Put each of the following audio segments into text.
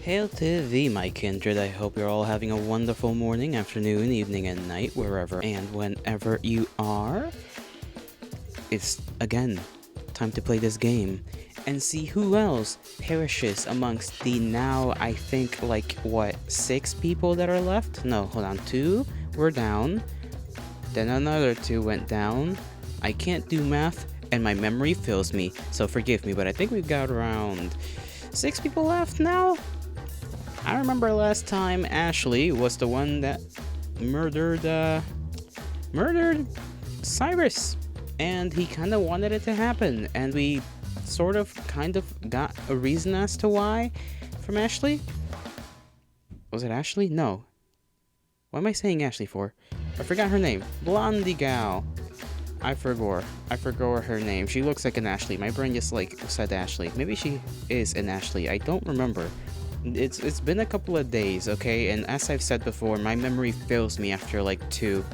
Hail to thee, my kindred. I hope you're all having a wonderful morning, afternoon, evening, and night, wherever and whenever you are. It's, again, time to play this game and see who else perishes amongst the now, I think, 6 people that are left? No, hold on, 2 were down. Then another 2 went down. I can't do math, and my memory fails me, so forgive me, but I think we've got around 6 people left now? I remember last time Ashley was the one that murdered Cyrus, and he kind of wanted it to happen, and we kind of got a reason as to why from Ashley. Was it Ashley? No. What am I saying Ashley for? I forgot her name. Blondie gal. I forgot her name. She looks like an Ashley. My brain just said Ashley. Maybe she is an Ashley. I don't remember. It's been a couple of days, okay? And as I've said before, my memory fails me after 2.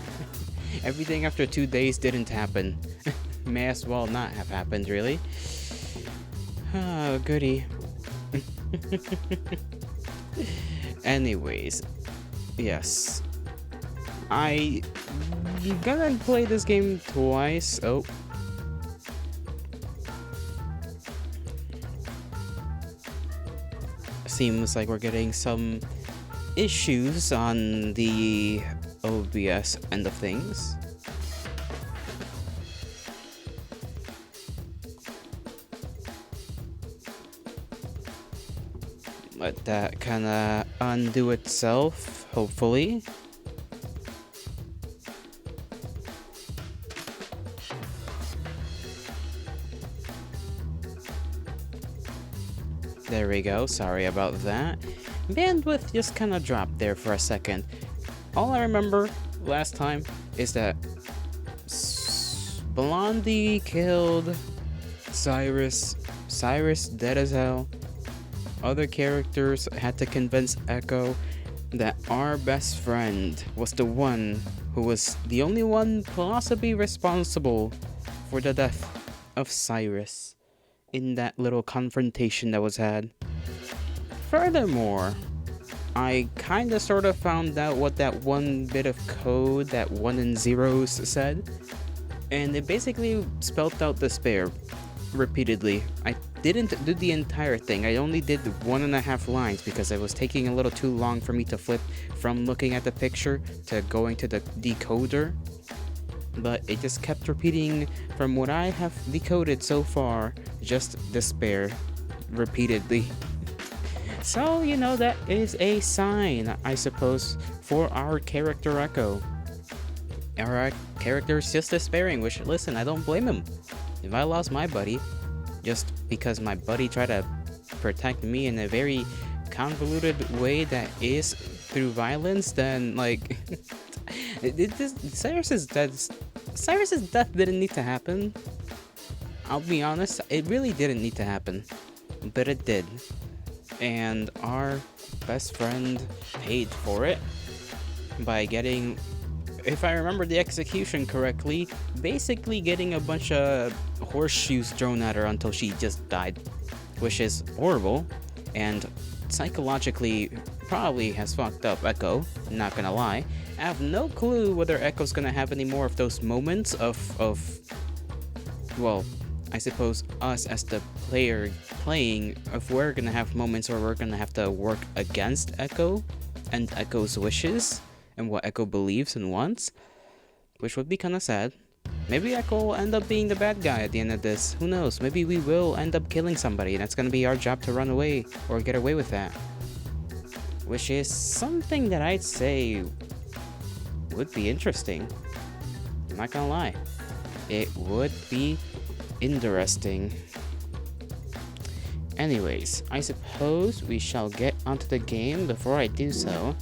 Everything after 2 days didn't happen. May as well not have happened, really. Oh, goody. Anyways, yes. I gotta play this game twice. Oh. Seems like we're getting some issues on the OBS end of things. Let that kinda undo itself, hopefully. There we go, sorry about that. Bandwidth just kinda dropped there for a second. All I remember last time is that Blondie killed Cyrus. Cyrus dead as hell. Other characters had to convince Echo that our best friend was the one who was the only one possibly responsible for the death of Cyrus in that little confrontation that was had. Furthermore, I kinda sorta found out what that one bit of code, that 1 and zeros said, and it basically spelled out despair repeatedly. I didn't do the entire thing. I only did 1.5 lines because it was taking a little too long for me to flip from looking at the picture to going to the decoder. But it just kept repeating from what I have decoded so far, just despair repeatedly. So, that is a sign, I suppose, for our character Echo. Our character is just despairing, which, listen, I don't blame him. If I lost my buddy, just because my buddy tried to protect me in a very convoluted way that is through violence, then, Cyrus's death didn't need to happen. I'll be honest, it really didn't need to happen, but it did. And our best friend paid for it by getting, if I remember the execution correctly, basically getting a bunch of horseshoes thrown at her until she just died, which is horrible and psychologically probably has fucked up Echo, not gonna lie. I have no clue whether Echo's gonna have any more of those moments of well, I suppose us as the player playing, if we're gonna have moments where we're gonna have to work against Echo and Echo's wishes and what Echo believes and wants, which would be kinda sad. Maybe Echo will end up being the bad guy at the end of this. Who knows? Maybe we will end up killing somebody and it's gonna be our job to run away or get away with that. Which is something that I'd say would be interesting. I'm not gonna lie. It would be interesting. Anyways, I suppose we shall get onto the game. Before I do so,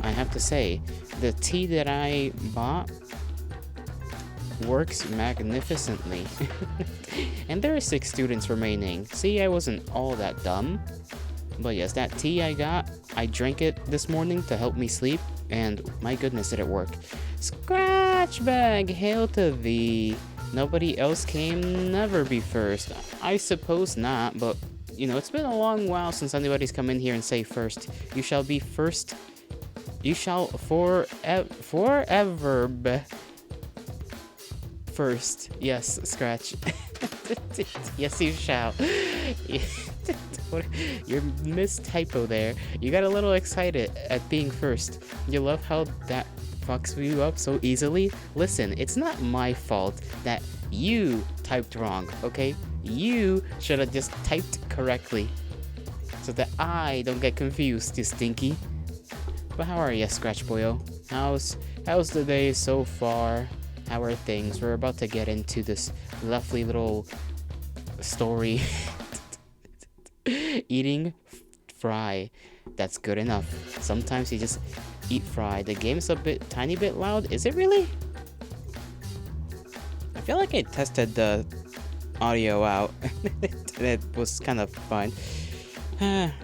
I have to say, the tea that I bought works magnificently. And there are 6 students remaining. See, I wasn't all that dumb. But yes, that tea I got, I drank it this morning to help me sleep, and my goodness, did it work. Scratch bag, hail to thee. Nobody else came, never be first. I suppose not, but You know, it's been a long while since anybody's come in here and say first. You shall be first. You shall forever be first. Yes, Scratch. Yes, you shall. Your mistypo there. You got a little excited at being first. You love how that fucks you up so easily? Listen, it's not my fault that you typed wrong, okay? You should have just typed correctly so that I don't get confused, you stinky. But how are you, Scratch Boyo? How's the day so far? How are things? We're about to get into this lovely little story. Eating fry. That's good enough. Sometimes you just eat fry. The game's tiny bit loud. Is it really? I feel like I tested the audio out. And it was kind of fine.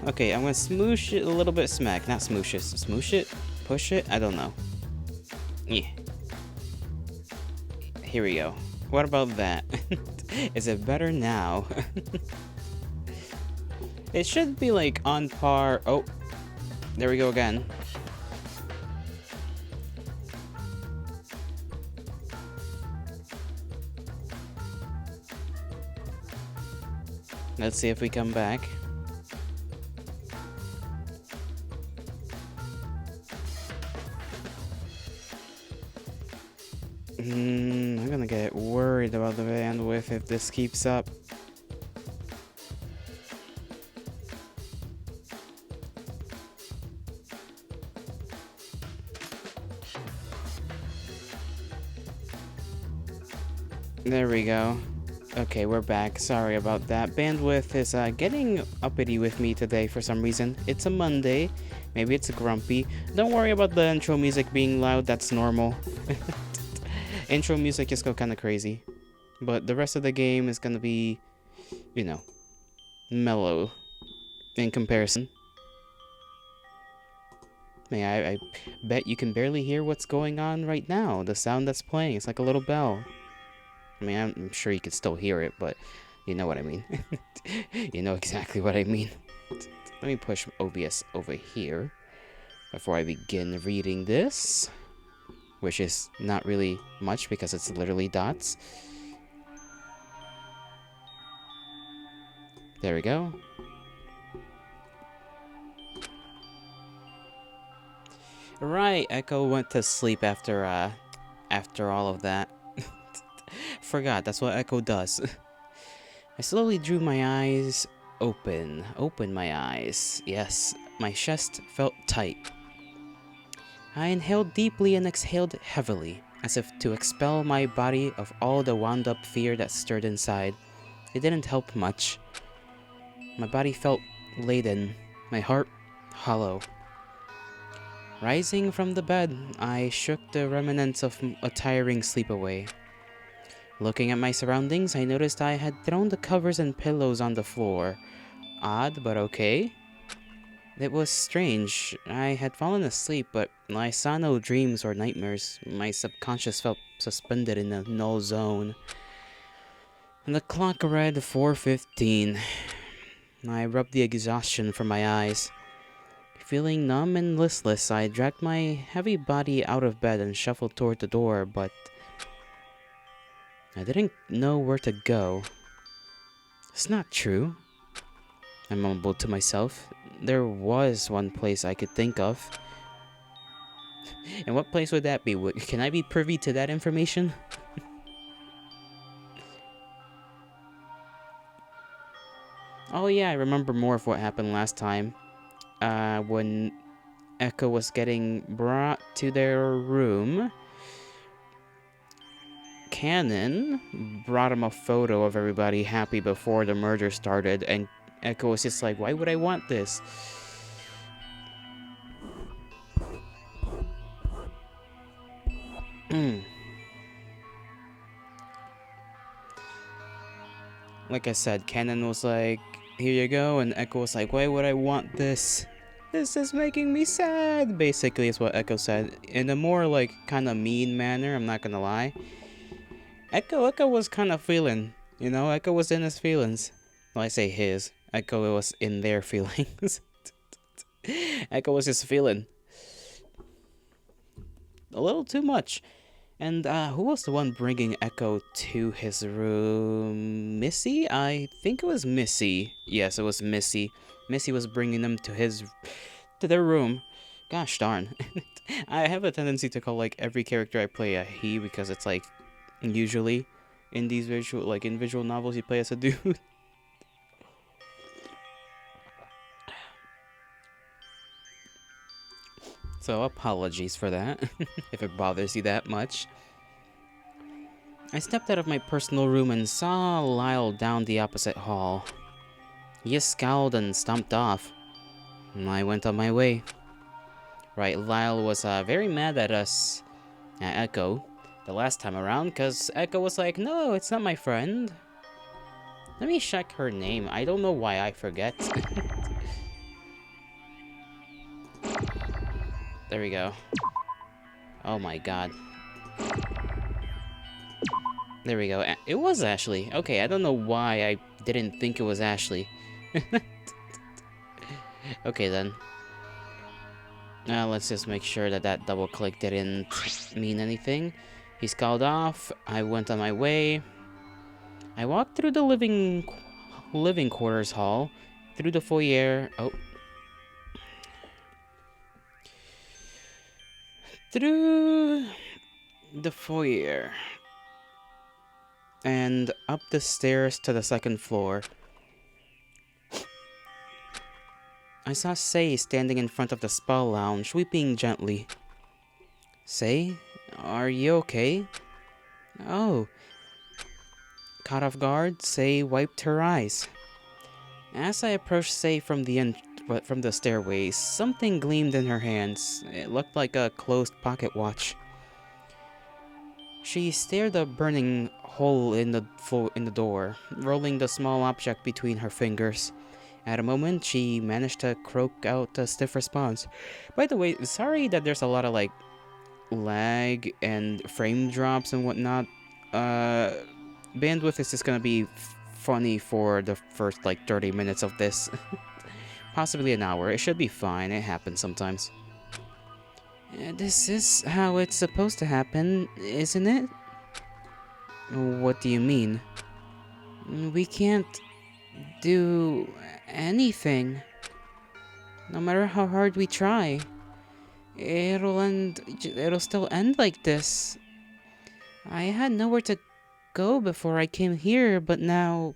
Okay, I'm gonna smoosh it a little bit. Smack, not smoosh it. Smoosh it? Push it? I don't know. Yeah. Here we go. What about that? Is it better now? It should be like on par. Oh, there we go again. Let's see if we come back. I'm gonna get worried about the bandwidth if this keeps up. There we go. Okay, we're back. Sorry about that. Bandwidth is getting uppity with me today for some reason. It's a Monday. Maybe it's grumpy. Don't worry about the intro music being loud. That's normal. Intro music just go kind of crazy. But the rest of the game is gonna be, you know, mellow in comparison. I bet you can barely hear what's going on right now. The sound that's playing, it's like a little bell. I mean, I'm sure you can still hear it, but you know what I mean. You know exactly what I mean. Let me push OBS over here before I begin reading this, which is not really much because it's literally dots. There we go. Right, Echo went to sleep after all of that. Forgot, that's what Echo does. I slowly drew my eyes open. Opened my eyes. Yes, my chest felt tight. I inhaled deeply and exhaled heavily, as if to expel my body of all the wound-up fear that stirred inside. It didn't help much. My body felt laden, my heart hollow. Rising from the bed, I shook the remnants of a tiring sleep away. Looking at my surroundings, I noticed I had thrown the covers and pillows on the floor. Odd, but okay. It was strange. I had fallen asleep, but I saw no dreams or nightmares. My subconscious felt suspended in a null zone. And the clock read 4:15. I rubbed the exhaustion from my eyes. Feeling numb and listless, I dragged my heavy body out of bed and shuffled toward the door, but I didn't know where to go. It's not true, I mumbled to myself. There was one place I could think of. And what place would that be? Can I be privy to that information? Oh yeah, I remember more of what happened last time. When Echo was getting brought to their room, Cannon brought him a photo of everybody happy before the murder started, and Echo was just like, why would I want this? Like I said, Cannon was like, here you go, and Echo was like, why would I want this? This is making me sad, basically is what Echo said, in a more like kind of mean manner, I'm not gonna lie. Echo was kind of feeling, you know, Echo was in his feelings. Well, I say his, Echo was in their feelings. Echo was just feeling a little too much. And who was the one bringing Echo to his room? Missy? I think it was Missy. Yes, it was Missy. Missy was bringing them to their room. Gosh darn. I have a tendency to call like every character I play a he because it's like usually in these visual novels you play as a dude. So apologies for that, if it bothers you that much. I stepped out of my personal room and saw Lyle down the opposite hall. He just scowled and stomped off. I went on my way. Right, Lyle was very mad at us, at Echo, the last time around, because Echo was like, no, it's not my friend. Let me check her name. I don't know why I forget. There we go. Oh my god. There we go. It was Ashley. Okay, I don't know why I didn't think it was Ashley. Okay then. Now let's just make sure that that double click didn't mean anything. He scowled off. I went on my way. I walked through the living quarters hall, through the foyer. Through the foyer and up the stairs to the second floor. I saw Sei standing in front of the spa lounge, weeping gently. Sei, are you okay? Oh. Caught off guard, Sei wiped her eyes. As I approached Sei from the stairways, something gleamed in her hands. It looked like a closed pocket watch. She stared a burning hole in the door, rolling the small object between her fingers. At a moment, she managed to croak out a stiff response. By the way, sorry that there's a lot of like lag and frame drops and whatnot. Bandwidth is just gonna be funny for the first like 30 minutes of this. Possibly an hour. It should be fine. It happens sometimes. This is how it's supposed to happen, isn't it? What do you mean? We can't do anything. No matter how hard we try. It'll still end like this. I had nowhere to go before I came here, but now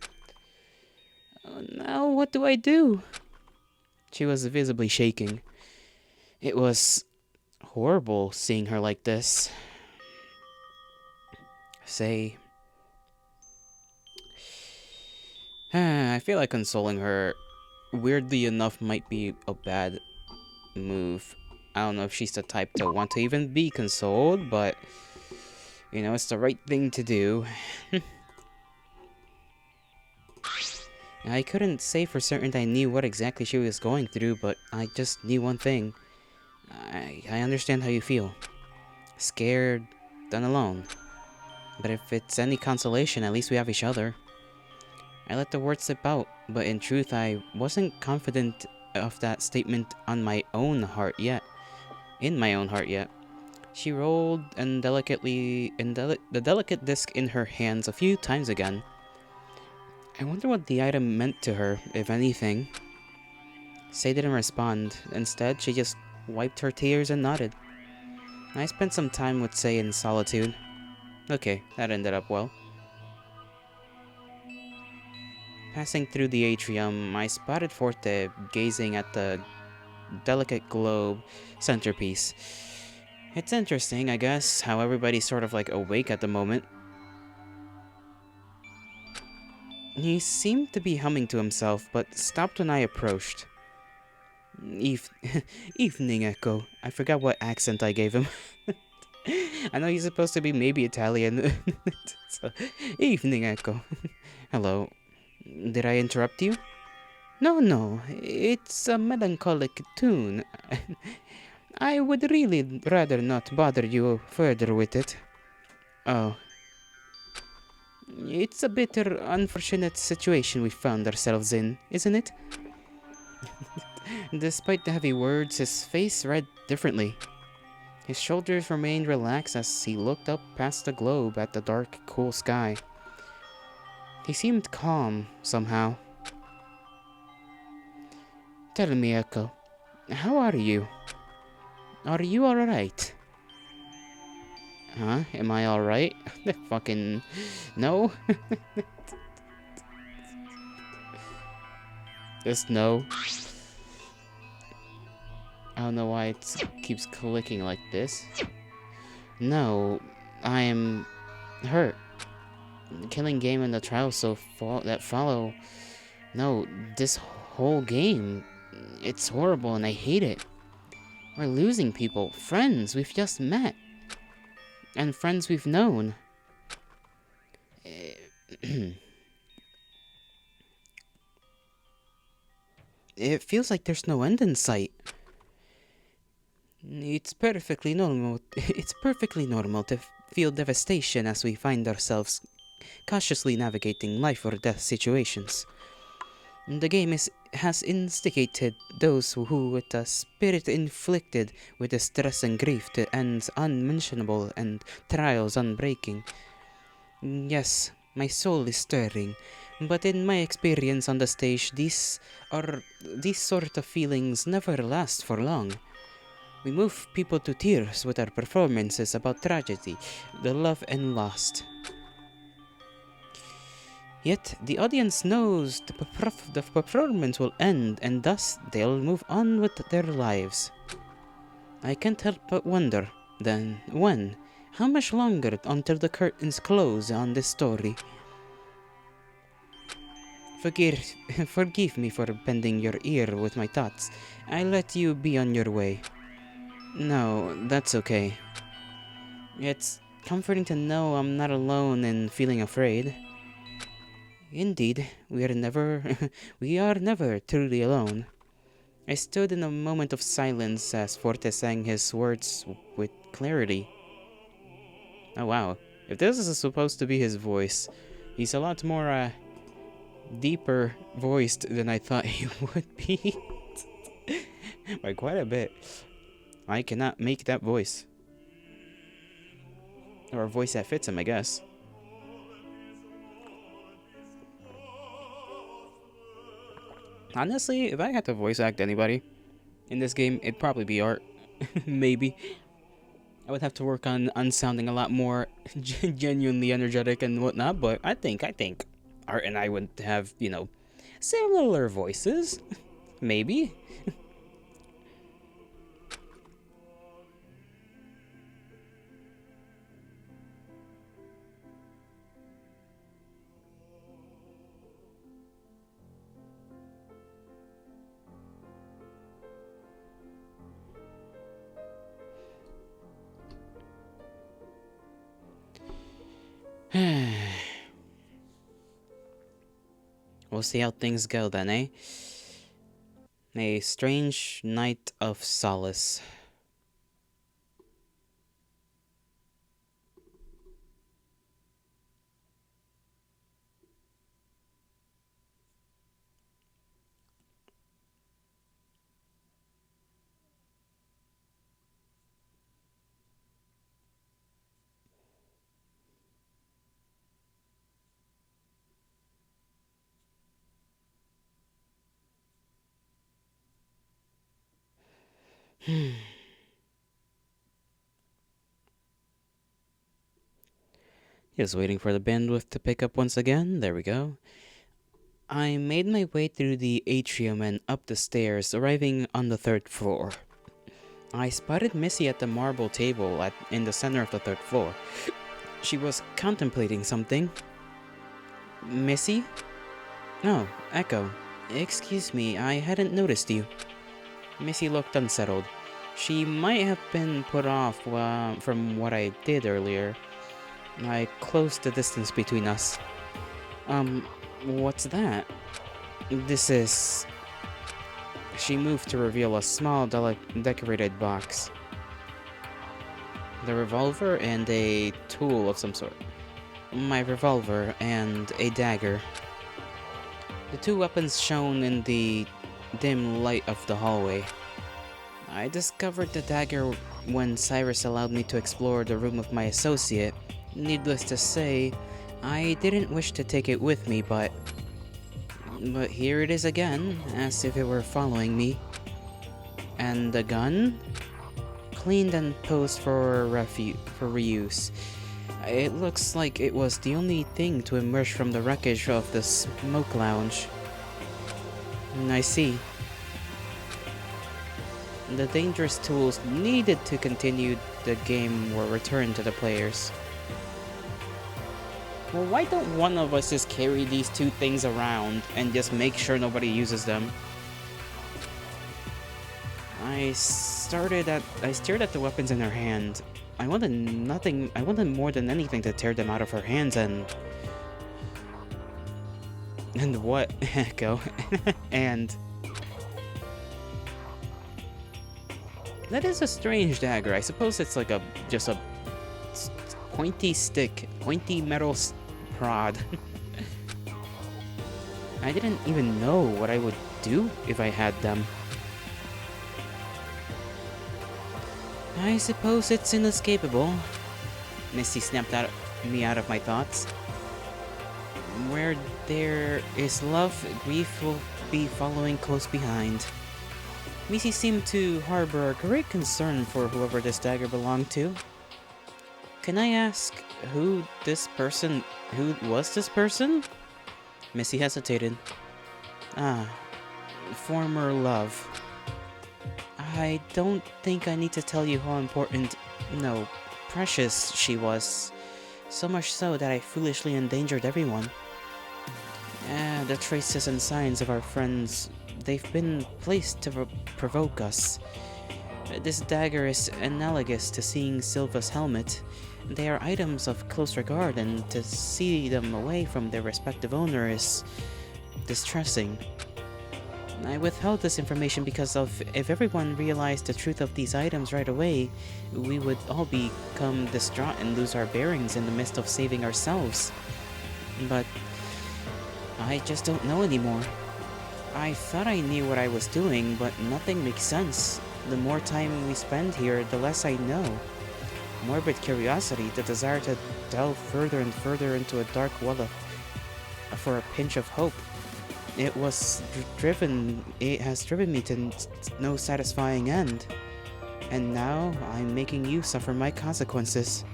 what do I do? She was visibly shaking. It was horrible seeing her like this. Say, I feel like consoling her, weirdly enough, might be a bad move. I don't know if she's the type to want to even be consoled, but you know, it's the right thing to do. I couldn't say for certain I knew what exactly she was going through, but I just knew one thing. I understand how you feel. Scared and alone. But if it's any consolation, at least we have each other. I let the words slip out, but in truth I wasn't confident of that statement on my own heart yet. In my own heart yet. She rolled and the delicate disc in her hands a few times again. I wonder what the item meant to her, if anything. Sei didn't respond. Instead, she just wiped her tears and nodded. I spent some time with Sei in solitude. Okay, that ended up well. Passing through the atrium, I spotted Forte gazing at the delicate globe centerpiece. It's interesting, I guess, how everybody's sort of like awake at the moment. He seemed to be humming to himself, but stopped when I approached. Evening, Echo. I forgot what accent I gave him. I know he's supposed to be maybe Italian. So, evening, Echo. Hello. Did I interrupt you? No. It's a melancholic tune. I would really rather not bother you further with it. Oh. It's a bitter, unfortunate situation we found ourselves in, isn't it? Despite the heavy words, his face read differently. His shoulders remained relaxed as he looked up past the globe at the dark, cool sky. He seemed calm, somehow. Tell me, Echo, how are you? Are you alright? Huh? Am I alright? Fucking... no? Just no. I don't know why it keeps clicking like this. No, I am hurt. The killing game and the trials that follow. No, this whole game. It's horrible and I hate it. We're losing people, friends we've just met, and friends we've known. It feels like there's no end in sight. It's perfectly normal. It's perfectly normal to feel devastation as we find ourselves cautiously navigating life or death situations. The game has instigated those who, with a spirit inflicted with the stress and grief to ends unmentionable and trials unbreaking. Yes, my soul is stirring, but in my experience on the stage, these sort of feelings never last for long. We move people to tears with our performances about tragedy, the love and lost. Yet, the audience knows the performance will end and thus they'll move on with their lives. I can't help but wonder, then, when? How much longer until the curtains close on this story? Forgive me for bending your ear with my thoughts. I let you be on your way. No, that's okay. It's comforting to know I'm not alone in feeling afraid. Indeed, we are never truly alone. I stood in a moment of silence as Forte sang his words with clarity. Oh wow, if this is supposed to be his voice, he's a lot more, deeper voiced than I thought he would be. By quite a bit. I cannot make that voice. Or a voice that fits him, I guess. Honestly, if I had to voice act anybody in this game, it'd probably be Art. Maybe. I would have to work on sounding a lot more genuinely energetic and whatnot, but I think Art and I would have, similar voices. Maybe. We'll see how things go then, eh? A strange night of solace. Just waiting for the bandwidth to pick up once again. There we go. I made my way through the atrium and up the stairs, arriving on the third floor. I spotted Missy at the marble table in the center of the third floor. She was contemplating something. Missy? Oh, Echo. Excuse me, I hadn't noticed you. Missy looked unsettled. She might have been put off from what I did earlier. I closed the distance between us. What's that? This is... She moved to reveal a small, decorated box. The revolver and a tool of some sort. my revolver and a dagger. The two weapons shone in the dim light of the hallway. I discovered the dagger when Cyrus allowed me to explore the room of my associate. Needless to say, I didn't wish to take it with me, but here it is again, as if it were following me. And the gun? Cleaned and posed for reuse. It looks like it was the only thing to emerge from the wreckage of the smoke lounge. I see. The dangerous tools needed to continue the game were returned to the players. Well, why don't one of us just carry these two things around and just make sure nobody uses them? I stared at the weapons in her hand. I wanted more than anything to tear them out of her hands and what? Echo. And that is a strange dagger. I suppose it's like just a pointy metal prod. I didn't even know what I would do if I had them. I suppose it's inescapable. Misty snapped me out of my thoughts. Where there is love, grief will be following close behind. Missy seemed to harbor a great concern for whoever this dagger belonged to. Can I ask who was this person? Missy hesitated. Former love. I don't think I need to tell you how important, no, precious she was. So much so that I foolishly endangered everyone. The traces and signs of our friends, they've been placed to provoke us. This dagger is analogous to seeing Silva's helmet. They are items of close regard, and to see them away from their respective owner is distressing. I withheld this information because if everyone realized the truth of these items right away, we would all become distraught and lose our bearings in the midst of saving ourselves. But I just don't know anymore. I thought I knew what I was doing, but nothing makes sense. The more time we spend here, the less I know. Morbid curiosity, the desire to delve further and further into a dark well for a pinch of hope. It has driven me to no satisfying end. And now, I'm making you suffer my consequences.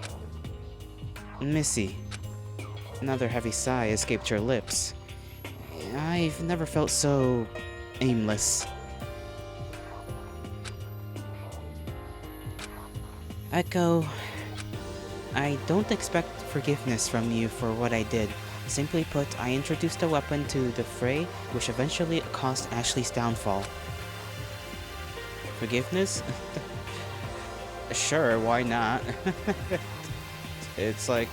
Missy. Another heavy sigh escaped your lips. I've never felt so aimless. Echo, I don't expect forgiveness from you for what I did. Simply put, I introduced a weapon to the fray, which eventually caused Ashley's downfall. Forgiveness? Sure, why not? It's like...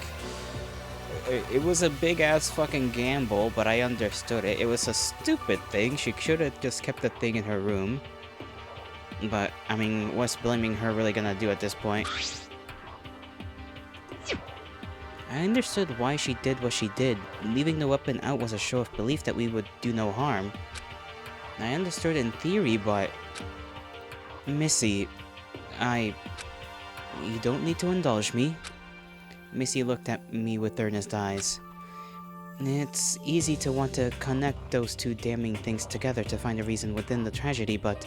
It was a big-ass fucking gamble, but I understood it. It was a stupid thing. She should have just kept the thing in her room. But, I mean, what's blaming her really gonna do at this point? I understood why she did what she did. Leaving the weapon out was a show of belief that we would do no harm. I understood in theory, but... Missy, you don't need to indulge me. Missy looked at me with earnest eyes. It's easy to want to connect those two damning things together to find a reason within the tragedy, but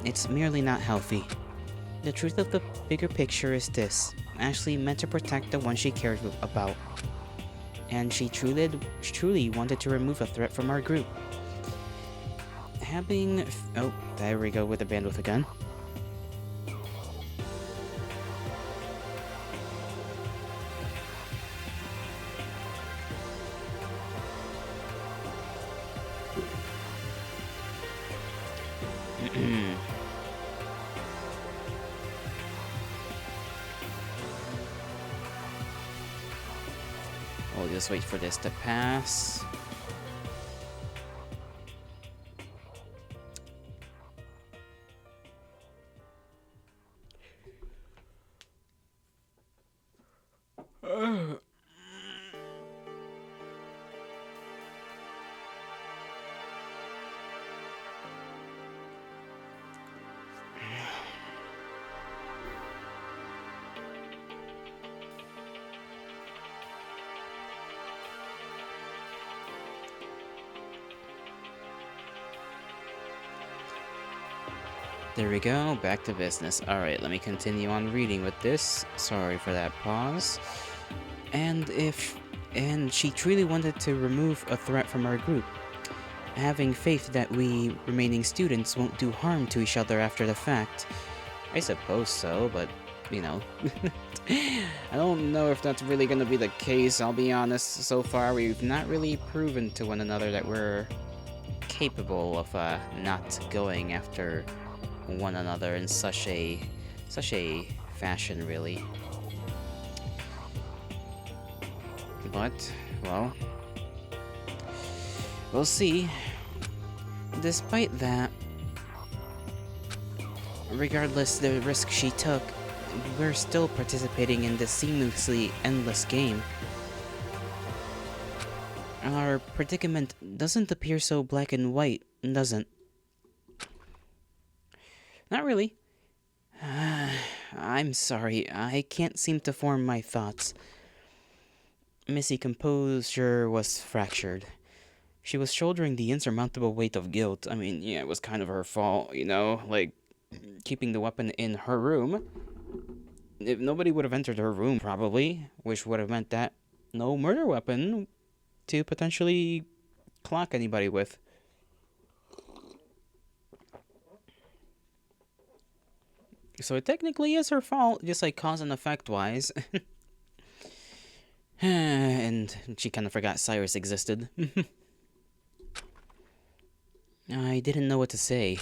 it's merely not healthy. The truth of the bigger picture is this. Ashley meant to protect the one she cared about. And she truly wanted to remove a threat from our group. Oh, there we go with the bandwidth again. We'll just wait for this to pass. There we go, back to business. Alright, let me continue on reading with this. Sorry for that pause. And she truly wanted to remove a threat from our group, having faith that we remaining students won't do harm to each other after the fact. I suppose so, but, you know. I don't know if that's really gonna be the case, I'll be honest. So far, we've not really proven to one another that we're capable of not going after one another in such a fashion, really. But, well, we'll see. Despite that, regardless the risk she took, we're still participating in this seamlessly endless game. Our predicament doesn't appear so black and white, doesn't? Not really. I'm sorry, I can't seem to form my thoughts. Missy composure was fractured. She was shouldering the insurmountable weight of guilt. I mean, yeah, it was kind of her fault, you know? Like, keeping the weapon in her room. If nobody would have entered her room, probably, which would have meant that no murder weapon to potentially clock anybody with. So it technically is her fault, just like cause and effect wise. And she kind of forgot Cyrus existed. I didn't know what to say.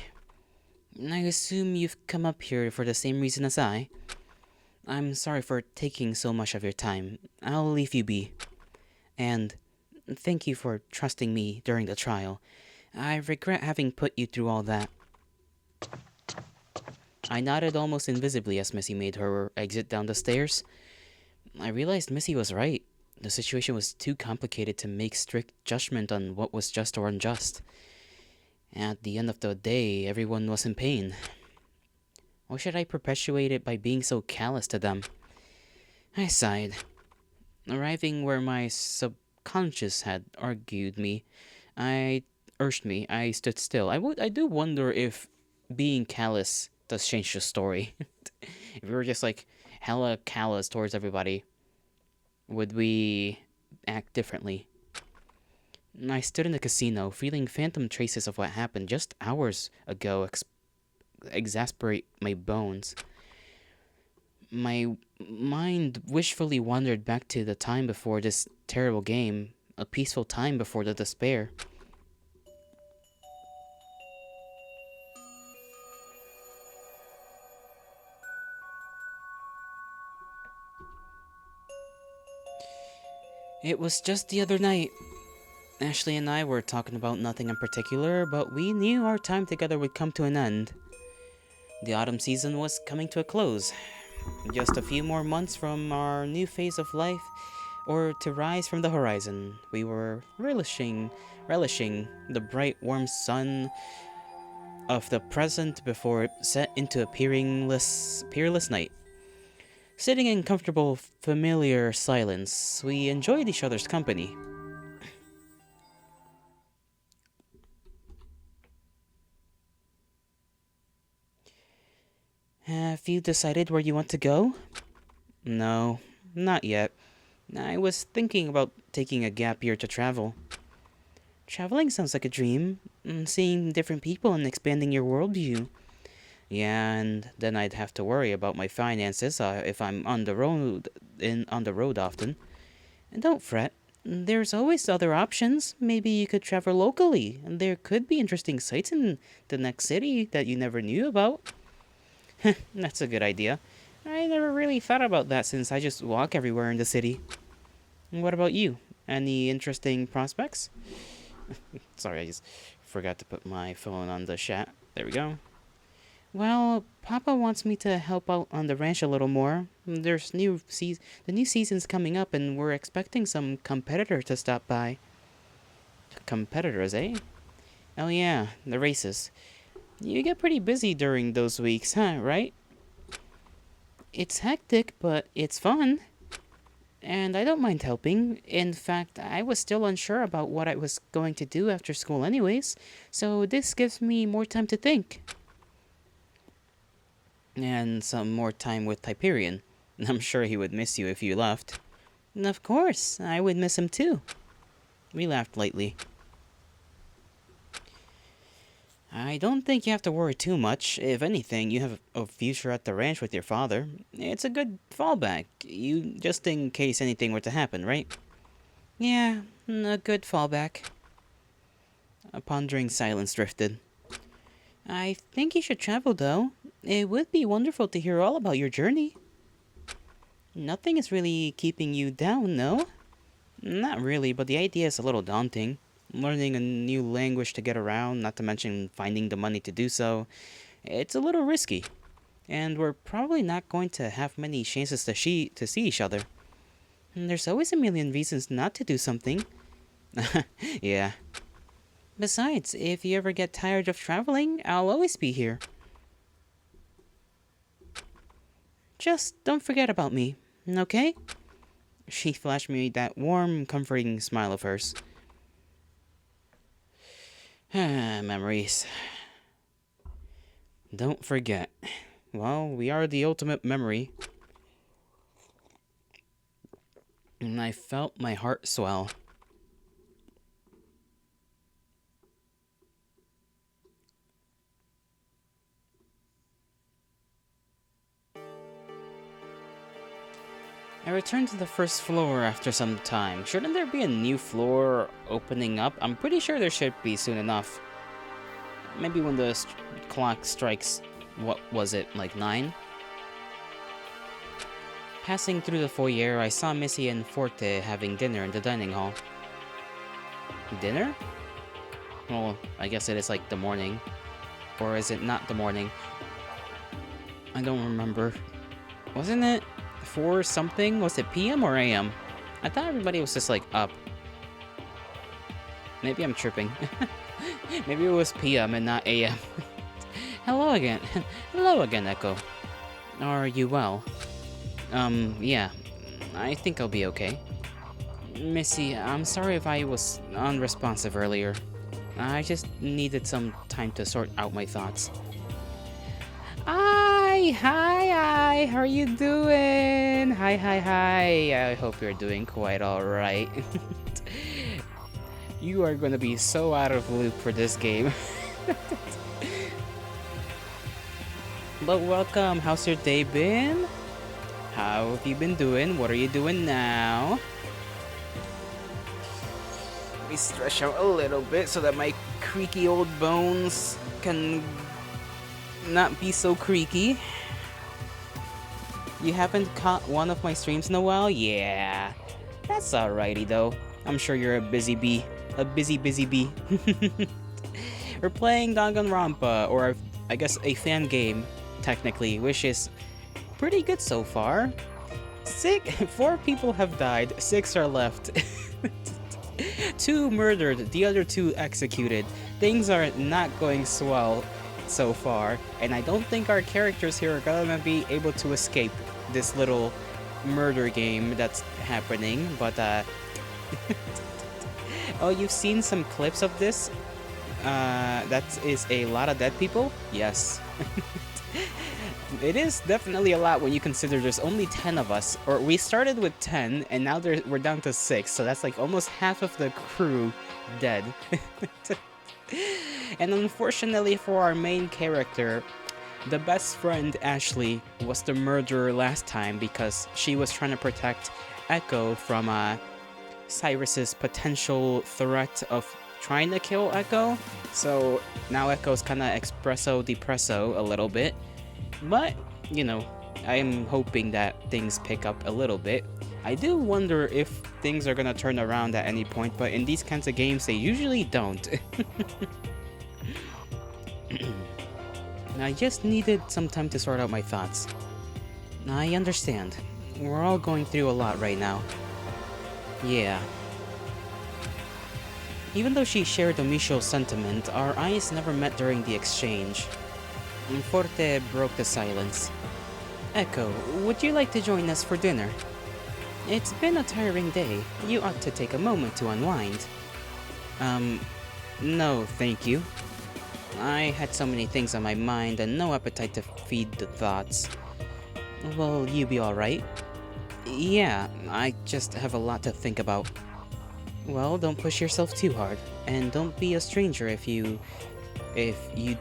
I assume you've come up here for the same reason as I. I'm sorry for taking so much of your time. I'll leave you be. And thank you for trusting me during the trial. I regret having put you through all that. I nodded almost invisibly as Missy made her exit down the stairs. I realized Missy was right. The situation was too complicated to make strict judgment on what was just or unjust. At the end of the day, everyone was in pain. Or should I perpetuate it by being so callous to them? I sighed. Arriving where my subconscious had urged me, I stood still. I do wonder if being callous does change the story. If we were just like hella callous towards everybody, would we act differently? I stood in the casino, feeling phantom traces of what happened just hours ago exasperate my bones. My mind wishfully wandered back to the time before this terrible game, a peaceful time before the despair. It was just the other night. Ashley and I were talking about nothing in particular, but we knew our time together would come to an end. The autumn season was coming to a close. Just a few more months from our new phase of life, or to rise from the horizon. We were relishing the bright, warm sun of the present before it set into a peerless night. Sitting in comfortable, familiar silence, we enjoyed each other's company. Have you decided where you want to go? No, not yet. I was thinking about taking a gap year to travel. Traveling sounds like a dream. Seeing different people and expanding your worldview. Yeah, and then I'd have to worry about my finances if I'm on the road often. And don't fret. There's always other options. Maybe you could travel locally, and there could be interesting sights in the next city that you never knew about. That's a good idea. I never really thought about that since I just walk everywhere in the city. And what about you? Any interesting prospects? Sorry, I just forgot to put my phone on the chat. There we go. Well, Papa wants me to help out on the ranch a little more. The new season's coming up, and we're expecting some competitors to stop by. Competitors, eh? Oh yeah, the races. You get pretty busy during those weeks, huh, right? It's hectic, but it's fun. And I don't mind helping. In fact, I was still unsure about what I was going to do after school anyways, so this gives me more time to think. And some more time with Hyperion. I'm sure he would miss you if you left. And of course, I would miss him too. We laughed lightly. I don't think you have to worry too much. If anything, you have a future at the ranch with your father. It's a good fallback. Just in case anything were to happen, right? Yeah, a good fallback. A pondering silence drifted. I think you should travel, though. It would be wonderful to hear all about your journey. Nothing is really keeping you down, no? Not really, but the idea is a little daunting. Learning a new language to get around, not to mention finding the money to do so. It's a little risky. And we're probably not going to have many chances to see each other. And there's always a million reasons not to do something. Yeah. Besides, if you ever get tired of traveling, I'll always be here. Just don't forget about me, okay? She flashed me that warm, comforting smile of hers. Memories. Don't forget. Well, we are the ultimate memory. And I felt my heart swell. I returned to the first floor after some time. Shouldn't there be a new floor opening up? I'm pretty sure there should be soon enough. Maybe when the clock strikes, what was it, like 9? Passing through the foyer, I saw Missy and Forte having dinner in the dining hall. Dinner? Well, I guess it is like the morning. Or is it not the morning? I don't remember. Wasn't it 4 something? Was it PM or AM? I thought everybody was just like up. Maybe I'm tripping. Maybe it was PM and not AM. Hello again. Hello again, Echo. Are you well? Yeah. I think I'll be okay. Missy, I'm sorry if I was unresponsive earlier. I just needed some time to sort out my thoughts. Hi, how are you doing? Hi. I hope you're doing quite alright. You are gonna be so out of loop for this game. But welcome, how's your day been? How have you been doing? What are you doing now? Let me stretch out a little bit so that my creaky old bones can not be so creaky. You haven't caught one of my streams in a while? Yeah. That's alrighty though. I'm sure you're a busy bee. A busy bee. We're playing Danganronpa, or I guess a fan game, technically, which is pretty good so far. 4 people have died, 6 are left. 2 murdered, the other 2 executed. Things are not going swell so far, and I don't think our characters here are gonna be able to escape this little murder game that's happening, but oh, you've seen some clips of this? That is a lot of dead people? Yes. It is definitely a lot when you consider there's only 10 of us, or we started with 10 and now we're down to 6, so that's like almost half of the crew dead. And unfortunately for our main character, the best friend Ashley was the murderer last time because she was trying to protect Echo from Cyrus's potential threat of trying to kill Echo. So now Echo's kinda espresso depresso a little bit. But, you know, I am hoping that things pick up a little bit. I do wonder if things are gonna turn around at any point, but in these kinds of games, they usually don't. I just needed some time to sort out my thoughts. I understand. We're all going through a lot right now. Yeah. Even though she shared a mutual sentiment, our eyes never met during the exchange. Forte broke the silence. Echo, would you like to join us for dinner? It's been a tiring day. You ought to take a moment to unwind. No, thank you. I had so many things on my mind and no appetite to feed the thoughts. Will you be alright? Yeah, I just have a lot to think about. Well, don't push yourself too hard, and don't be a stranger if you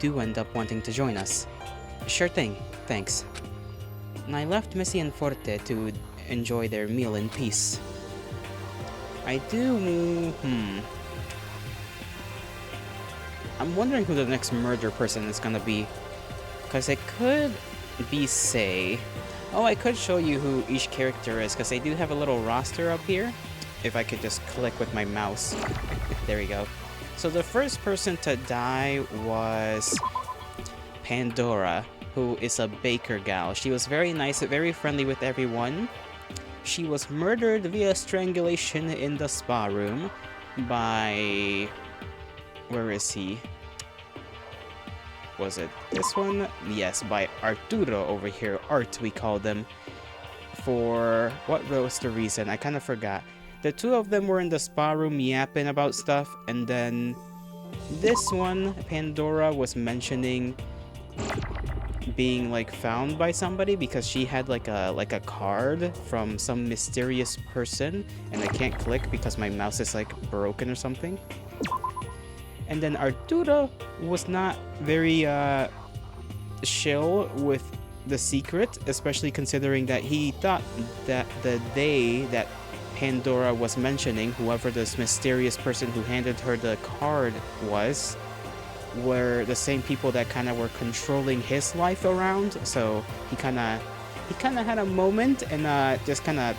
do end up wanting to join us. Sure thing, thanks. I left Missy and Forte to enjoy their meal in peace. I'm wondering who the next murder person is gonna be. Because it could be Sei. Oh, I could show you who each character is, because they do have a little roster up here. If I could just click with my mouse. There we go. So the first person to die was Pandora, who is a baker gal. She was very nice, very friendly with everyone. She was murdered via strangulation in the spa room by... Where is he? Was it this one? Yes, by Arturo over here. Art, we call them. For what was the reason? I kind of forgot. The two of them were in the spa room yapping about stuff, and then this one, Pandora, was mentioning being like found by somebody because she had like a card from some mysterious person, and I can't click because my mouse is like broken or something. And then Arturo was not very chill with the secret, especially considering that he thought that the they that Pandora was mentioning, whoever this mysterious person who handed her the card was, were the same people that kind of were controlling his life around. So he kind of had a moment and just kind of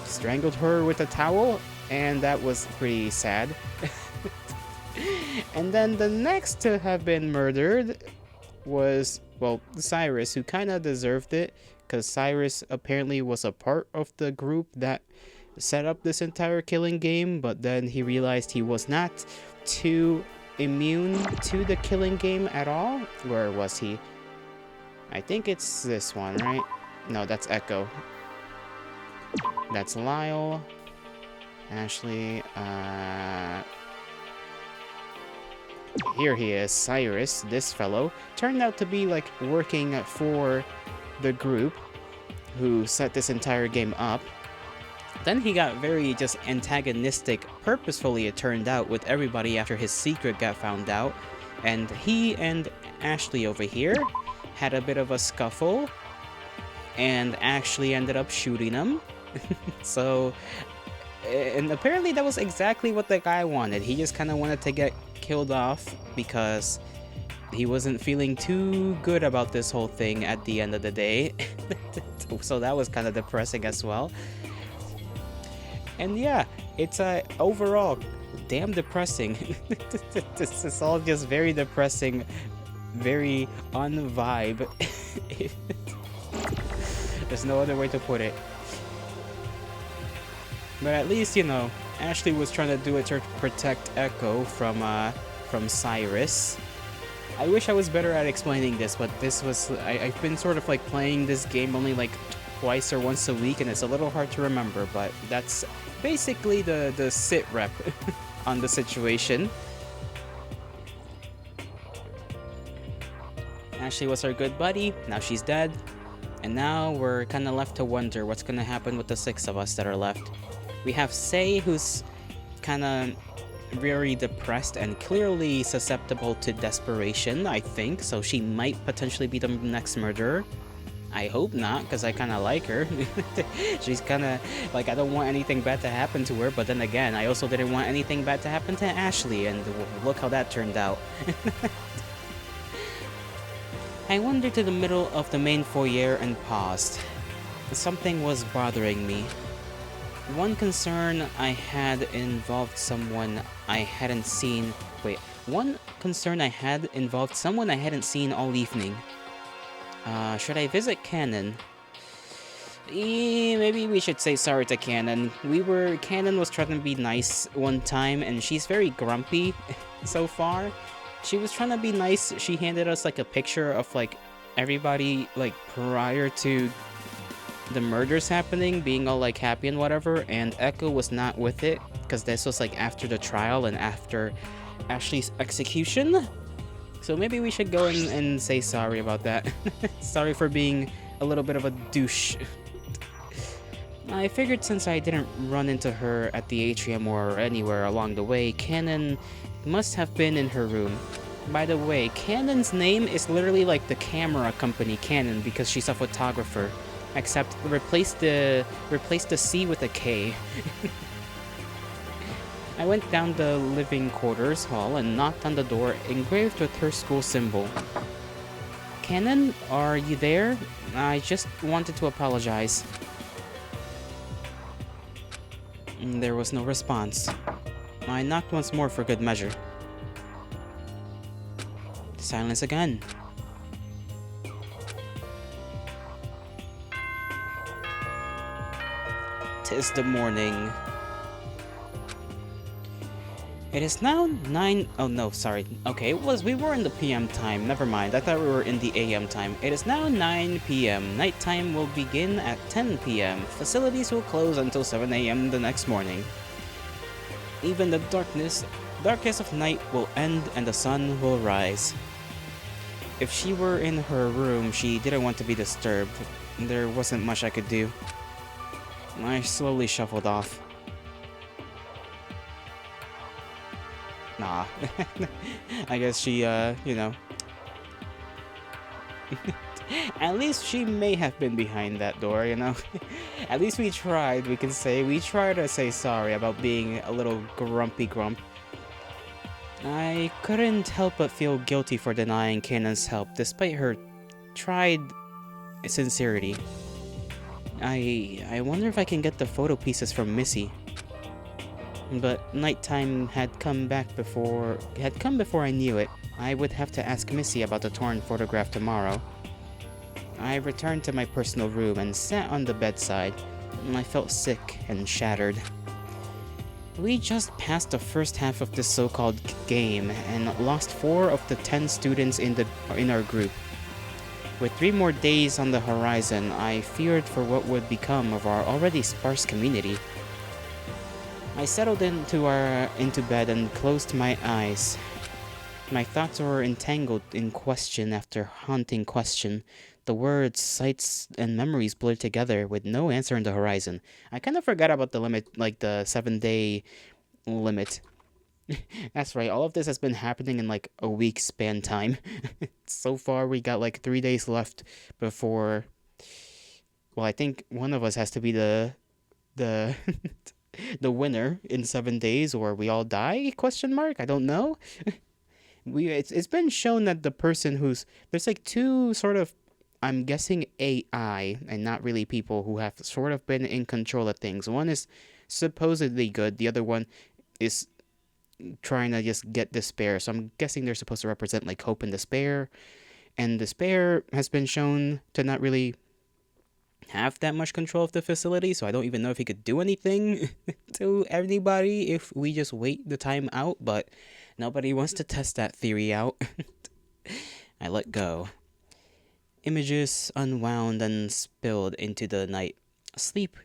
strangled her with a towel, and that was pretty sad. And then the next to have been murdered was, well, Cyrus, who kind of deserved it, because Cyrus apparently was a part of the group that set up this entire killing game, but then he realized he was not too immune to the killing game at all. Where was he? I think it's this one, right? No, that's Echo. That's Lyle. Ashley, here he is, Cyrus, this fellow, turned out to be like working for the group who set this entire game up. Then he got very just antagonistic, purposefully it turned out, with everybody after his secret got found out. And he and Ashley over here had a bit of a scuffle, and Ashley ended up shooting him. So, and apparently that was exactly what the guy wanted. He just kind of wanted to get killed off because he wasn't feeling too good about this whole thing at the end of the day. So that was kind of depressing as well. And yeah, it's overall damn depressing. This is all just very depressing, very on vibe. There's no other way to put it. But at least, you know, Ashley was trying to do it to protect Echo from Cyrus. I wish I was better at explaining this, but this was... I've been sort of like playing this game only like twice or once a week, and it's a little hard to remember, but that's basically the sit rep on the situation. Ashley was our good buddy, now she's dead, and now we're kind of left to wonder what's gonna happen with the 6 of us that are left. We have Sei, who's kind of very depressed and clearly susceptible to desperation, I think, so she might potentially be the next murderer. I hope not, because I kind of like her. She's kind of like, I don't want anything bad to happen to her, but then again, I also didn't want anything bad to happen to Ashley, and look how that turned out. I wandered to the middle of the main foyer and paused. Something was bothering me. One concern I had involved someone I hadn't seen... One concern I had involved someone I hadn't seen all evening. Should I visit Cannon? Maybe we should say sorry to Cannon. Cannon was trying to be nice one time, and she's very grumpy so far. She was trying to be nice. She handed us like a picture of like everybody like prior to the murders happening, being all like happy and whatever, and Echo was not with it because this was like after the trial and after Ashley's execution. So maybe we should go in and say sorry about that. Sorry for being a little bit of a douche. I figured since I didn't run into her at the atrium or anywhere along the way, Canon must have been in her room. By the way, Canon's name is literally like the camera company Canon because she's a photographer. Except replace the C with a K. I went down the living quarters hall and knocked on the door engraved with her school symbol. Canon, are you there? I just wanted to apologize. There was no response. I knocked once more for good measure. Silence again. 'Tis the morning. It is now 9. Oh no, sorry. Okay, we were in the PM time. Never mind. I thought we were in the AM time. It is now 9 PM. Nighttime will begin at 10 PM. Facilities will close until 7 AM the next morning. Even the darkest of night will end and the sun will rise. If she were in her room, she didn't want to be disturbed. There wasn't much I could do. I slowly shuffled off. Nah. I guess she, you know. At least she may have been behind that door, you know? At least we tried, we can say. We tried to say sorry about being a little grumpy grump. I couldn't help but feel guilty for denying Kanan's help, despite her tried sincerity. I wonder if I can get the photo pieces from Missy. But nighttime had come before I knew it. I would have to ask Missy about the torn photograph tomorrow. I returned to my personal room and sat on the bedside. I felt sick and shattered. We just passed the first half of this so-called game and lost 4 of the 10 students in our group. With 3 more days on the horizon, I feared for what would become of our already sparse community. I settled into bed and closed my eyes. My thoughts were entangled in question after haunting question. The words, sights, and memories blurred together with no answer on the horizon. I kind of forgot about the limit, like the 7-day limit. That's right, all of this has been happening in like a week span time. So far, we got like 3 days left before... Well, I think one of us has to be the the winner in 7 days, or we all die? Question mark? I don't know. It's been shown that the person there's like 2 sort of, I'm guessing AI and not really people who have sort of been in control of things. One is supposedly good, the other one is trying to just get despair. So I'm guessing they're supposed to represent like hope and despair. And despair has been shown to not really have that much control of the facility, so I don't even know if he could do anything to anybody if we just wait the time out, but nobody wants to test that theory out. I let go. Images unwound and spilled into the night. Sleep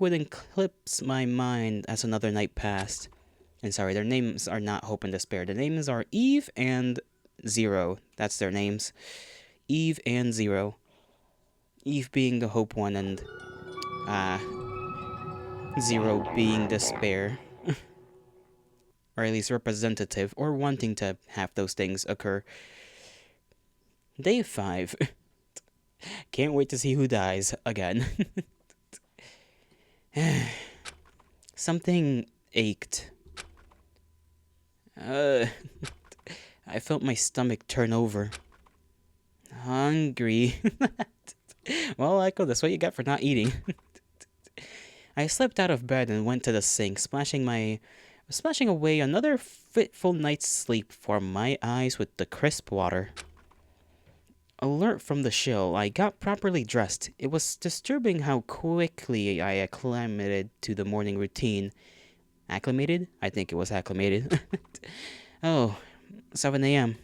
would eclipse my mind as another night passed. And sorry, their names are not Hope and Despair. The names are Eve and Zero. That's their names. Eve and Zero. Eve being the hope one and Zero being despair. Or at least representative or wanting to have those things occur. Day 5. Can't wait to see who dies again. Something ached. I felt my stomach turn over. Hungry. Well, Echo, that's what you got for not eating. I slipped out of bed and went to the sink, splashing away another fitful night's sleep from my eyes with the crisp water. Alert from the chill, I got properly dressed. It was disturbing how quickly I acclimated to the morning routine. Acclimated? I think it was acclimated. Oh, 7 a.m.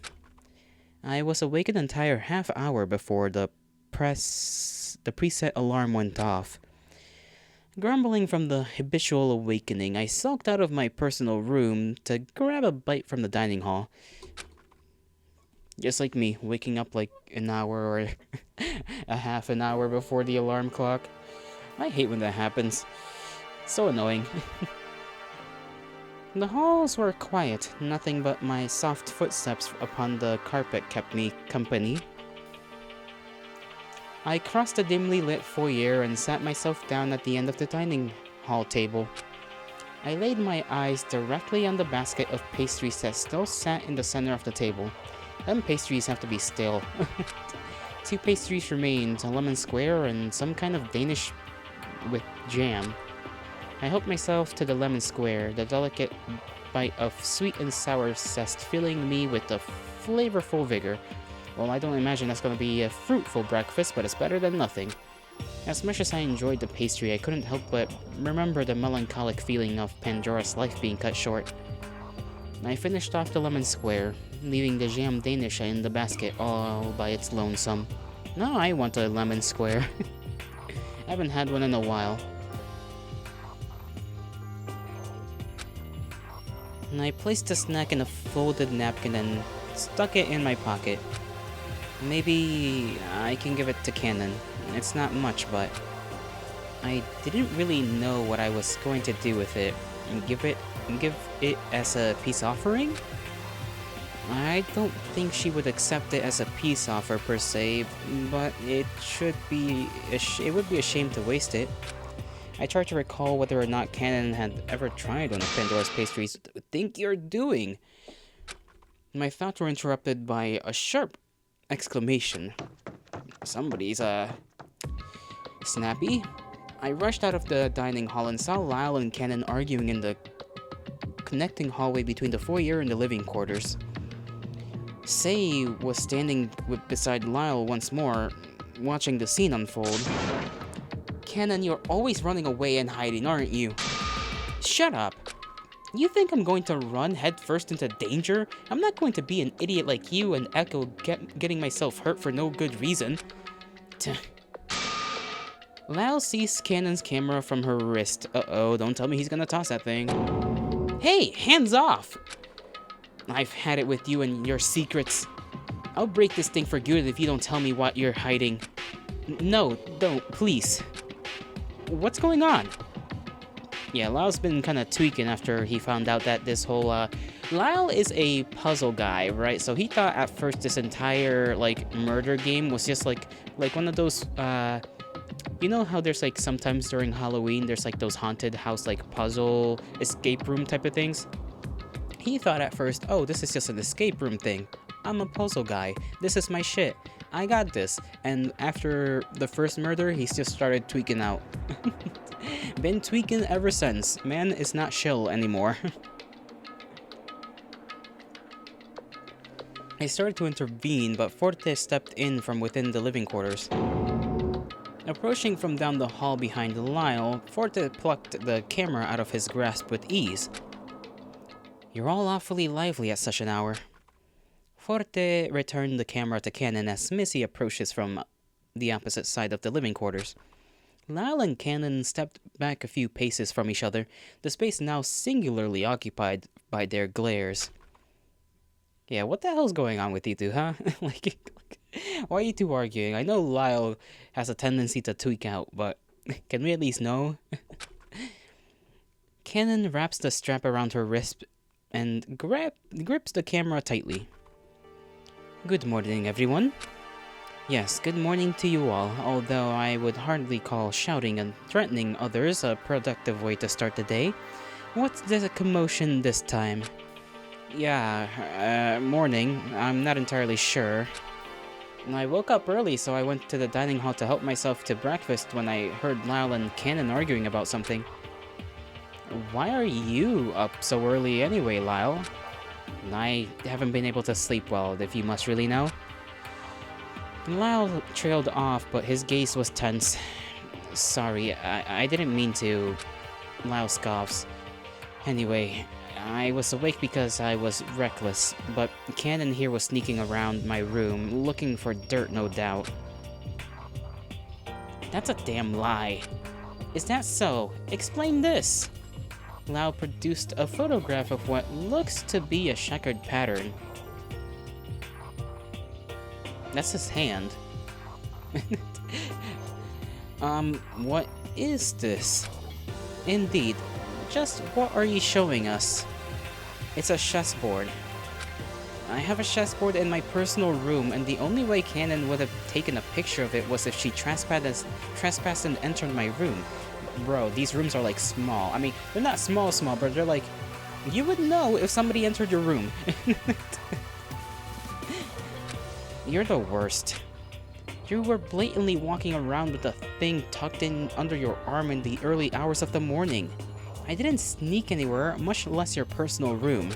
I was awake an entire half hour before the preset alarm went off. Grumbling from the habitual awakening, I sulked out of my personal room to grab a bite from the dining hall. Just like me, waking up like an hour or a half an hour before the alarm clock. I hate when that happens. So annoying. The halls were quiet. Nothing but my soft footsteps upon the carpet kept me company. I crossed the dimly lit foyer and sat myself down at the end of the dining hall table. I laid my eyes directly on the basket of pastries that still sat in the center of the table. Them pastries have to be stale. 2 pastries remained, a lemon square and some kind of Danish with jam. I helped myself to the lemon square, the delicate bite of sweet and sour zest filling me with a flavorful vigor. Well, I don't imagine that's going to be a fruitful breakfast, but it's better than nothing. As much as I enjoyed the pastry, I couldn't help but remember the melancholic feeling of Pandora's life being cut short. I finished off the lemon square, leaving the jam Danish in the basket all by its lonesome. Now I want a lemon square. I haven't had one in a while. And I placed the snack in a folded napkin and stuck it in my pocket. Maybe I can give it to Canon. It's not much, but I didn't really know what I was going to do with it. Give it as a peace offering? I don't think she would accept it as a peace offer per se, but it would be a shame to waste it. I tried to recall whether or not Canon had ever tried one of Pandora's pastries. Think you're doing? My thoughts were interrupted by a sharp exclamation. Somebody's, snappy? I rushed out of the dining hall and saw Lyle and Canon arguing in the connecting hallway between the foyer and the living quarters. Sei was standing beside Lyle once more, watching the scene unfold. Canon, you're always running away and hiding, aren't you? Shut up! You think I'm going to run headfirst into danger? I'm not going to be an idiot like you and Echo getting myself hurt for no good reason. Lyle seized Canon's camera from her wrist. Uh-oh, don't tell me he's gonna toss that thing. Hey, hands off! I've had it with you and your secrets. I'll break this thing for good if you don't tell me what you're hiding. No, don't, please. What's going on? Yeah, Lyle's been kind of tweaking after he found out that this whole, Lyle is a puzzle guy, right? So he thought at first this entire, like, murder game was just, like one of those, you know how there's, like, sometimes during Halloween, there's, like, those haunted house, like, puzzle escape room type of things? He thought at first, oh, this is just an escape room thing. I'm a puzzle guy. This is my shit. I got this. And after the first murder, he's just started tweaking out. Been tweaking ever since. Man is not chill anymore. I started to intervene, but Forte stepped in from within the living quarters. Approaching from down the hall behind Lyle, Forte plucked the camera out of his grasp with ease. You're all awfully lively at such an hour. Forte returned the camera to Canon as Missy approaches from the opposite side of the living quarters. Lyle and Canon stepped back a few paces from each other, the space now singularly occupied by their glares. Yeah, what the hell's going on with you two, huh? like, why are you two arguing? I know Lyle has a tendency to tweak out, but can we at least know? Canon wraps the strap around her wrist and grips the camera tightly. Good morning, everyone. Yes, good morning to you all, although I would hardly call shouting and threatening others a productive way to start the day. What's the commotion this time? Yeah, morning. I'm not entirely sure. I woke up early, so I went to the dining hall to help myself to breakfast when I heard Lyle and Canon arguing about something. Why are you up so early anyway, Lyle? I haven't been able to sleep well, if you must really know. Lyle trailed off, but his gaze was tense. Sorry, I didn't mean to. Lyle scoffs. Anyway, I was awake because I was reckless, but Canon here was sneaking around my room, looking for dirt, no doubt. That's a damn lie. Is that so? Explain this. Lyle produced a photograph of what looks to be a checkered pattern. That's his hand. What is this? Indeed. Just what are you showing us? It's a chessboard. I have a chessboard in my personal room, and the only way Canon would have taken a picture of it was if she trespassed and entered my room. Bro, these rooms are like small. I mean, they're not small, but they're like... You would know if somebody entered your room. You're the worst. You were blatantly walking around with the thing tucked in under your arm in the early hours of the morning. I didn't sneak anywhere, much less your personal room.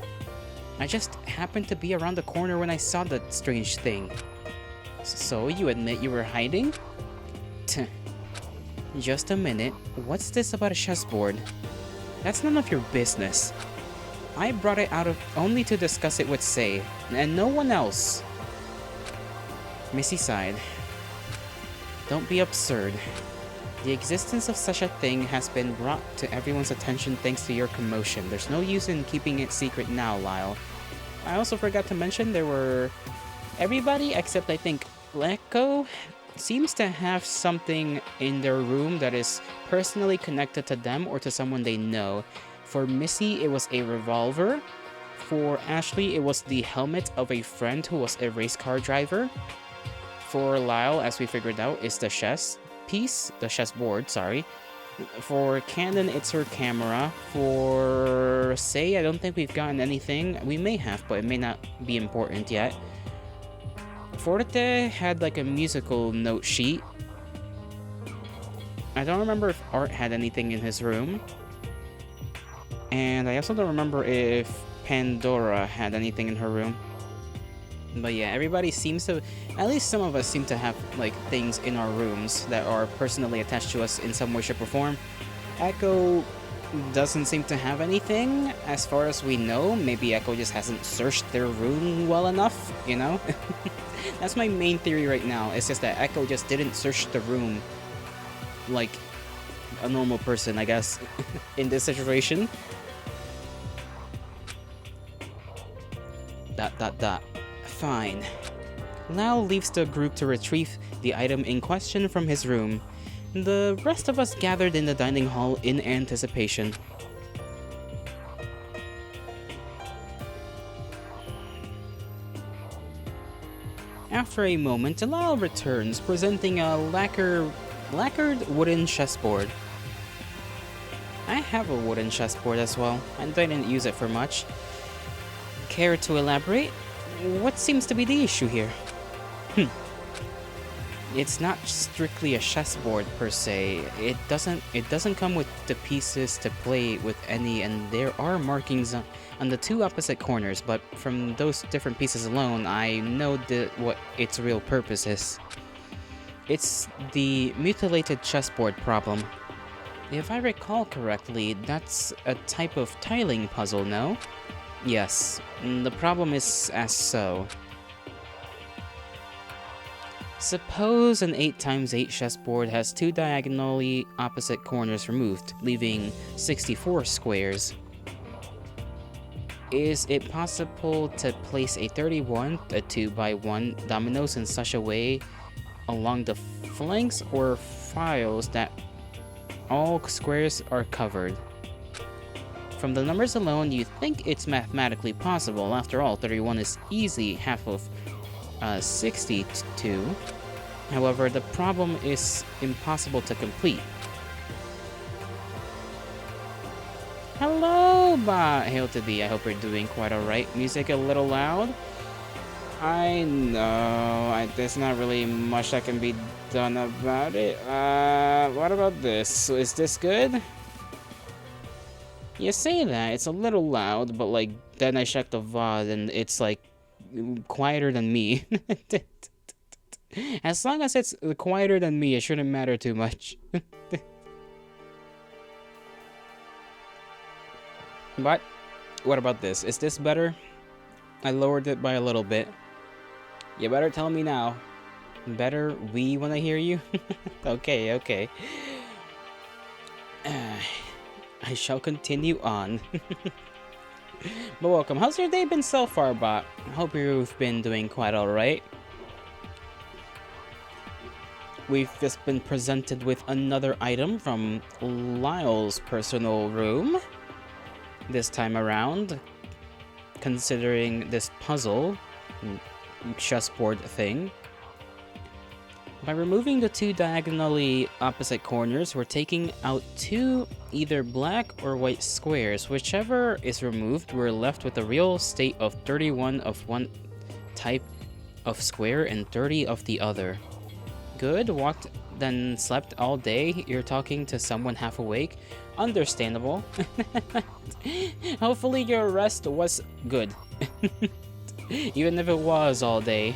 I just happened to be around the corner when I saw that strange thing. So, you admit you were hiding? Just a minute, what's this about a chessboard? That's none of your business. I brought it out only to discuss it with Sei, and no one else. Missy sighed. Don't be absurd. The existence of such a thing has been brought to everyone's attention thanks to your commotion. There's no use in keeping it secret now, Lyle. I also forgot to mention there were... Everybody except I think Echo seems to have something in their room that is personally connected to them or to someone they know. For Missy, it was a revolver. For Ashley, it was the helmet of a friend who was a race car driver. For Lyle, as we figured out, is the chessboard, sorry. For Canon, it's her camera. For Sei, I don't think we've gotten anything. We may have, but it may not be important yet. Forte had like a musical note sheet. I don't remember if Art had anything in his room. And I also don't remember if Pandora had anything in her room. But yeah, everybody seems to, at least some of us seem to have like things in our rooms that are personally attached to us in some way, shape, or form. Echo doesn't seem to have anything as far as we know. Maybe Echo just hasn't searched their room well enough, you know? That's my main theory right now. It's just that Echo just didn't search the room like a normal person, I guess, in this situation. ... Fine. Lau leaves the group to retrieve the item in question from his room. The rest of us gathered in the dining hall in anticipation. After a moment, Lau returns, presenting a lacquered wooden chessboard. I have a wooden chessboard as well, and I didn't use it for much. Care to elaborate? What seems to be the issue here? It's not strictly a chessboard per se. It doesn't come with the pieces to play with any, and there are markings on the two opposite corners, but from those different pieces alone, I know what its real purpose is. It's the mutilated chessboard problem. If I recall correctly, that's a type of tiling puzzle, no? Yes, the problem is as so. Suppose an 8x8 chessboard has two diagonally opposite corners removed, leaving 64 squares. Is it possible to place a 31, a 2x1 dominoes in such a way along the flanks or files that all squares are covered? From the numbers alone, you think it's mathematically possible. After all, 31 is easy half of 62. However, the problem is impossible to complete. Hello, Hail to thee. I hope you're doing quite alright. Music a little loud? I know. There's not really much that can be done about it. What about this? So is this good? You say that, it's a little loud, but like, then I checked the VOD and it's like, quieter than me. As long as it's quieter than me, it shouldn't matter too much. But, what about this? Is this better? I lowered it by a little bit. You better tell me now. Better we when I hear you? Okay. I shall continue on. But welcome. How's your day been so far, Bot? I hope you've been doing quite alright. we've just been presented with another item from Lyle's personal room. This time around, considering this puzzle chessboard thing. By removing the two diagonally opposite corners, we're taking out two either black or white squares. Whichever is removed, we're left with a real state of 31 of one type of square and 30 of the other. Good, walked then slept all day. You're talking to someone half awake. Understandable. Hopefully your rest was good. Even if it was all day.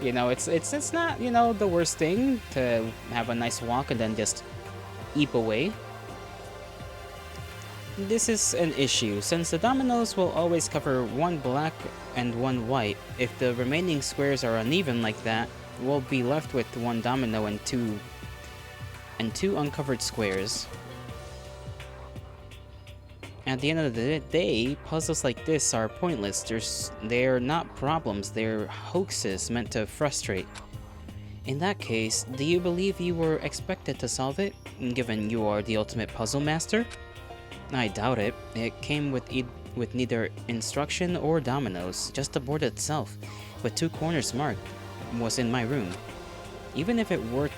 You know, it's not, you know, the worst thing to have a nice walk and then just eep away. This is an issue, since the dominoes will always cover one black and one white. If the remaining squares are uneven like that, we'll be left with one domino and two uncovered squares. At the end of the day, puzzles like this are pointless. They're not problems, they're hoaxes meant to frustrate. In that case, do you believe you were expected to solve it, given you are the ultimate puzzle master? I doubt it. It came with neither instruction or dominoes, just the board itself, with two corners marked, was in my room. Even if it were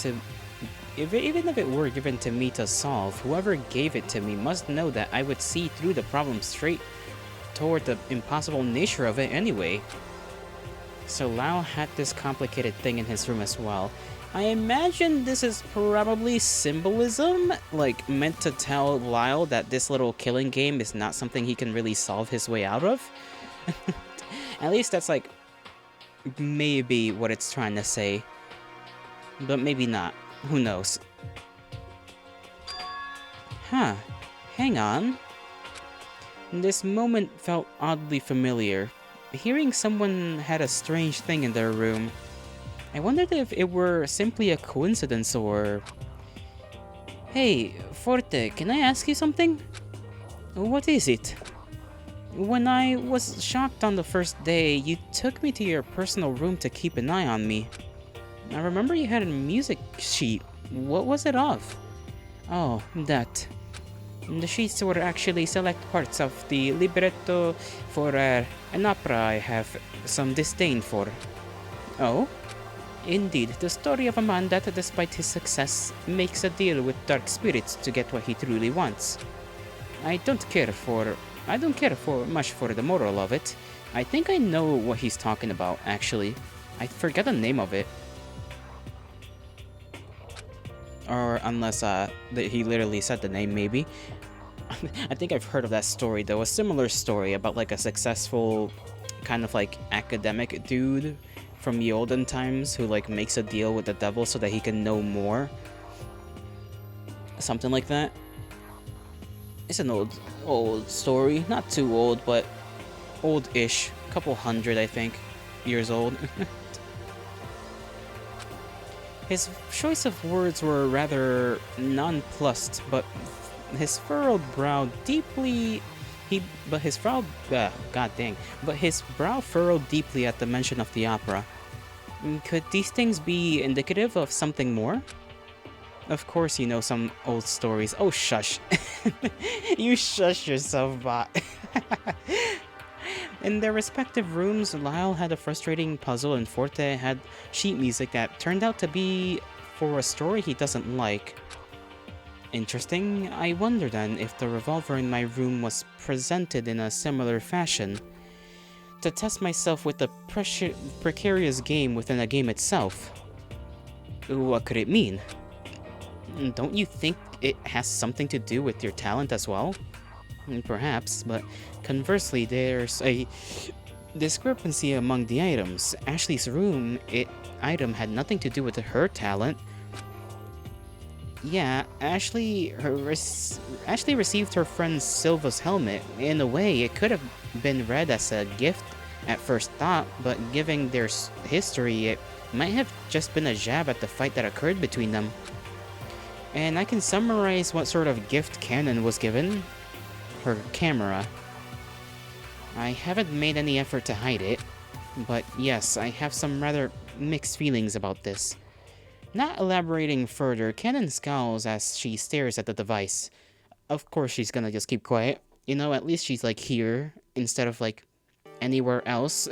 given to me to solve, whoever gave it to me must know that I would see through the problem straight toward the impossible nature of it anyway. So Lau had this complicated thing in his room as well. I imagine this is probably symbolism, like meant to tell Lyle that this little killing game is not something he can really solve his way out of. At least that's like maybe what it's trying to say. But maybe not. Who knows? Huh. Hang on. This moment felt oddly familiar. Hearing someone had a strange thing in their room. I wondered if it were simply a coincidence or... Hey, Forte, can I ask you something? What is it? When I was shocked on the first day, you took me to your personal room to keep an eye on me. I remember you had a music sheet. What was it of? Oh, that. The sheets were actually select parts of the libretto for an opera I have some disdain for. Oh? Indeed, the story of a man that, despite his success, makes a deal with dark spirits to get what he truly wants. I don't care much for the moral of it. I think I know what he's talking about, actually. I forget the name of it. Or unless he literally said the name, maybe. I think I've heard of that story, though. A similar story about like a successful kind of like academic dude from the olden times who like makes a deal with the devil so that he can know more. Something like that. It's an old story. Not too old, but old-ish. Couple hundred, I think, years old. His choice of words were rather nonplussed, but his furrowed brow his brow furrowed deeply at the mention of the opera. Could these things be indicative of something more? Of course you know some old stories. Oh, shush. You shush yourself, bot. In their respective rooms, Lyle had a frustrating puzzle and Forte had sheet music that turned out to be for a story he doesn't like. Interesting. I wonder then if the revolver in my room was presented in a similar fashion. To test myself with a precarious game within a game itself. What could it mean? Don't you think it has something to do with your talent as well? Perhaps, but conversely, there's a discrepancy among the items. Ashley's room item had nothing to do with her talent. Yeah, Ashley received her friend Silva's helmet. In a way, it could have been read as a gift at first thought, but given their history, it might have just been a jab at the fight that occurred between them. And I can summarize what sort of gift Canon was given. Her camera. I haven't made any effort to hide it, but yes, I have some rather mixed feelings about this. Not elaborating further, Canon scowls as she stares at the device. Of course she's gonna just keep quiet. You know, at least she's like here instead of like anywhere else.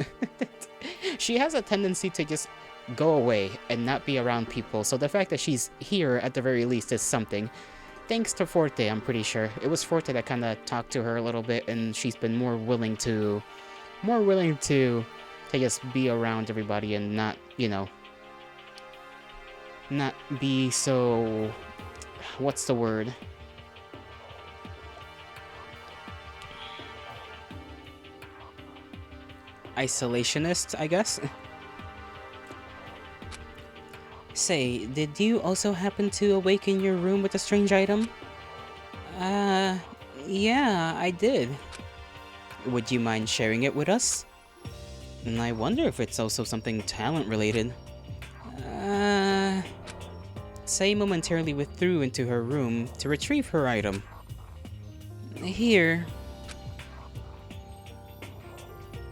She has a tendency to just go away and not be around people, so the fact that she's here at the very least is something. Thanks to Forte, I'm pretty sure. It was Forte that kind of talked to her a little bit, and she's been more willing to just be around everybody and not, you know, not be so, what's the word? Isolationist, I guess? Say, did you also happen to awaken your room with a strange item? Yeah, I did. Would you mind sharing it with us? And I wonder if it's also something talent-related. Say momentarily withdrew into her room to retrieve her item. Here.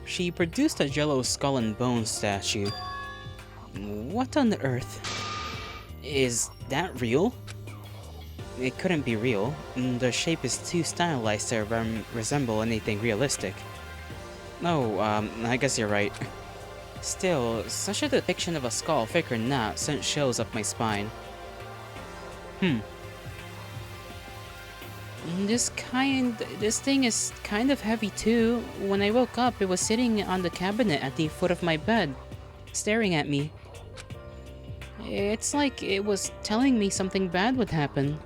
She produced a jello skull and bone statue. What on earth? Is that real? It couldn't be real. The shape is too stylized to resemble anything realistic. Oh, I guess you're right. Still, such a depiction of a skull, fake or not, sent chills up my spine. This thing is kind of heavy too. When I woke up, it was sitting on the cabinet at the foot of my bed, staring at me. It's like it was telling me something bad would happen.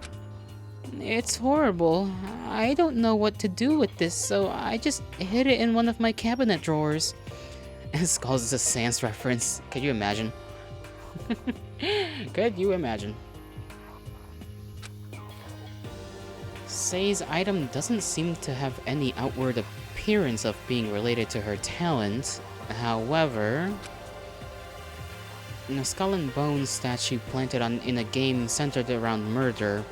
It's horrible. I don't know what to do with this, so I just hid it in one of my cabinet drawers. Skulls is a Sans reference. Could you imagine? Could you imagine? Say's item doesn't seem to have any outward appearance of being related to her talent. However, a skull and bones statue planted in a game centered around murder.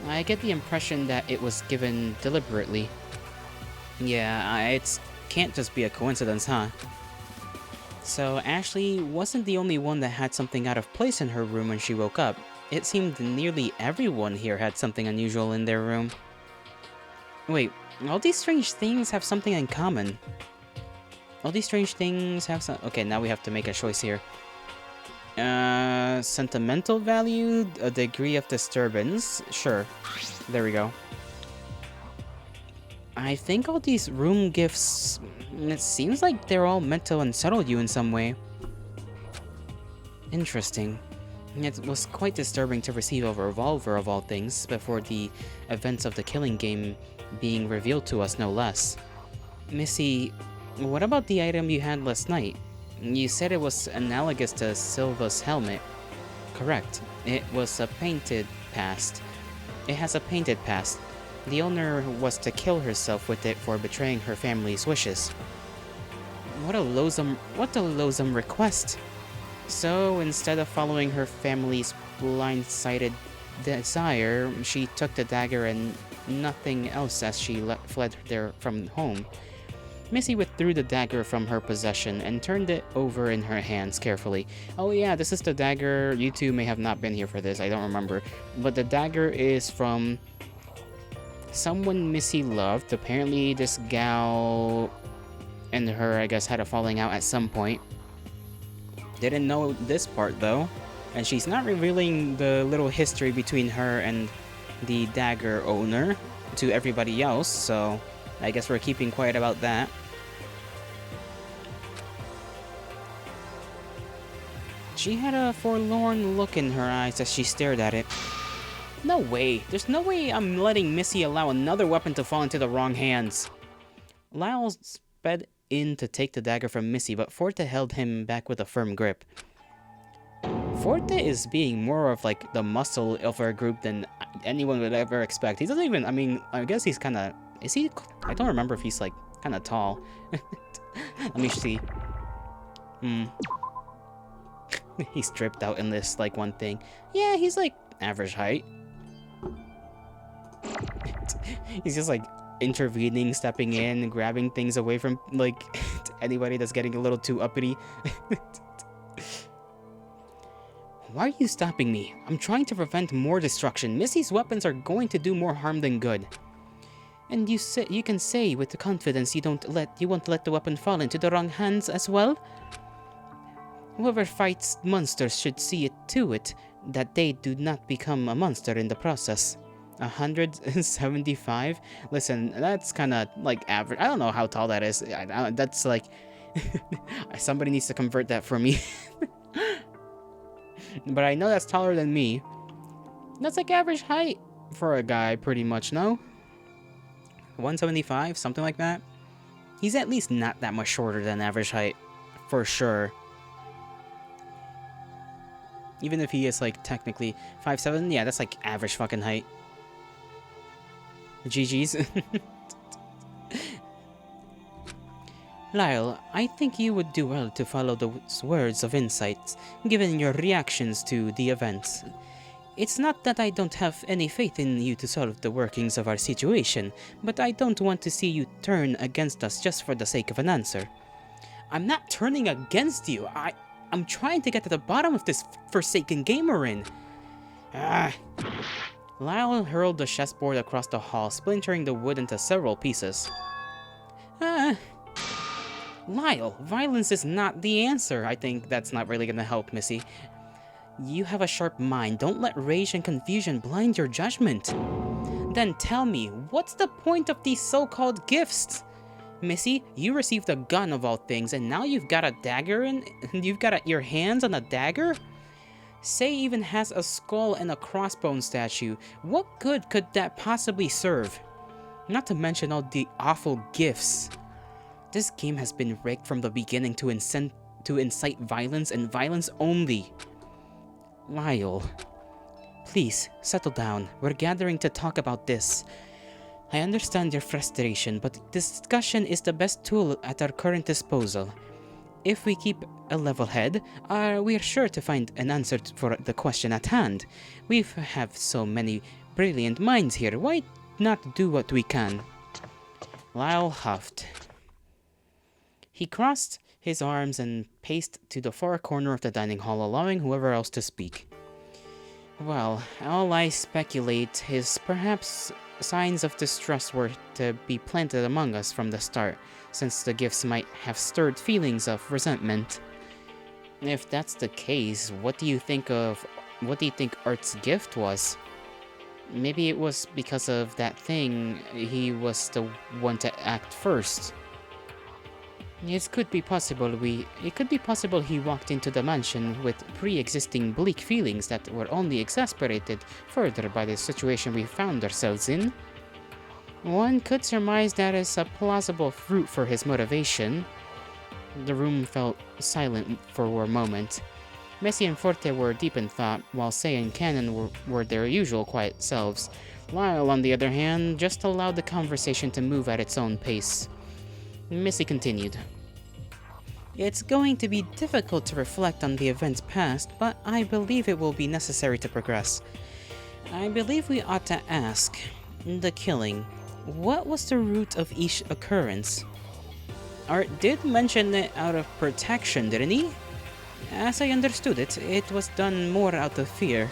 I get the impression that it was given deliberately. Yeah, it can't just be a coincidence, huh? So Ashley wasn't the only one that had something out of place in her room when she woke up. It seemed nearly everyone here had something unusual in their room. Wait, all these strange things have something in common. All these strange things have some... Okay, now we have to make a choice here. Sentimental value, a degree of disturbance. Sure, there we go. I think all these room gifts... It seems like they're all meant to unsettle you in some way. Interesting. It was quite disturbing to receive a revolver of all things before the events of the killing game being revealed to us, no less. Missy, what about the item you had last night? You said it was analogous to Silva's helmet. Correct. It was a painted past. It has a painted past. The owner was to kill herself with it for betraying her family's wishes. What a loathsome request. So, instead of following her family's blindsided desire, she took the dagger and nothing else as she fled there from home. Missy withdrew the dagger from her possession and turned it over in her hands carefully. Oh yeah, this is the dagger. You two may have not been here for this, I don't remember. But the dagger is from someone Missy loved. Apparently this gal and her, I guess, had a falling out at some point. Didn't know this part though. And she's not revealing the little history between her and the dagger owner to everybody else, so I guess we're keeping quiet about that. She had a forlorn look in her eyes as she stared at it. No way. There's no way I'm letting Missy allow another weapon to fall into the wrong hands. Lyle sped in to take the dagger from Missy, but Forte held him back with a firm grip. Forte is being more of like the muscle of our group than anyone would ever expect. He doesn't even, I mean, I guess he's kind of, is he? I don't remember if he's like kind of tall. Let me see. He's dripped out in this like one thing. Yeah, he's like average height. He's just like intervening, stepping in, grabbing things away from like anybody that's getting a little too uppity. Why are you stopping me? I'm trying to prevent more destruction. Missy's weapons are going to do more harm than good. And you can say with the confidence you won't let the weapon fall into the wrong hands as well? Whoever fights monsters should see it to it that they do not become a monster in the process. 175? Listen, that's kind of like average. I don't know how tall that is. That's like... Somebody needs to convert that for me. But I know that's taller than me. That's like average height for a guy, pretty much, no? 175? Something like that? He's at least not that much shorter than average height. For sure. Even if he is, like, technically 5'7", yeah, that's, like, average fucking height. GG's. Lyle, I think you would do well to follow those words of insight, given your reactions to the events. It's not that I don't have any faith in you to solve the workings of our situation, but I don't want to see you turn against us just for the sake of an answer. I'm not turning against you. I'm trying to get to the bottom of this forsaken game we're in. Lyle hurled the chessboard across the hall, splintering the wood into several pieces. Lyle, violence is not the answer. I think that's not really gonna help, Missy. You have a sharp mind. Don't let rage and confusion blind your judgment. Then tell me, what's the point of these so-called gifts? Missy, you received a gun of all things, and now you've got a dagger you've got your hands on a dagger? Say even has a skull and a crossbone statue. What good could that possibly serve? Not to mention all the awful gifts. This game has been rigged from the beginning to incite violence and violence only. Lyle, please, settle down. We're gathering to talk about this. I understand your frustration, but discussion is the best tool at our current disposal. If we keep a level head, we are sure to find an answer for the question at hand. We have so many brilliant minds here. Why not do what we can? Lyle huffed. He crossed his arms and paced to the far corner of the dining hall, allowing whoever else to speak. Well, all I speculate is perhaps signs of distrust were to be planted among us from the start, since the gifts might have stirred feelings of resentment. If that's the case, what do you think Art's gift was? Maybe it was because of that thing, he was the one to act first. It could be possible he walked into the mansion with pre-existing bleak feelings that were only exasperated further by the situation we found ourselves in. One could surmise that is a plausible route for his motivation. The room felt silent for a moment. Messi and Forte were deep in thought, while Sei and Cannon were their usual quiet selves. Lyle, on the other hand, just allowed the conversation to move at its own pace. Missy continued. It's going to be difficult to reflect on the events past, but I believe it will be necessary to progress. I believe we ought to ask, the killing, what was the root of each occurrence? Art did mention it out of protection, didn't he? As I understood it, it was done more out of fear.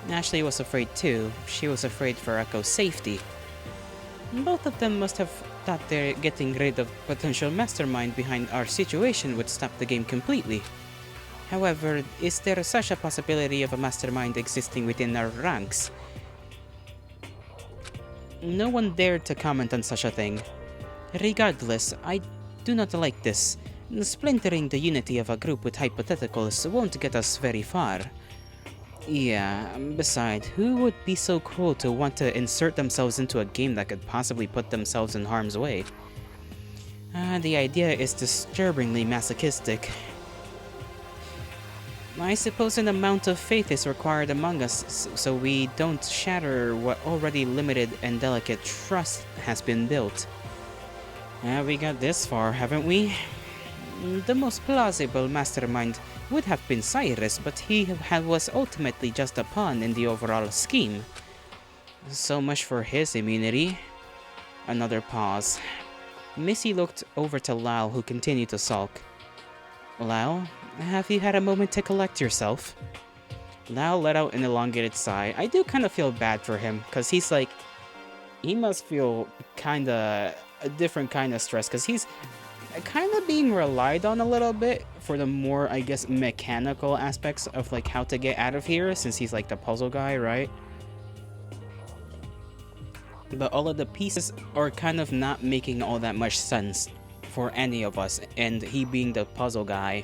Ashley was afraid too. She was afraid for Echo's safety. Both of them must have thought they're getting rid of potential mastermind behind our situation would stop the game completely. However, is there such a possibility of a mastermind existing within our ranks? No one dared to comment on such a thing. Regardless, I do not like this. Splintering the unity of a group with hypotheticals won't get us very far. Yeah, besides, who would be so cruel to want to insert themselves into a game that could possibly put themselves in harm's way? The idea is disturbingly masochistic. I suppose an amount of faith is required among us so we don't shatter what already limited and delicate trust has been built. We got this far, haven't we? The most plausible mastermind would have been Cyrus, but he was ultimately just a pawn in the overall scheme. So much for his immunity. Another pause. Missy looked over to Lyle, who continued to sulk. Lyle, have you had a moment to collect yourself? Lau let out an elongated sigh. I do kind of feel bad for him, because he's like, he must feel kind of a different kind of stress, because he's kind of being relied on a little bit for the more, I guess, mechanical aspects of like how to get out of here, since he's like the puzzle guy, right? But all of the pieces are kind of not making all that much sense for any of us, and he being the puzzle guy,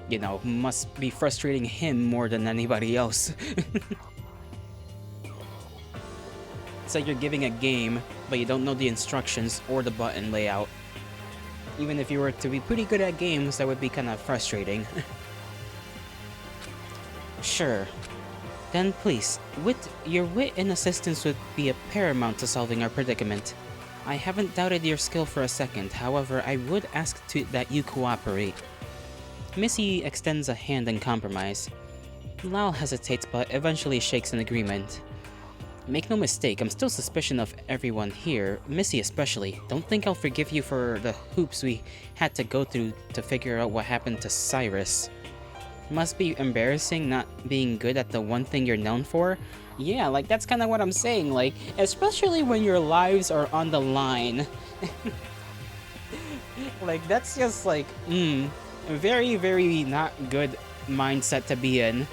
you know, must be frustrating him more than anybody else. It's like you're giving a game, but you don't know the instructions or the button layout. Even if you were to be pretty good at games, that would be kind of frustrating. Sure. Then please, your wit and assistance would be a paramount to solving our predicament. I haven't doubted your skill for a second, however, I would ask that you cooperate. Missy extends a hand in compromise. Lau hesitates but eventually shakes an agreement. Make no mistake, I'm still suspicious of everyone here, Missy especially. Don't think I'll forgive you for the hoops we had to go through to figure out what happened to Cyrus. Must be embarrassing not being good at the one thing you're known for. Yeah, like that's kind of what I'm saying, like, especially when your lives are on the line. Like, that's just like, very, very not good mindset to be in.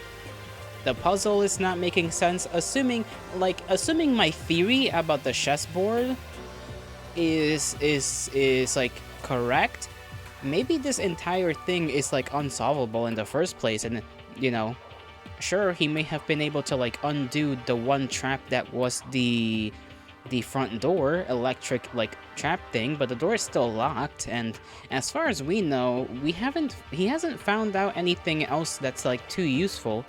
The puzzle is not making sense, assuming my theory about the chessboard is like correct. Maybe this entire thing is like unsolvable in the first place, and you know, sure, he may have been able to like undo the one trap that was the front door electric like trap thing, but the door is still locked, and as far as we know, he hasn't found out anything else that's like too useful.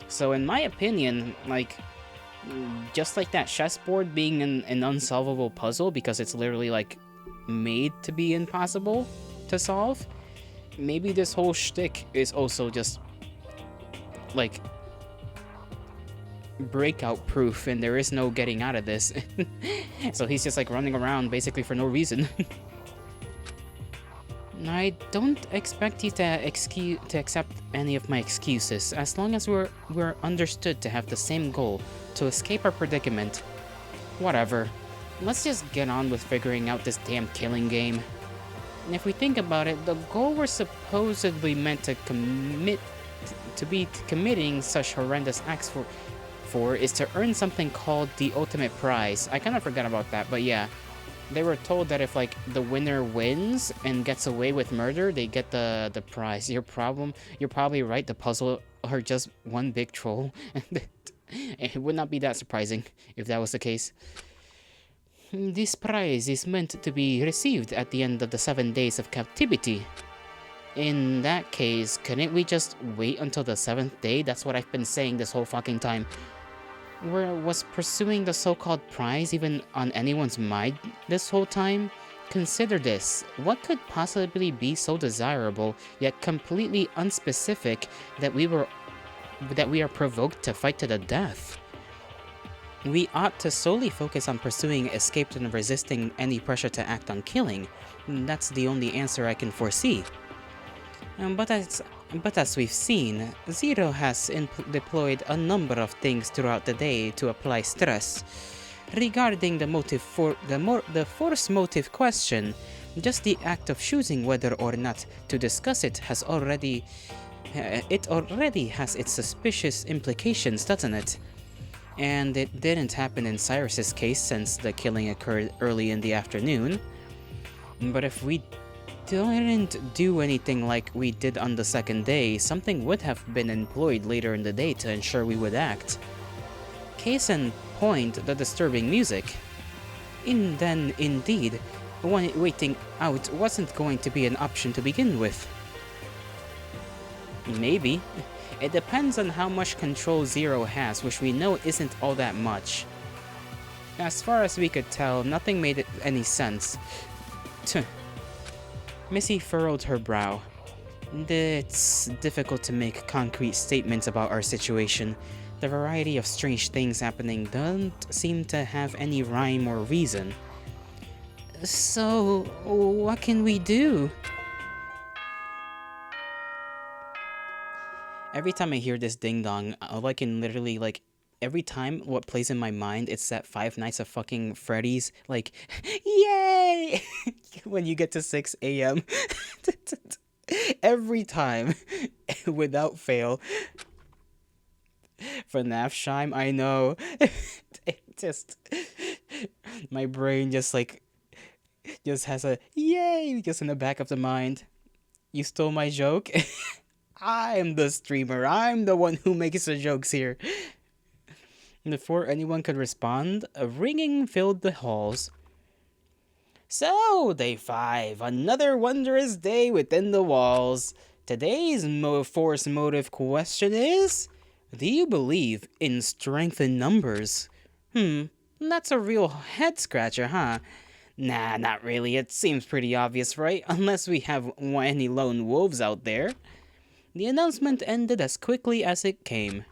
So in my opinion, like, just like that chessboard being an unsolvable puzzle because it's literally like made to be impossible to solve, maybe this whole shtick is also just like breakout proof and there is no getting out of this. So he's just like running around basically for no reason. I don't expect you to accept any of my excuses, as long as we're understood to have the same goal, to escape our predicament. Whatever. Let's just get on with figuring out this damn killing game. And if we think about it, the goal we're supposedly meant to committing such horrendous acts for is to earn something called the ultimate prize. I kind of forgot about that, but yeah. They were told that if like the winner wins and gets away with murder, they get the prize. You're probably right, the puzzle are just one big troll. It would not be that surprising if that was the case. This prize is meant to be received at the end of the 7 days of captivity. In that case, couldn't we just wait until the 7th day? That's what I've been saying this whole fucking time. Was pursuing the so-called prize even on anyone's mind this whole time? Consider this. What could possibly be so desirable, yet completely unspecific, that we are provoked to fight to the death? We ought to solely focus on pursuing escape and resisting any pressure to act on killing. That's the only answer I can foresee. But as we've seen, Zero has deployed a number of things throughout the day to apply stress. Regarding the force motive question, just the act of choosing whether or not to discuss it already has its suspicious implications, doesn't it? And it didn't happen in Cyrus's case since the killing occurred early in the afternoon. But if we didn't do anything like we did on the 2nd day, something would have been employed later in the day to ensure we would act. Case in point, the disturbing music. Then, indeed, waiting out wasn't going to be an option to begin with. Maybe. It depends on how much control Zero has, which we know isn't all that much. As far as we could tell, nothing made any sense. Missy furrowed her brow. It's difficult to make concrete statements about our situation. The variety of strange things happening don't seem to have any rhyme or reason. So, what can we do? Every time I hear this ding dong, all I can literally like every time what plays in my mind it's that Five Nights at fucking Freddy's like yay when you get to 6 a.m. Every time without fail. FNAF chime, I know. It just my brain just like just has a yay just in the back of the mind. You stole my joke? I'm the streamer. I'm the one who makes the jokes here. Before anyone could respond, a ringing filled the halls. So, day 5, another wondrous day within the walls. Today's force motive question is, do you believe in strength in numbers? That's a real head scratcher, huh? Nah, not really. It seems pretty obvious, right? Unless we have any lone wolves out there. The announcement ended as quickly as it came.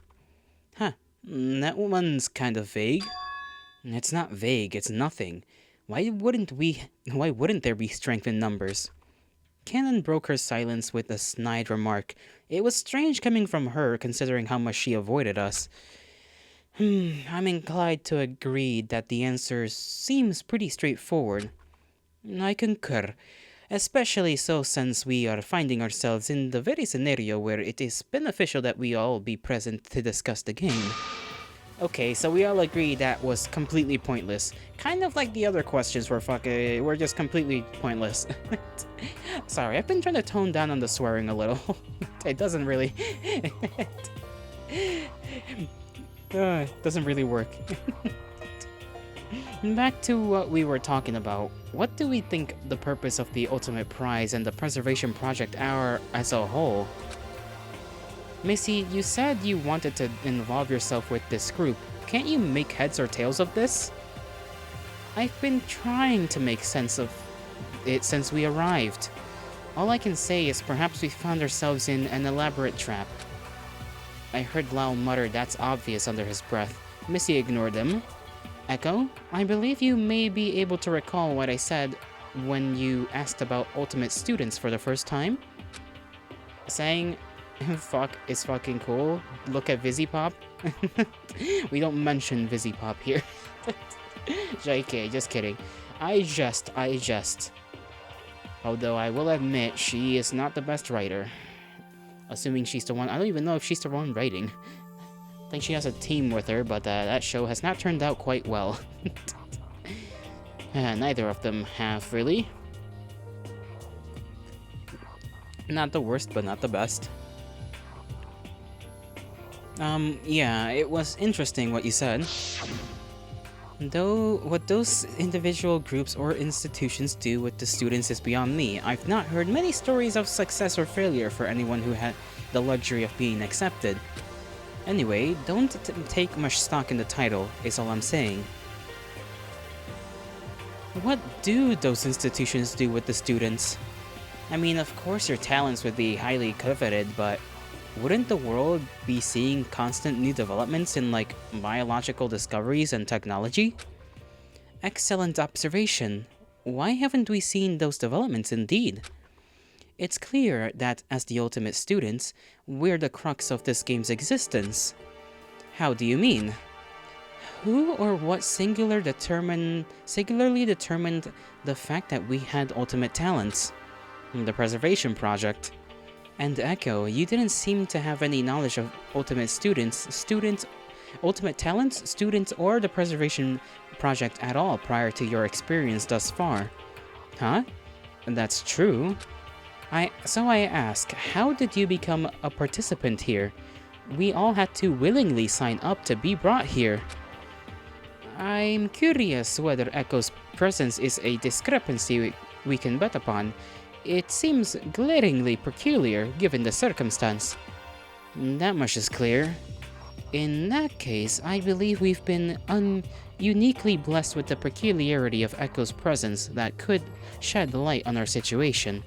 Huh, that one's kind of vague. It's not vague, it's nothing. Why wouldn't there be strength in numbers? Cannon broke her silence with a snide remark. It was strange coming from her, considering how much she avoided us. I'm inclined to agree that the answer seems pretty straightforward. I concur, especially so since we are finding ourselves in the very scenario where it is beneficial that we all be present to discuss the game. Okay, so we all agree that was completely pointless. Kind of like the other questions were just completely pointless. Sorry, I've been trying to tone down on the swearing a little. It doesn't really... doesn't really work. Back to what we were talking about. What do we think the purpose of the Ultimate Prize and the Preservation Project are as a whole? Missy, you said you wanted to involve yourself with this group. Can't you make heads or tails of this? I've been trying to make sense of it since we arrived. All I can say is perhaps we found ourselves in an elaborate trap. I heard Lau mutter that's obvious under his breath. Missy ignored him. Echo, I believe you may be able to recall what I said when you asked about Ultimate Students for the first time? Saying, fuck is fucking cool. Look at Visipop. We don't mention Visipop here. JK, just kidding. I jest. Although I will admit, she is not the best writer. Assuming she's the one. I don't even know if she's the one writing. I think she has a team with her, but that show has not turned out quite well. Neither of them have, really. Not the worst, but not the best. Yeah, it was interesting what you said. Though, what those individual groups or institutions do with the students is beyond me. I've not heard many stories of success or failure for anyone who had the luxury of being accepted. Anyway, don't take much stock in the title, is all I'm saying. What do those institutions do with the students? I mean, of course your talents would be highly coveted, but wouldn't the world be seeing constant new developments in, like, biological discoveries and technology? Excellent observation. Why haven't we seen those developments indeed? It's clear that, as the ultimate students, we're the crux of this game's existence. How do you mean? Who or what singularly determined the fact that we had ultimate talents? The Preservation Project. And Echo, you didn't seem to have any knowledge of ultimate ultimate talents, students, or the Preservation Project at all prior to your experience thus far. Huh? That's true. So I ask, how did you become a participant here? We all had to willingly sign up to be brought here. I'm curious whether Echo's presence is a discrepancy we can bet upon. It seems glaringly peculiar given the circumstance. That much is clear. In that case, I believe we've been uniquely blessed with the peculiarity of Echo's presence that could shed light on our situation.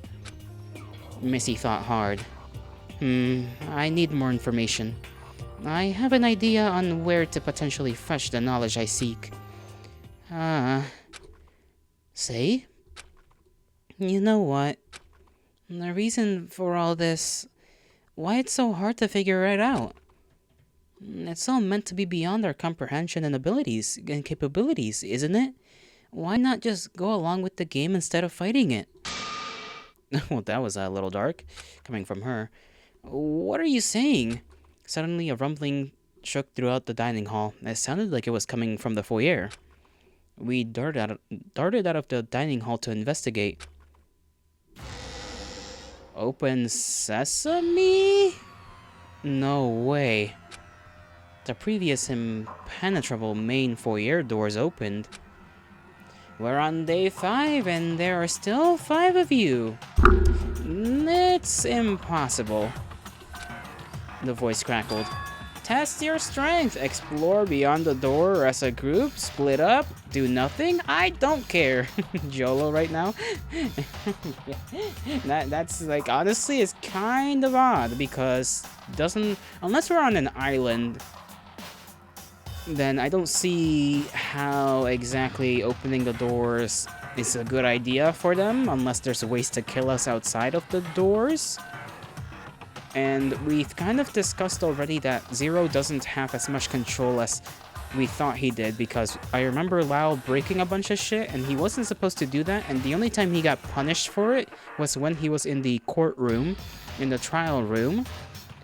Missy thought hard. I need more information. I have an idea on where to potentially fetch the knowledge I seek. Say? You know what? The reason for all this, Why it's so hard to figure it out? It's all meant to be beyond our comprehension and abilities and capabilities, isn't it? Why not just go along with the game instead of fighting it? Well, that was a little dark, coming from her. What are you saying? Suddenly, a rumbling shook throughout the dining hall. It sounded like it was coming from the foyer. We darted out of the dining hall to investigate. Open sesame? No way. The previous impenetrable main foyer doors opened. We're on day 5 and there are still 5 of you. It's impossible. The voice crackled. Test your strength. Explore beyond the door as a group. Split up. Do nothing. I don't care. Jolo right now. That's like, honestly, it's kind of odd because unless we're on an island, then I don't see how exactly opening the doors is a good idea for them unless there's ways to kill us outside of the doors. And we've kind of discussed already that Zero doesn't have as much control as we thought he did, because I remember Lau breaking a bunch of shit and he wasn't supposed to do that, and the only time he got punished for it was when he was in the courtroom, in the trial room.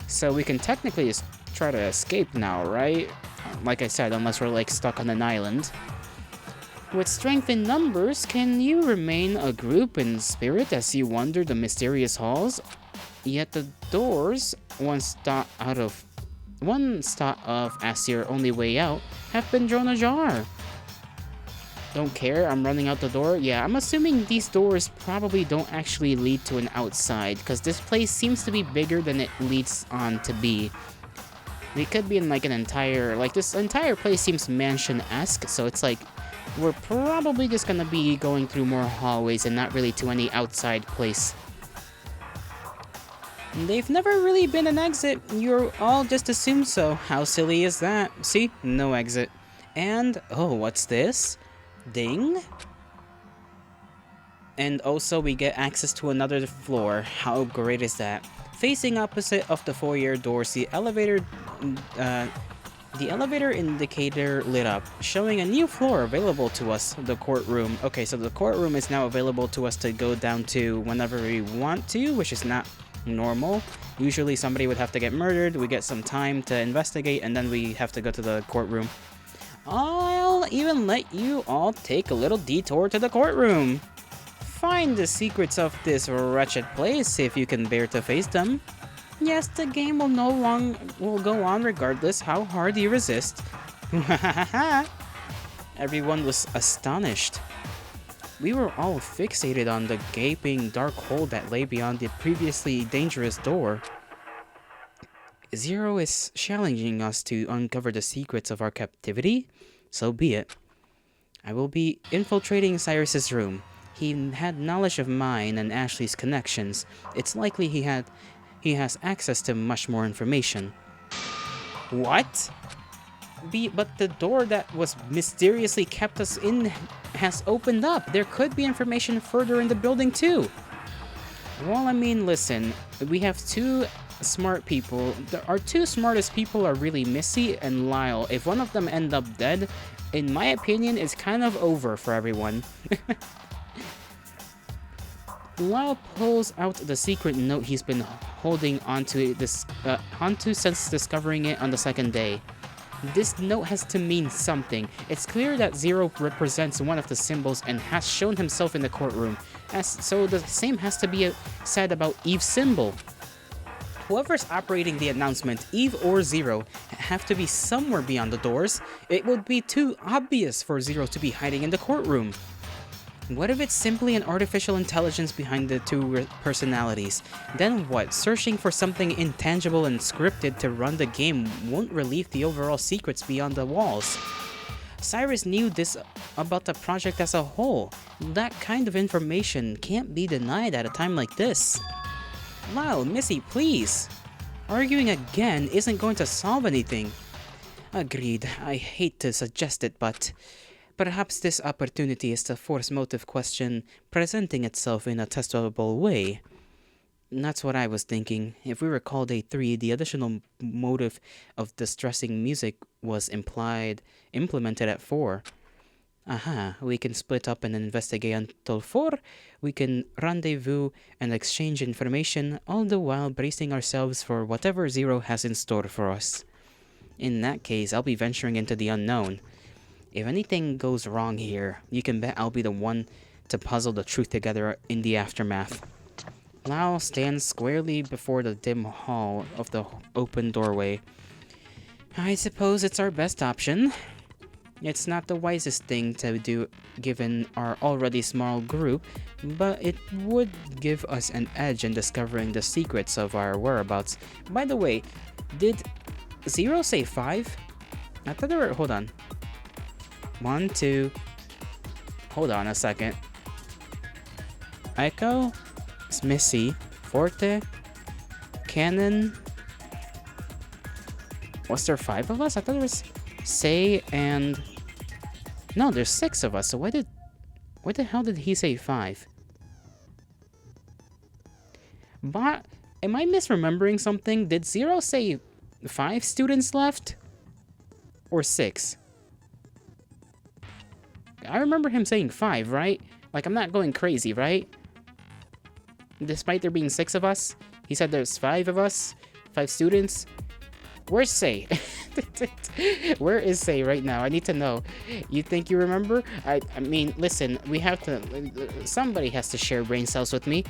So we can technically just try to escape now, right? Like I said, unless we're like stuck on an island. With strength in numbers, can you remain a group in spirit as you wander the mysterious halls? Yet the doors, once thought of as your only way out, have been drawn ajar. Don't care, I'm running out the door. Yeah, I'm assuming these doors probably don't actually lead to an outside, because this place seems to be bigger than it leads on to be. We could be in like this entire place seems mansion-esque, so it's like we're probably just gonna be going through more hallways and not really to any outside place. They've never really been an exit. You're all just assumed so. How silly is that? See? No exit. And, oh, what's this? Ding? And also we get access to another floor. How great is that? Facing opposite of the foyer doors, the elevator indicator lit up, showing a new floor available to us, the courtroom. Okay, so the courtroom is now available to us to go down to whenever we want to, which is not normal. Usually somebody would have to get murdered, we get some time to investigate, and then we have to go to the courtroom. I'll even let you all take a little detour to the courtroom. Find the secrets of this wretched place if you can bear to face them. Yes, the game will go on regardless how hard you resist. Everyone was astonished. We were all fixated on the gaping dark hole that lay beyond the previously dangerous door. Zero is challenging us to uncover the secrets of our captivity? So be it. I will be infiltrating Cyrus's room. He had knowledge of mine and Ashley's connections. It's likely he has access to much more information. What? But the door that was mysteriously kept us in has opened up. There could be information further in the building too. Well, I mean, listen, we have 2 smart people. Our 2 smartest people are really Missy and Lyle. If one of them end up dead, in my opinion, it's kind of over for everyone. Lyle pulls out the secret note he's been holding onto since discovering it on the 2nd day. This note has to mean something. It's clear that Zero represents one of the symbols and has shown himself in the courtroom, so the same has to be said about Eve's symbol. Whoever's operating the announcement, Eve or Zero, have to be somewhere beyond the doors. It would be too obvious for Zero to be hiding in the courtroom. What if it's simply an artificial intelligence behind the 2 personalities? Then what? Searching for something intangible and scripted to run the game won't relieve the overall secrets beyond the walls. Cyrus knew this about the project as a whole. That kind of information can't be denied at a time like this. Wow, Missy, please! Arguing again isn't going to solve anything. Agreed, I hate to suggest it, but perhaps this opportunity is the force motive question presenting itself in a testable way. That's what I was thinking. If we recall day 3, the additional motive of distressing music was implemented at 4. Aha, we can split up and investigate until 4. We can rendezvous and exchange information, all the while bracing ourselves for whatever Zero has in store for us. In that case, I'll be venturing into the unknown. If anything goes wrong here, you can bet I'll be the one to puzzle the truth together in the aftermath. Lao stands squarely before the dim hall of the open doorway. I suppose it's our best option. It's not the wisest thing to do given our already small group, but it would give us an edge in discovering the secrets of our whereabouts. By the way, did Zero say 5? I thought there were... Hold on. 1, 2... Hold on a second. Echo, Missy, Forte, Cannon... Was there 5 of us? I thought there was... Say and... No, there's 6 of us, so why the hell did he say 5? But, am I misremembering something? Did Zero say 5 students left? Or 6? I remember him saying 5, right? Like, I'm not going crazy, right? Despite there being 6 of us, he said there's 5 of us, 5 students. Where's Say? Where is Say right now? I need to know. You think you remember? I mean, listen, we have to... Somebody has to share brain cells with me.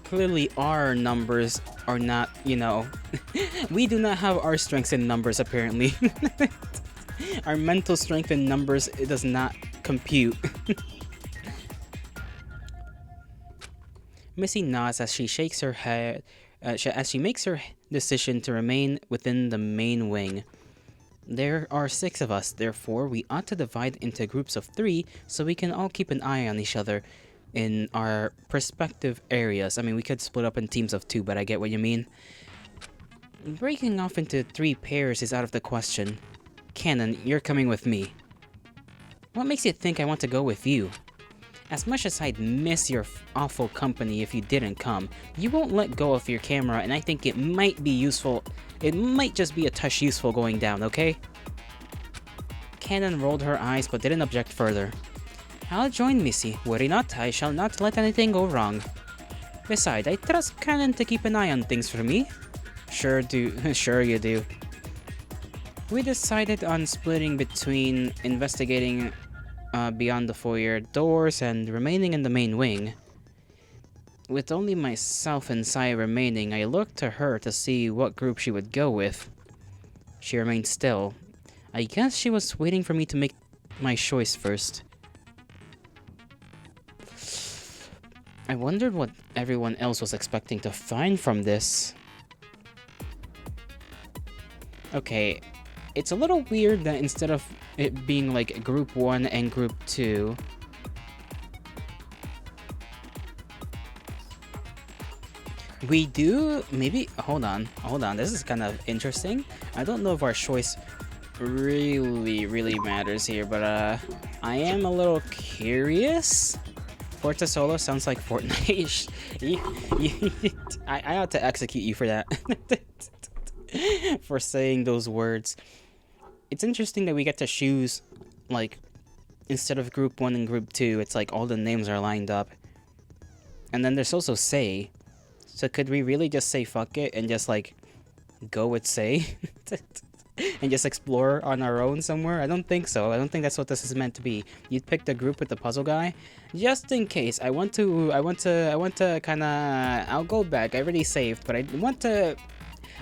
Clearly, our numbers are not, you know... We do not have our strengths in numbers, apparently. Our mental strength in numbers, it does not compute. Missy nods as she shakes her head, as she makes her decision to remain within the main wing. There are 6 of us, therefore we ought to divide into groups of 3 so we can all keep an eye on each other in our respective areas. I mean, we could split up in teams of 2, but I get what you mean. Breaking off into 3 pairs is out of the question. Cannon, you're coming with me. What makes you think I want to go with you? As much as I'd miss your awful company if you didn't come, you won't let go of your camera, and I think it might be useful. It might just be a touch useful going down, okay? Cannon rolled her eyes but didn't object further. I'll join Missy. Worry not, I shall not let anything go wrong. Besides, I trust Cannon to keep an eye on things for me. Sure you do. We decided on splitting between investigating beyond the foyer doors and remaining in the main wing. With only myself and Sai remaining, I looked to her to see what group she would go with. She remained still. I guess she was waiting for me to make my choice first. I wondered what everyone else was expecting to find from this. Okay, it's a little weird that instead of it being like group 1 and group 2, we do maybe hold on, this is kind of interesting. I don't know if our choice really matters here, but I am a little curious. Forza Solo sounds like Fortnite. I ought to execute you for that. For saying those words. It's interesting that we get to choose, like, instead of group 1 and group 2, it's like all the names are lined up. And then there's also Say. So could we really just say fuck it and just, like, go with Say? And just explore on our own somewhere? I don't think so. I don't think that's what this is meant to be. You'd pick the group with the puzzle guy. Just in case, I want to kinda... I'll go back. I already saved, but I want to...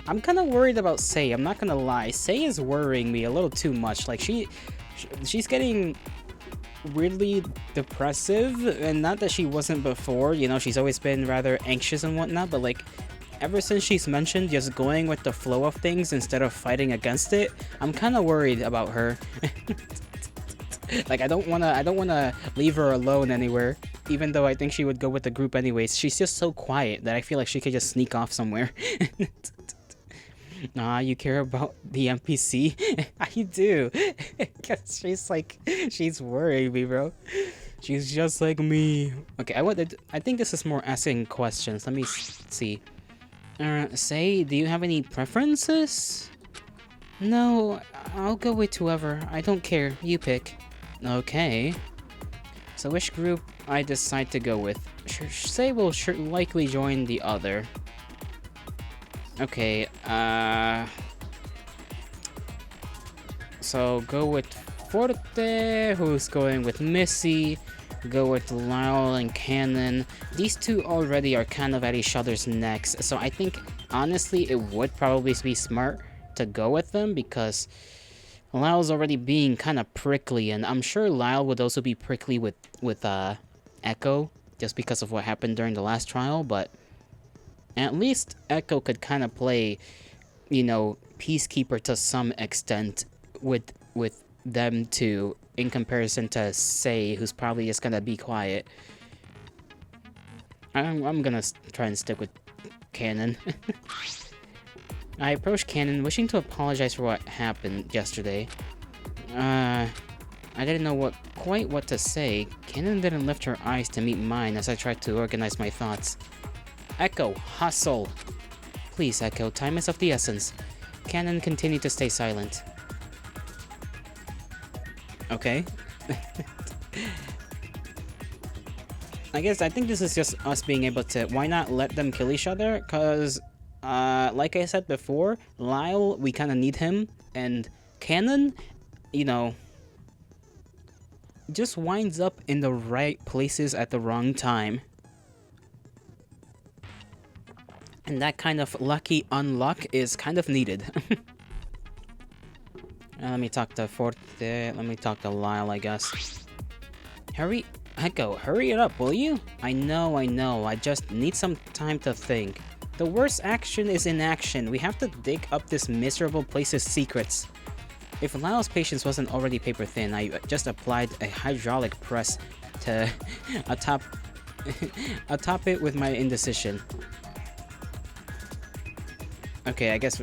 I'm kind of worried about Say, I'm not gonna lie. Say is worrying me a little too much. Like, she's getting weirdly depressive, and not that she wasn't before, you know, she's always been rather anxious and whatnot, but like, ever since she's mentioned just going with the flow of things instead of fighting against it, I'm kind of worried about her. Like, I don't wanna leave her alone anywhere, even though I think she would go with the group anyways. She's just so quiet that I feel like she could just sneak off somewhere. Nah, you care about the NPC? I do. Cause she's worrying me, bro. She's just like me. Okay, I think this is more asking questions. Let me see. Say, do you have any preferences? No, I'll go with whoever. I don't care. You pick. Okay. So which group I decide to go with? Say we'll likely join the other. Okay, so go with Forte, who's going with Missy. Go with Lyle and Cannon. These two already are kind of at each other's necks, so I think, honestly, it would probably be smart to go with them because Lyle's already being kind of prickly, and I'm sure Lyle would also be prickly with Echo, just because of what happened during the last trial, but at least Echo could kind of play, you know, peacekeeper to some extent with them two, in comparison to Say, who's probably just gonna be quiet. I'm gonna try and stick with Cannon. I approached Cannon, wishing to apologize for what happened yesterday. I didn't know quite what to say. Cannon didn't lift her eyes to meet mine as I tried to organize my thoughts. Echo, hustle! Please, Echo, time is of the essence. Cannon continued to stay silent. Okay. I think this is just us being able to... Why not let them kill each other? Because, like I said before, Lyle, we kind of need him. And Cannon, you know, just winds up in the right places at the wrong time. And that kind of lucky unluck is kind of needed. Let me talk to Forte. Let me talk to Lyle, I guess. Hurry, Echo, hurry it up, will you? I know. I just need some time to think. The worst action is inaction. We have to dig up this miserable place's secrets. If Lyle's patience wasn't already paper thin, I just applied a hydraulic press to atop it with my indecision. Okay, I guess...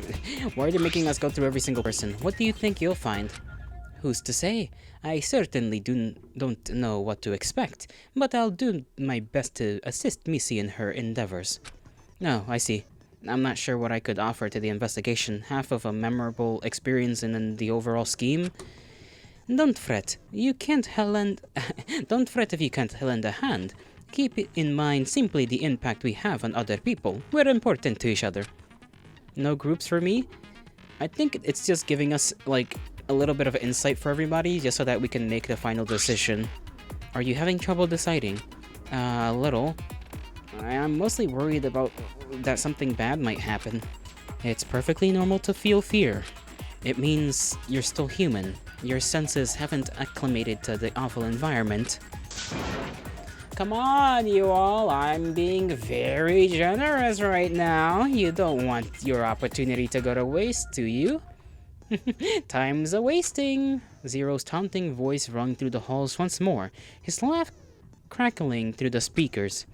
Why are they making us go through every single person? What do you think you'll find? Who's to say? I certainly don't know what to expect, but I'll do my best to assist Missy in her endeavors. No, I see. I'm not sure what I could offer to the investigation. Half of a memorable experience in the overall scheme. Don't fret. Don't fret if you can't lend a hand. Keep in mind simply the impact we have on other people. We're important to each other. No groups for me? I think it's just giving us, like, a little bit of insight for everybody, just so that we can make the final decision. Are you having trouble deciding? A little. I'm mostly worried about that something bad might happen. It's perfectly normal to feel fear. It means you're still human. Your senses haven't acclimated to the awful environment. Come on, you all. I'm being very generous right now. You don't want your opportunity to go to waste, do you? Time's a-wasting. Zero's taunting voice rung through the halls once more, his laugh crackling through the speakers.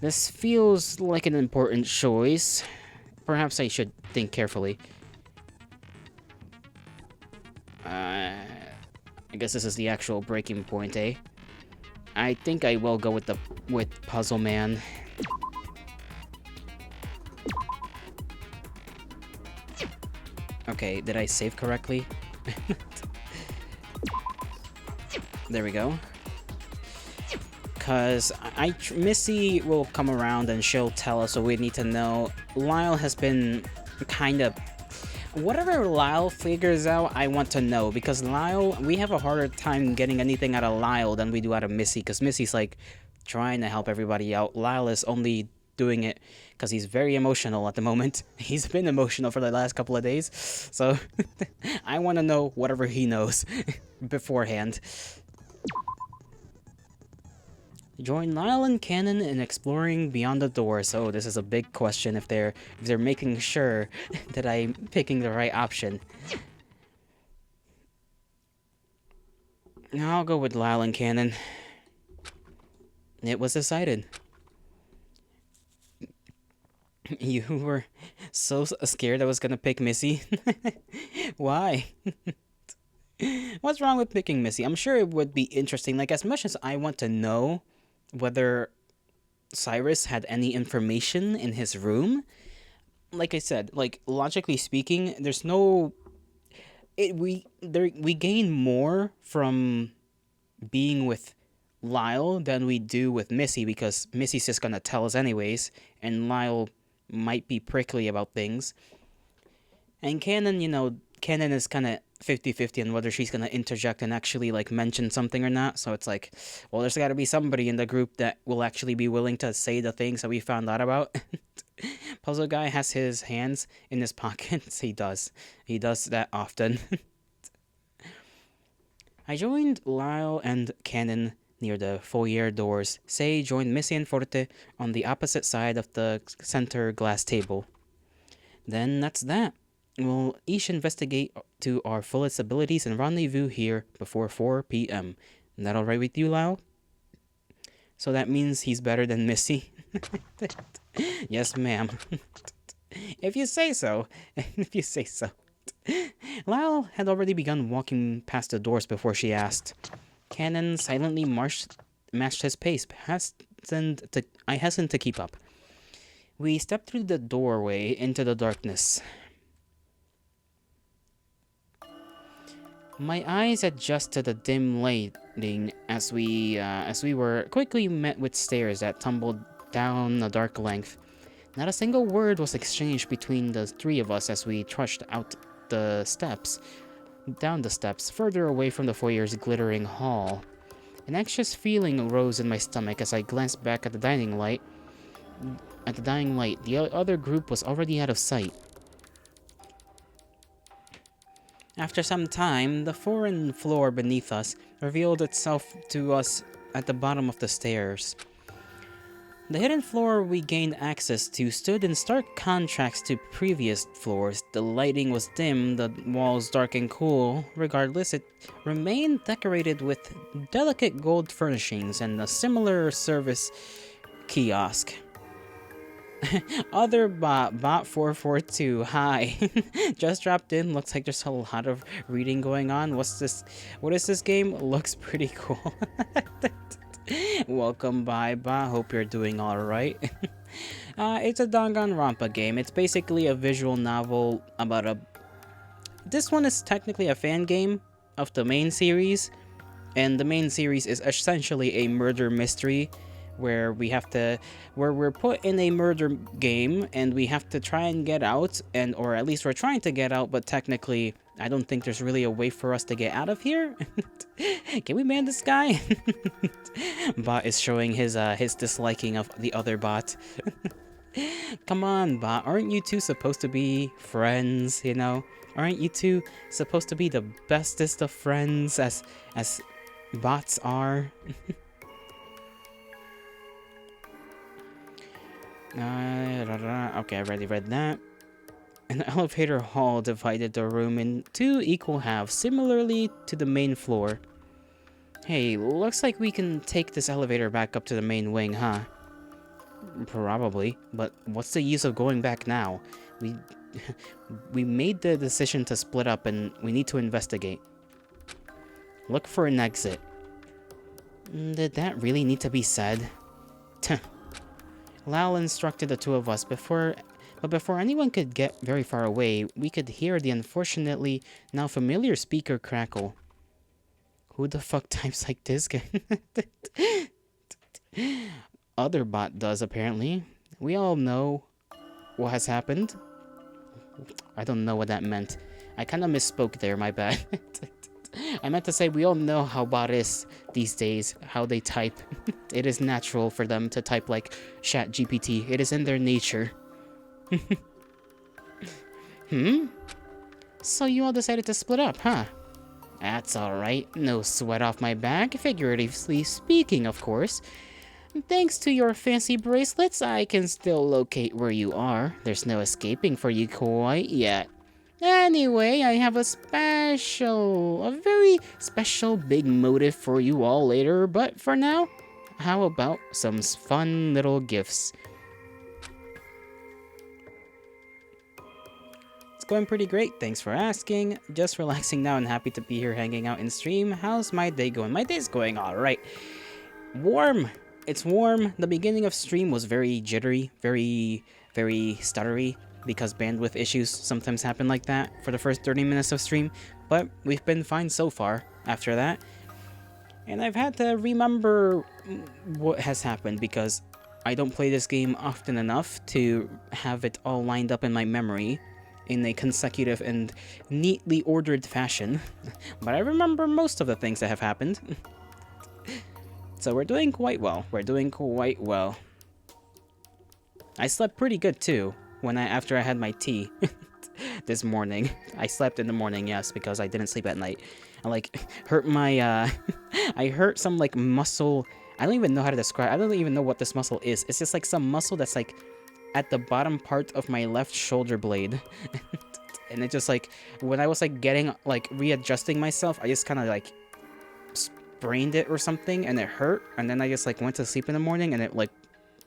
This feels like an important choice. Perhaps I should think carefully. I guess this is the actual breaking point, eh? I think I will go with Puzzle Man. Okay, did I save correctly? There we go. Cause Missy will come around and she'll tell us what we need to know. Lyle has been kind of... Whatever Lyle figures out, I want to know, because Lyle, we have a harder time getting anything out of Lyle than we do out of Missy, because Missy's like trying to help everybody out. Lyle is only doing it because he's very emotional at the moment. He's been emotional for the last couple of days, so I want to know whatever he knows beforehand. Join Lyle and Cannon in exploring beyond the doors. Oh, this is a big question if they're making sure that I'm picking the right option. I'll go with Lyle and Cannon. It was decided. You were so scared I was gonna pick Missy? Why? What's wrong with picking Missy? I'm sure it would be interesting. Like, as much as I want to know whether Cyrus had any information in his room, like I said, like logically speaking, there's no we gain more from being with Lyle than we do with Missy because Missy's just gonna tell us anyways, and Lyle might be prickly about things. And Canon, Canon is kind of 50-50 on whether she's gonna interject and actually like mention something or not. So it's like, well, there's got to be somebody in the group that will actually be willing to say the things that we found out about. Puzzle guy has his hands in his pockets. He does. He does that often. I joined Lyle and Canon near the foyer doors. Say joined Missy and Forte on the opposite side of the center glass table. Then that's that. We'll each investigate to our fullest abilities and rendezvous here before 4 p.m. Is that alright with you, Lyle? So that means he's better than Missy? Yes, ma'am. If you say so. If you say so. Lyle had already begun walking past the doors before she asked. Cannon silently matched his pace. I hastened to keep up. We stepped through the doorway into the darkness. My eyes adjust to the dim lighting as we were quickly met with stairs that tumbled down a dark length. Not a single word was exchanged between the three of us as we trudged down the steps, further away from the foyer's glittering hall. An anxious feeling arose in my stomach as I glanced back at the dying light. The other group was already out of sight. After some time, the foreign floor beneath us revealed itself to us at the bottom of the stairs. The hidden floor we gained access to stood in stark contrast to previous floors. The lighting was dim, the walls dark and cool. Regardless, it remained decorated with delicate gold furnishings and a similar service kiosk. Other bot 442, hi. Just dropped in, looks like there's a lot of reading going on. What is this game? Looks pretty cool. Welcome by bot, hope you're doing alright. It's a Danganronpa game. It's basically a visual novel about this one is technically a fan game of the main series, and the main series is essentially a murder mystery where we're put in a murder game and we have to try and get out, or at least we're trying to get out, but technically I don't think there's really a way for us to get out of here. Can we ban this guy? Bot is showing his disliking of the other bot. Come on, bot, aren't you two supposed to be friends, Aren't you two supposed to be the bestest of friends as bots are? Okay, I already read that. An elevator hall divided the room in two equal halves, similarly to the main floor. Hey, looks like we can take this elevator back up to the main wing, huh? Probably, but what's the use of going back now? We made the decision to split up and we need to investigate. Look for an exit. Did that really need to be said? Lal instructed the two of us before anyone could get very far away, we could hear the unfortunately now familiar speaker crackle. Who the fuck types like this guy? Other bot does, apparently. We all know what has happened. I don't know what that meant. I kind of misspoke there, my bad. I meant to say we all know how bot is these days, how they type. It is natural for them to type like ChatGPT. It is in their nature. So you all decided to split up, huh? That's alright. No sweat off my back, figuratively speaking, of course. Thanks to your fancy bracelets, I can still locate where you are. There's no escaping for you quite yet. Anyway, I have a very special big motive for you all later, but for now, how about some fun little gifts? Let's going pretty great. Thanks for asking. Just relaxing now and happy to be here hanging out in stream. How's my day going? My day's going alright. Warm. It's warm. The beginning of stream was very jittery, very stuttery, because bandwidth issues sometimes happen like that for the first 30 minutes of stream, but we've been fine so far after that. And I've had to remember what has happened because I don't play this game often enough to have it all lined up in my memory in a consecutive and neatly ordered fashion. But I remember most of the things that have happened. So we're doing quite well. We're doing quite well. I slept pretty good too after I had my tea this morning. I slept in the morning, yes, because I didn't sleep at night. I hurt my I hurt some muscle. I don't even know how to describe. I don't even know what this muscle is. It's just some muscle that's at the bottom part of my left shoulder blade. And it just when I was getting readjusting myself, I just kind of sprained it or something, and it hurt. And then I just went to sleep in the morning, and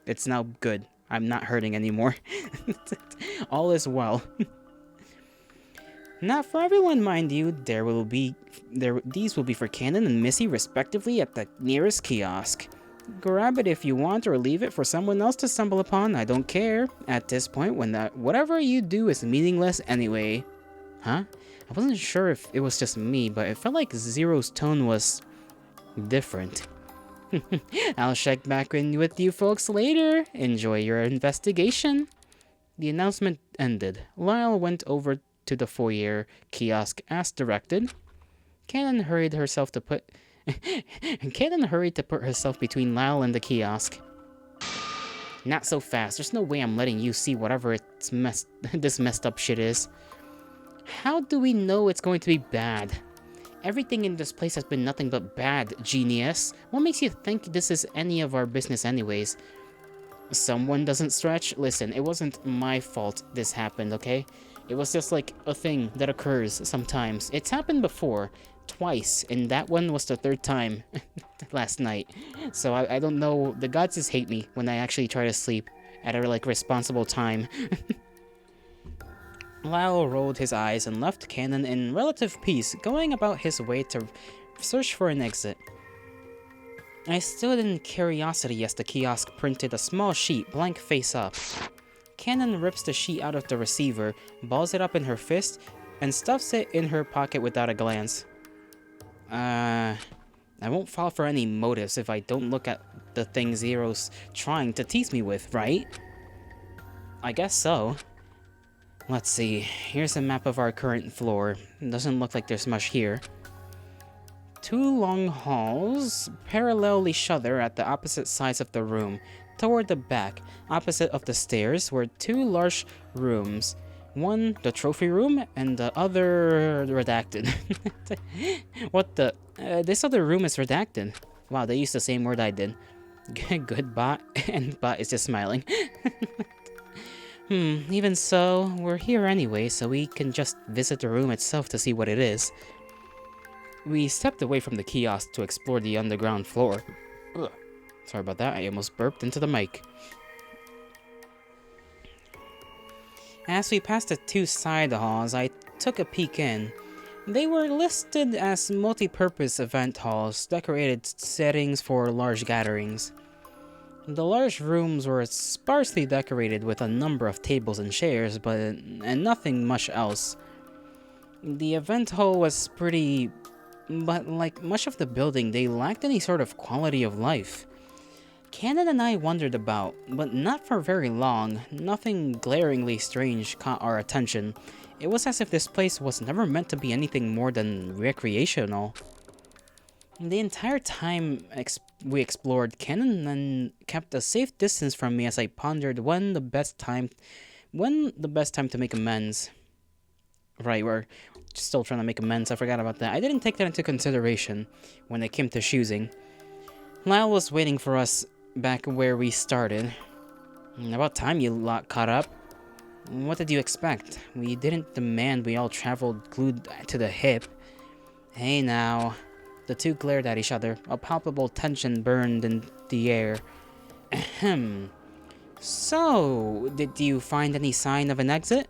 it's now good. I'm not hurting anymore. All is well. Not for everyone, mind you. These will be for Cannon and Missy, respectively, at the nearest kiosk. Grab it if you want, or leave it for someone else to stumble upon. I don't care. At this point, whatever you do is meaningless anyway. Huh? I wasn't sure if it was just me, but it felt like Zero's tone was different. I'll check back in with you folks later. Enjoy your investigation. The announcement ended. Lyle went over to the foyer kiosk as directed. Cannon hurried to put herself between Lyle and the kiosk. Not so fast. There's no way I'm letting you see whatever this messed up shit is. How do we know it's going to be bad? Everything in this place has been nothing but bad, genius. What makes you think this is any of our business anyways? Someone doesn't stretch? Listen, it wasn't my fault this happened, okay? It was just a thing that occurs sometimes. It's happened before, twice, and that one was the third time last night. So I don't know, the gods just hate me when I actually try to sleep at a responsible time. Lyle rolled his eyes and left Cannon in relative peace, going about his way to search for an exit. I stood in curiosity as the kiosk printed a small sheet, blank face up. Cannon rips the sheet out of the receiver, balls it up in her fist, and stuffs it in her pocket without a glance. I won't fall for any motives if I don't look at the thing Zero's trying to tease me with, right? I guess so. Let's see, here's a map of our current floor. Doesn't look like there's much here. Two long halls parallel each other at the opposite sides of the room. Toward the back, opposite of the stairs, were two large rooms. One, the trophy room, and the other redacted. What the? This other room is redacted. Wow, they used the same word I did. Good bot, and bot is just smiling. Even so, we're here anyway, so we can just visit the room itself to see what it is. We stepped away from the kiosk to explore the underground floor. Ugh. Sorry about that, I almost burped into the mic. As we passed the two side halls, I took a peek in. They were listed as multi-purpose event halls, decorated settings for large gatherings. The large rooms were sparsely decorated with a number of tables and chairs, and nothing much else. The event hall was pretty, but like much of the building, they lacked any sort of quality of life. Cannon and I wandered about, but not for very long. Nothing glaringly strange caught our attention. It was as if this place was never meant to be anything more than recreational. The entire time we explored, Cannon kept a safe distance from me as I pondered when the best time to make amends. Right, we're still trying to make amends. I forgot about that. I didn't take that into consideration when it came to choosing. Lyle was waiting for us back where we started. About time you lot caught up. What did you expect? We didn't demand we all traveled glued to the hip. Hey now. The two glared at each other. A palpable tension burned in the air. Ahem. So, did you find any sign of an exit?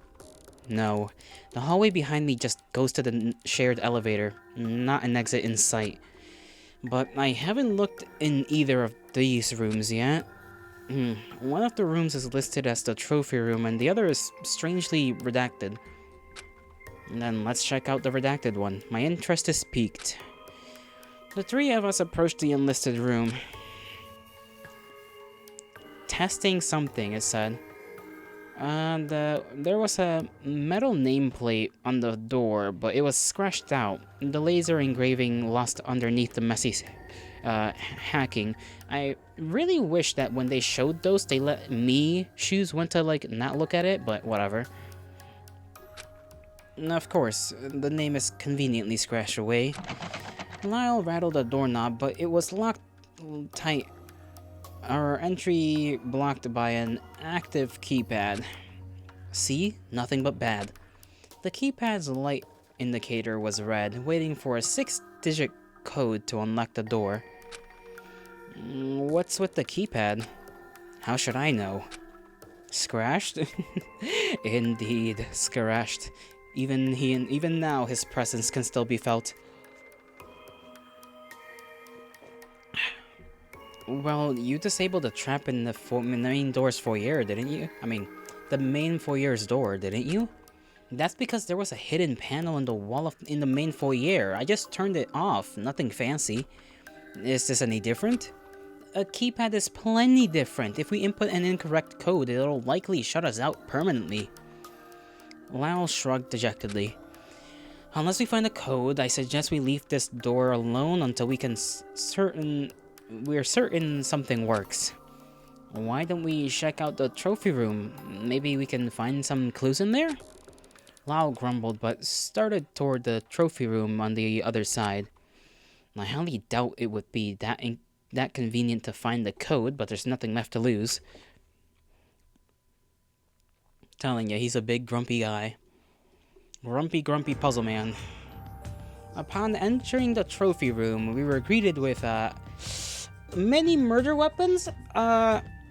No. The hallway behind me just goes to the shared elevator, not an exit in sight. But I haven't looked in either of these rooms yet. One of the rooms is listed as the trophy room, and the other is strangely redacted. And then let's check out the redacted one. My interest is piqued. The three of us approached the unlisted room. Testing something, it said. There was a metal nameplate on the door, but it was scratched out. The laser engraving lost underneath the messy hacking. I really wish that when they showed those, they let me choose when to, like, not look at it, but whatever. And of course, the name is conveniently scratched away. Lyle rattled the doorknob, but it was locked tight. Our entry blocked by an active keypad. See? Nothing but bad. The keypad's light indicator was red, waiting for a 6-digit code to unlock the door. What's with the keypad? How should I know? Scratched? Indeed, scratched. Even now, his presence can still be felt. Well, you disabled the trap in the main door's foyer, didn't you? I mean, the main foyer's door, didn't you? That's because there was a hidden panel in the wall in the main foyer. I just turned it off, nothing fancy. Is this any different? A keypad is plenty different. If we input an incorrect code, it'll likely shut us out permanently. Lyle shrugged dejectedly. Unless we find a code, I suggest we leave this door alone until we can we're certain something works. Why don't we check out the trophy room? Maybe we can find some clues in there? Lyle grumbled, but started toward the trophy room on the other side. I highly doubt it would be that convenient to find the code, but there's nothing left to lose. Telling you, he's a big grumpy guy. Grumpy puzzle man. Upon entering the trophy room, we were greeted with many murder weapons?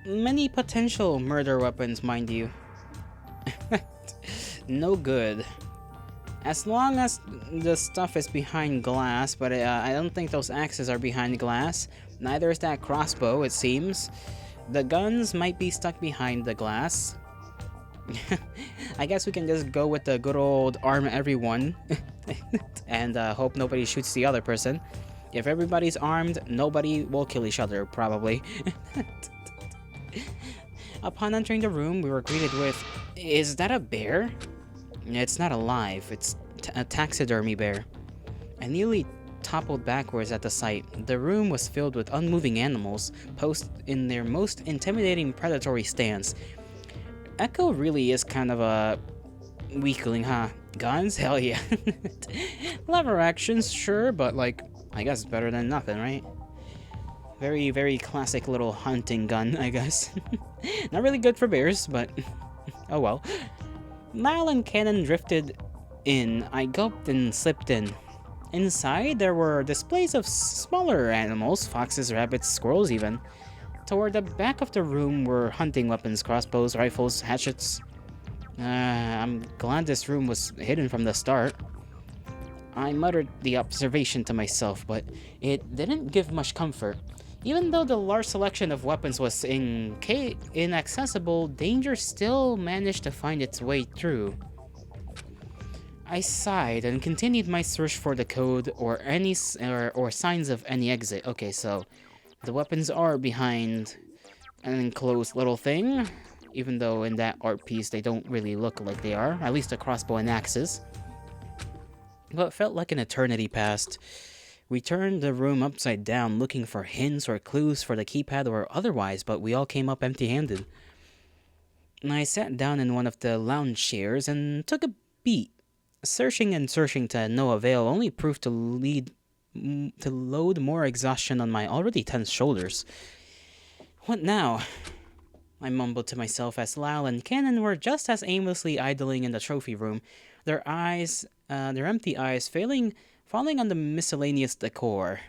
Many potential murder weapons, mind you. No good. As long as the stuff is behind glass, but I don't think those axes are behind glass. Neither is that crossbow, it seems. The guns might be stuck behind the glass. I guess we can just go with the good old arm everyone and hope nobody shoots the other person. If everybody's armed, nobody will kill each other, probably. Upon entering the room, we were greeted with, is that a bear? It's not alive, it's a taxidermy bear. I nearly toppled backwards at the sight. The room was filled with unmoving animals, posed in their most intimidating predatory stance. Echo really is kind of a weakling, huh? Guns? Hell yeah. Lever actions, sure, but like, I guess better than nothing, right? Very, very classic little hunting gun, I guess. Not really good for bears, but oh well. Lyle and Cannon drifted in. I gulped and slipped in. Inside, there were displays of smaller animals, foxes, rabbits, squirrels even. Toward the back of the room were hunting weapons, crossbows, rifles, hatchets. I'm glad this room was hidden from the start. I muttered the observation to myself, but it didn't give much comfort. Even though the large selection of weapons was inaccessible, danger still managed to find its way through. I sighed and continued my search for the code or any or signs of any exit. Okay, so the weapons are behind an enclosed little thing, even though in that art piece they don't really look like they are, at least a crossbow and axes. But it felt like an eternity passed. We turned the room upside down looking for hints or clues for the keypad or otherwise, but we all came up empty-handed. I sat down in one of the lounge chairs and took a beat. Searching and searching to no avail only proved to load more exhaustion on my already tense shoulders. What now? I mumbled to myself as Lyle and Cannon were just as aimlessly idling in the trophy room, their empty eyes falling on the miscellaneous decor.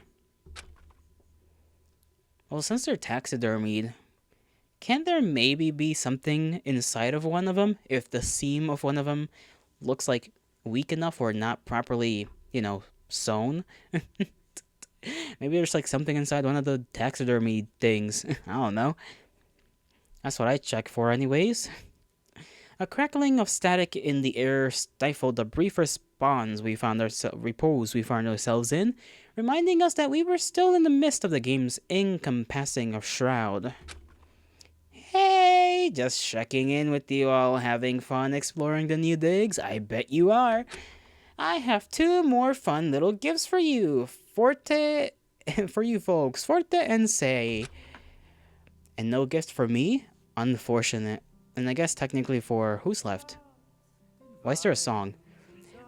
Well, since they're taxidermied, can't there maybe be something inside of one of them if the seam of one of them looks like weak enough or not properly, sewn. Maybe there's like something inside one of the taxidermy things. I don't know. That's what I check for, anyways. A crackling of static in the air stifled the brief repose we found ourselves in, reminding us that we were still in the midst of the game's encompassing of shroud. Hey, just checking in with you all, having fun exploring the new digs? I bet you are. I have 2 more fun little gifts for you. Forte, for you folks. Forte and Say. And no gift for me? Unfortunate. And I guess technically for who's left? Why is there a song?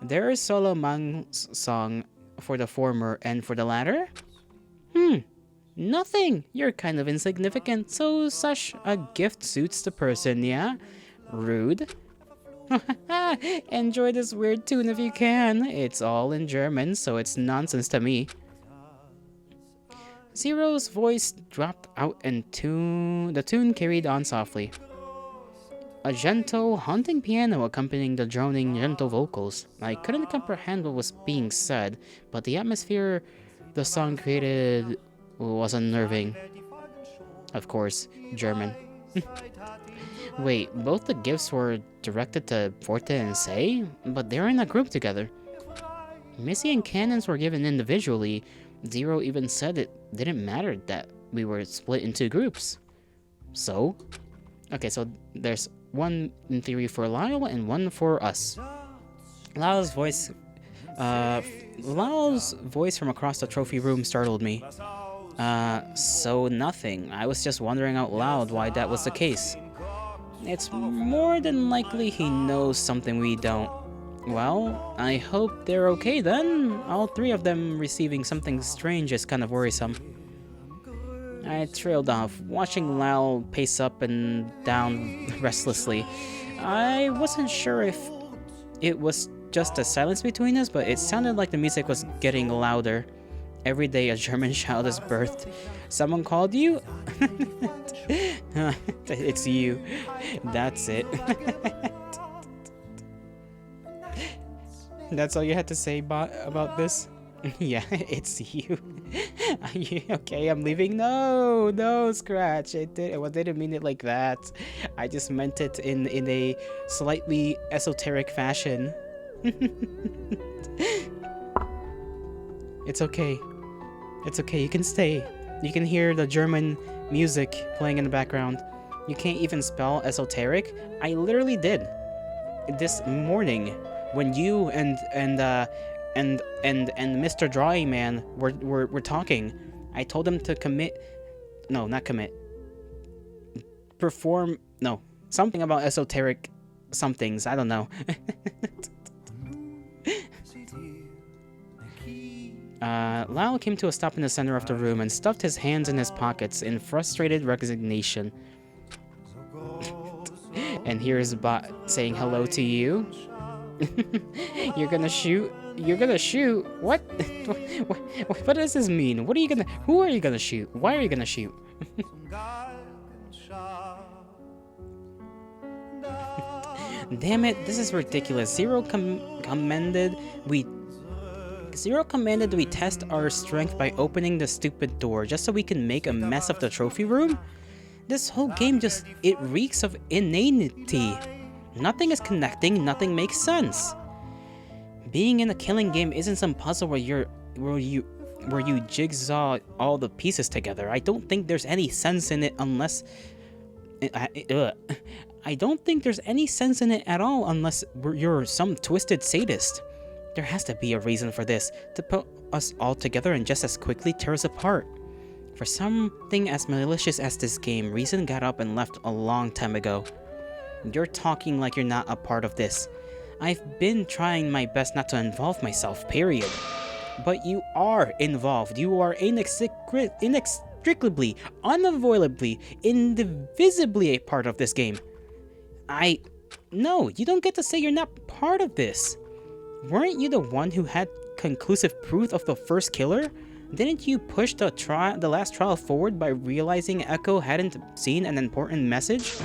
There is solo Mang's song for the former, and for the latter? Nothing. You're kind of insignificant, so such a gift suits the person, yeah? Rude. Enjoy this weird tune if you can. It's all in German, so it's nonsense to me. Zero's voice dropped out and the tune carried on softly. A gentle, haunting piano accompanying the droning, gentle vocals. I couldn't comprehend what was being said, but the atmosphere the song created was unnerving. Of course, German. Wait, both the gifts were directed to Forte and Say? But they're in a group together. Missy and Cannons were given individually. Zero even said it didn't matter that we were split into groups. So? Okay, so there's one in theory for Lyle and one for us. Lyle's voice from across the trophy room startled me. So nothing. I was just wondering out loud why that was the case. It's more than likely he knows something we don't. Well, I hope they're okay then. All 3 of them receiving something strange is kind of worrisome. I trailed off, watching Lyle pace up and down restlessly. I wasn't sure if it was just a silence between us, but it sounded like the music was getting louder. Every day a German child is birthed. Someone called you? It's you. That's it. That's all you had to say about this? Yeah, it's you. Are you okay? I'm leaving. No, Scratch. I didn't mean it like that. I just meant it in a slightly esoteric fashion. It's okay. It's okay. You can stay. You can hear the German music playing in the background. You can't even spell esoteric. I literally did this morning when you and Mr. Drawing Man were talking. I told him to perform something about esoteric somethings. I don't know. Lyle came to a stop in the center of the room and stuffed his hands in his pockets in frustrated resignation. And here's Bot saying hello to you. You're gonna shoot? You're gonna shoot? What? What does this mean? Who are you gonna shoot? Why are you gonna shoot? Damn it, this is ridiculous. Zero commanded we test our strength by opening the stupid door just so we can make a mess of the trophy room? This whole game it reeks of inanity. Nothing is connecting, nothing makes sense. Being in a killing game isn't some puzzle where you jigsaw all the pieces together. I don't think there's any sense in it unless I don't think there's any sense in it at all unless you're some twisted sadist. There has to be a reason for this, to put us all together and just as quickly tear us apart. For something as malicious as this game, reason got up and left a long time ago. You're talking like you're not a part of this. I've been trying my best not to involve myself, period. But you are involved. You are inextricably, unavoidably, indivisibly a part of this game. No, you don't get to say you're not part of this. Weren't you the one who had conclusive proof of the first killer? Didn't you push the last trial forward by realizing Echo hadn't seen an important message?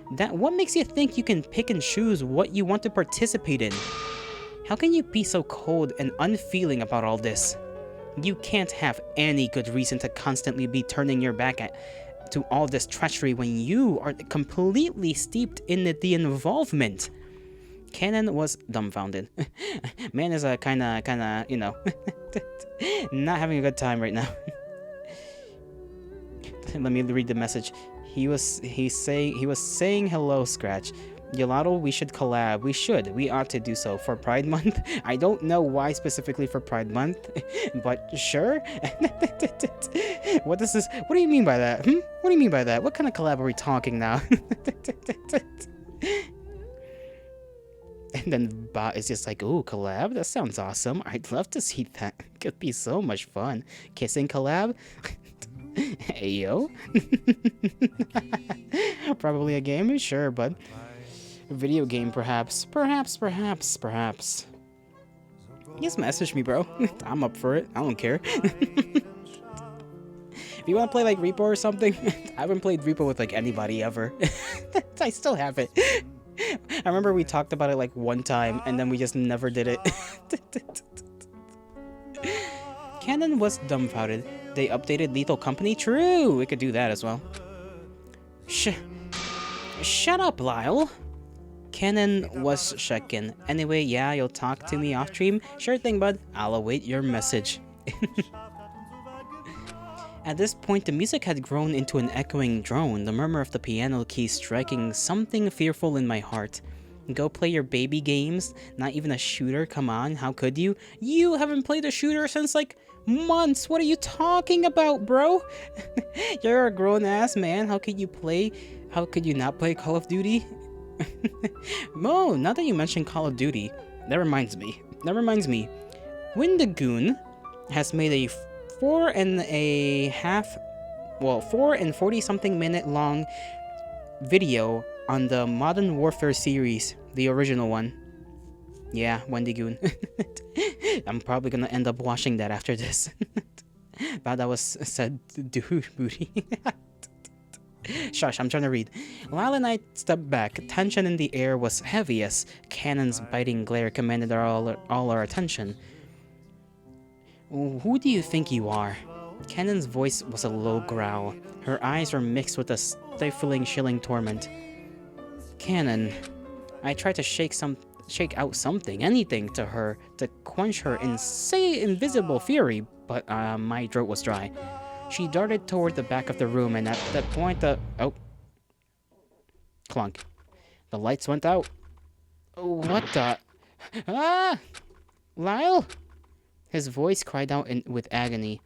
What makes you think you can pick and choose what you want to participate in? How can you be so cold and unfeeling about all this? You can't have any good reason to constantly be turning your back to all this treachery when you are completely steeped in the involvement. Canon was dumbfounded. Man is kinda, you know, not having a good time right now. Let me read the message. He was saying hello, Scratch. Yolato, we should collab. We ought to do so for Pride Month. I don't know why specifically for Pride Month, but sure. What does this? What do you mean by that? What do you mean by that? What kind of collab are we talking now? And then Bot is just like, ooh, collab? That sounds awesome. I'd love to see that. It could be so much fun. Kissing collab? Ayo. Probably a game? Sure, bud. Video game, perhaps. Perhaps. Just message me, bro. I'm up for it. I don't care. If you want to play like Repo or something, I haven't played Repo with like anybody ever. I still have it. I remember we talked about it like one time and then we just never did it. Canon was dumbfounded. They updated Lethal Company? True! We could do that as well. Shut up, Lyle. Canon was shaken. Anyway, yeah, you'll talk to me off stream? Sure thing, bud. I'll await your message. At this point, the music had grown into an echoing drone, the murmur of the piano keys striking something fearful in my heart. Go play your baby games? Not even a shooter? Come on, how could you? You haven't played a shooter since like months. What are you talking about, bro? You're a grown-ass man. How could you not play Call of Duty? Mo, now that you mentioned Call of Duty, that reminds me. Windagoon has made a 4 and 40 something minute long video on the Modern Warfare series, the original one. Yeah, Wendigoon. I'm probably gonna end up watching that after this. Wow, that was said dude booty. Shush, I'm trying to read. Lyle and I stepped back. Tension in the air was heavy as Cannon's biting glare commanded all our attention. Who do you think you are? Cannon's voice was a low growl. Her eyes were mixed with a stifling, chilling torment. Cannon. I tried to shake out something, anything to her, to quench her invisible fury, but my throat was dry. She darted toward the back of the room, and at that point oh. Clunk. The lights went out. What the... Ah! Lyle? His voice cried out with agony.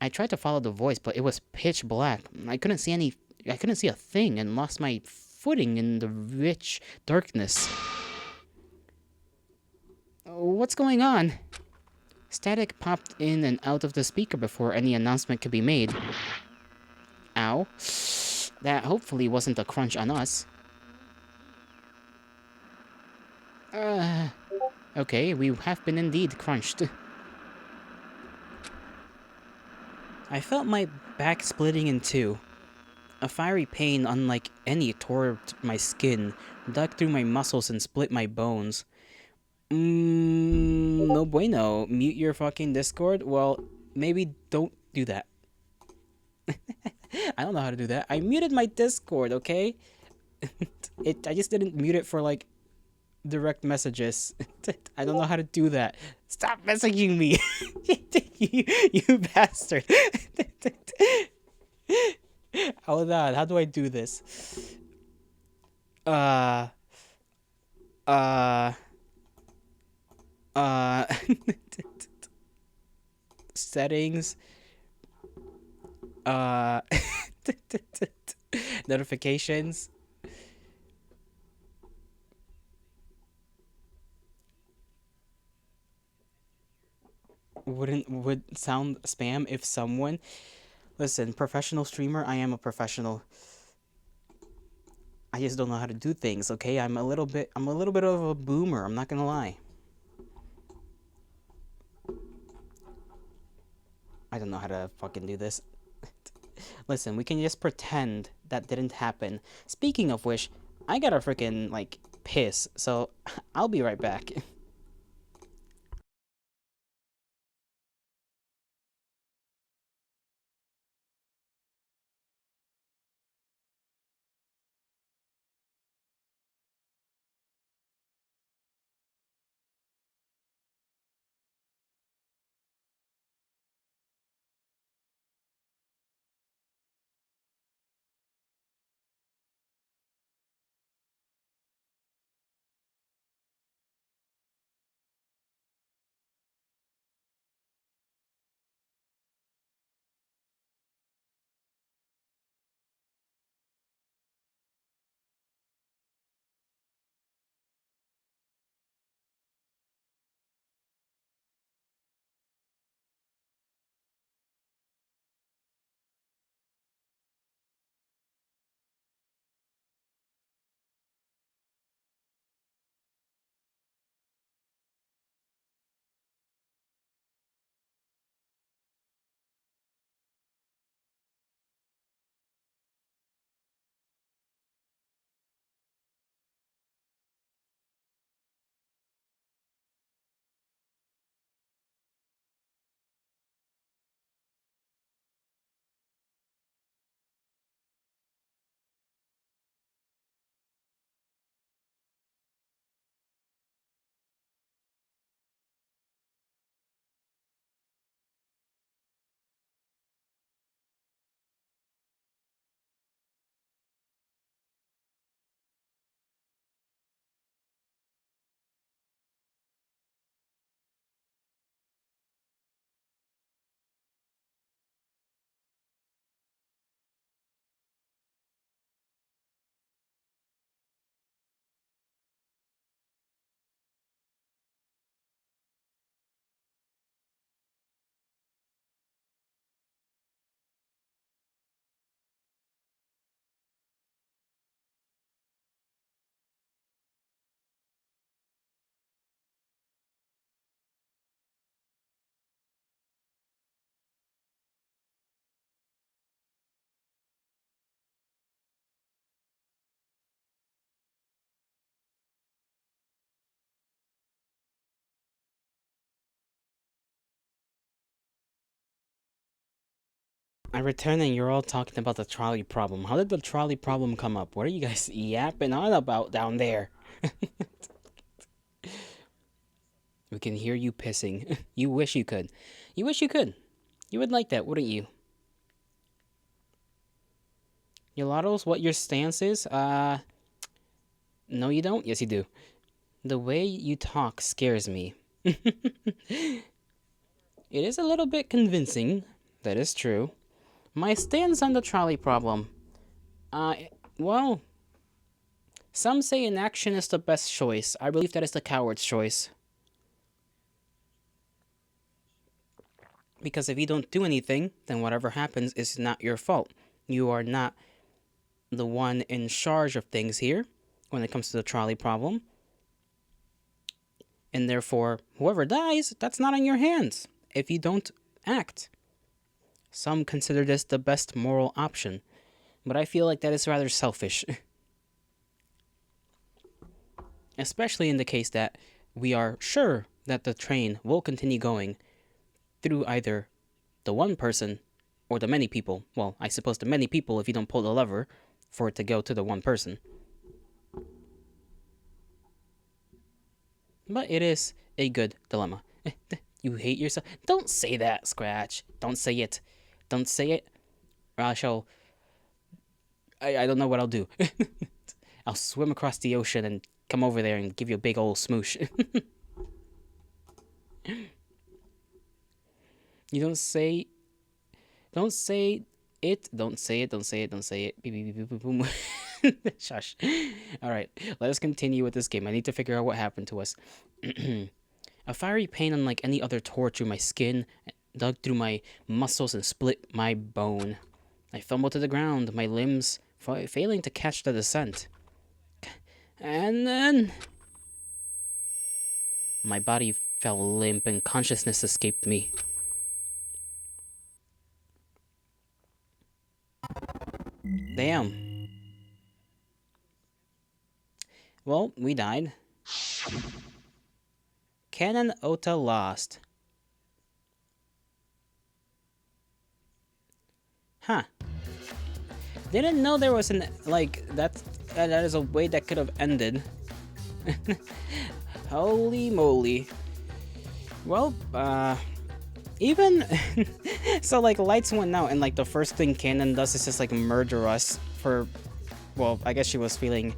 I tried to follow the voice, but it was pitch black. I couldn't see a thing and lost my footing in the rich darkness. What's going on? Static popped in and out of the speaker before any announcement could be made. Ow. That hopefully wasn't a crunch on us. Okay, we have been indeed crunched. I felt my back splitting in two. A fiery pain unlike any tore my skin, dug through my muscles and split my bones. No bueno. Mute your fucking Discord? Well, maybe don't do that. I don't know how to do that. I muted my Discord, okay? I just didn't mute it for, like, direct messages. I don't know how to do that. Stop messaging me! you bastard! Hold on, how do I do this? Settings. Notifications. Would sound spam if someone... Listen, professional streamer, I am a professional. I just don't know how to do things, okay? I'm a little bit of a boomer, I'm not gonna lie. I don't know how to fucking do this. Listen, we can just pretend that didn't happen. Speaking of which, I gotta freaking, like, piss, so I'll be right back. I return and you're all talking about the trolley problem. How did the trolley problem come up? What are you guys yapping on about down there? We can hear you pissing. You wish you could. You wish you could. You would like that, wouldn't you? Yolatos, what your stance is? No you don't? Yes you do. The way you talk scares me. It is a little bit convincing. That is true. My stance on the trolley problem. Uh, well, some say inaction is the best choice. I believe that is the coward's choice. Because if you don't do anything, then whatever happens is not your fault. You are not the one in charge of things here when it comes to the trolley problem. And therefore, whoever dies, that's not on your hands if you don't act. Some consider this the best moral option, but I feel like that is rather selfish. Especially in the case that we are sure that the train will continue going through either the one person or the many people. Well, I suppose the many people if you don't pull the lever for it to go to the one person. But it is a good dilemma. You hate yourself? Don't say that, Scratch. Don't say it. Don't say it. Or I shall. I don't know what I'll do. I'll swim across the ocean and come over there and give you a big old smoosh. You don't say. Don't say it. Don't say it. Don't say it. Don't say it. Beep, beep, beep, beep, boom. Shush. Alright, let us continue with this game. I need to figure out what happened to us. A fiery pain unlike any other tore through my skin, dug through my muscles and split my bone. I fumbled to the ground, my limbs failing to catch the descent. And then my body fell limp and consciousness escaped me. Damn. Well, we died. Canon Ota lost. Huh. Didn't know there was an, like, that is a way that could have ended. Holy moly. Well, even so, like, lights went out and like the first thing Canon does is just like murder us for, well, I guess she was feeling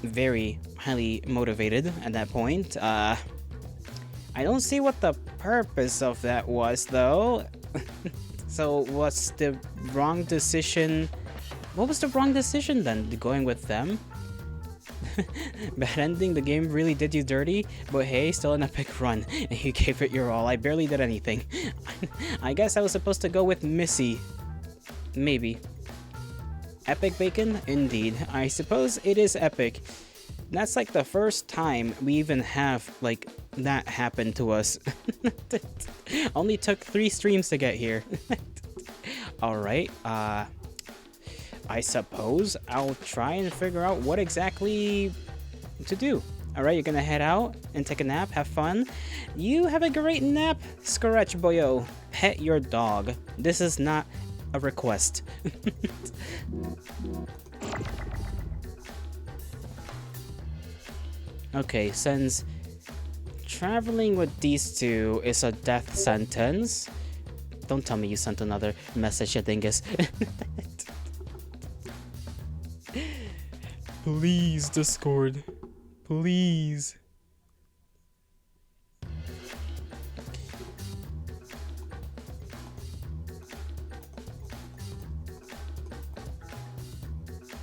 very highly motivated at that point. I don't see what the purpose of that was though. So what's the wrong decision? What was the wrong decision then? Going with them? Bad ending, the game really did you dirty, but hey, still an epic run, and you gave it your all. I barely did anything. I guess I was supposed to go with Missy. Maybe. Epic bacon? Indeed. I suppose it is epic. That's like the first time we even have, like, that happen to us. Only took 3 streams to get here. Alright, I suppose I'll try and figure out what exactly to do. Alright, you're gonna head out and take a nap, have fun. You have a great nap, Scratch Boyo. Pet your dog. This is not a request. Okay, since traveling with these two is a death sentence. Don't tell me you sent another message, you dingus. Please, Discord. Please.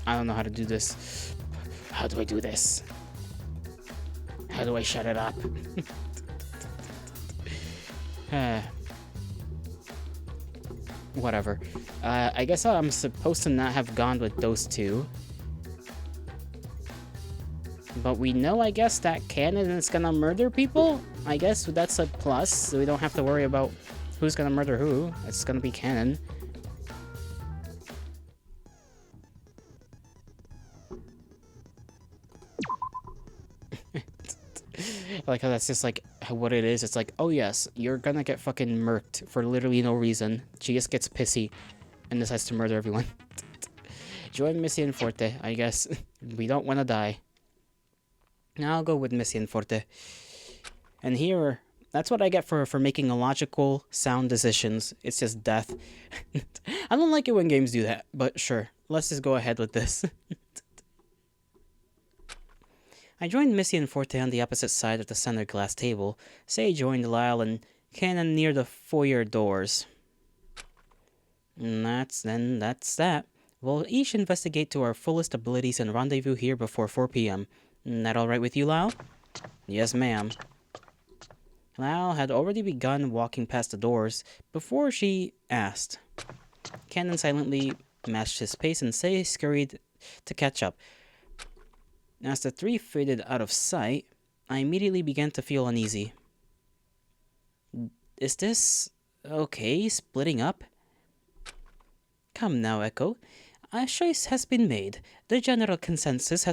I don't know how to do this. How do I do this? How do I shut it up? Whatever. I guess I'm supposed to not have gone with those two. But we know, I guess, that Canon is gonna murder people? I guess that's a plus, so we don't have to worry about who's gonna murder who. It's gonna be Canon. Like how that's just like what it is. It's like, oh yes, you're gonna get fucking murked for literally no reason. She just gets pissy and decides to murder everyone. Join Missy and Forte, I guess. We don't want to die. Now I'll go with Missy and Forte. And here, that's what I get for making illogical, sound decisions. It's just death. I don't like it when games do that, but sure. Let's just go ahead with this. I joined Missy and Forte on the opposite side of the center glass table. Say joined Lyle and Canon near the foyer doors. And that's that. We'll each investigate to our fullest abilities and rendezvous here before 4 p.m. That alright with you, Lyle? Yes, ma'am. Lyle had already begun walking past the doors before she asked. Canon silently matched his pace and Say scurried to catch up. As the three faded out of sight, I immediately began to feel uneasy. Is this okay, splitting up? Come now, Echo. A choice has been made. The general consensus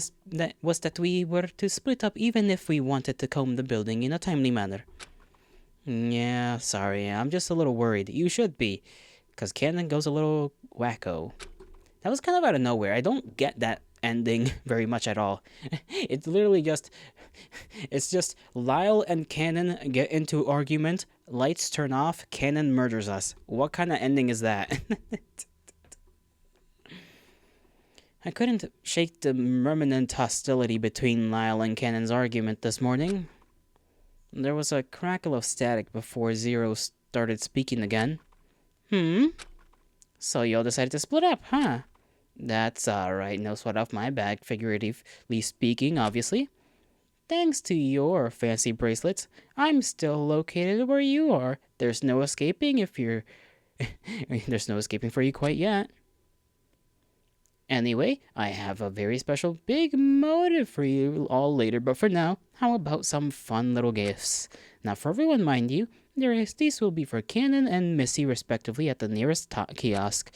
was that we were to split up even if we wanted to comb the building in a timely manner. Yeah, sorry, I'm just a little worried. You should be, because Canon goes a little wacko. That was kind of out of nowhere. I don't get that ending very much at all. It's literally just, it's just Lyle and Canon get into argument, lights turn off, Canon murders us. What kind of ending is that? I couldn't shake the permanent hostility between Lyle and Canon's argument this morning. There was a crackle of static before Zero started speaking again. So y'all decided to split up, huh? That's alright, no sweat off my back, figuratively speaking, obviously. Thanks to your fancy bracelets, I'm still located where you are. There's no escaping if you're... There's no escaping for you quite yet. Anyway, I have a very special big motive for you all later, but for now, how about some fun little gifts? Not for everyone, mind you. These will be for Canon and Missy respectively at the nearest kiosk.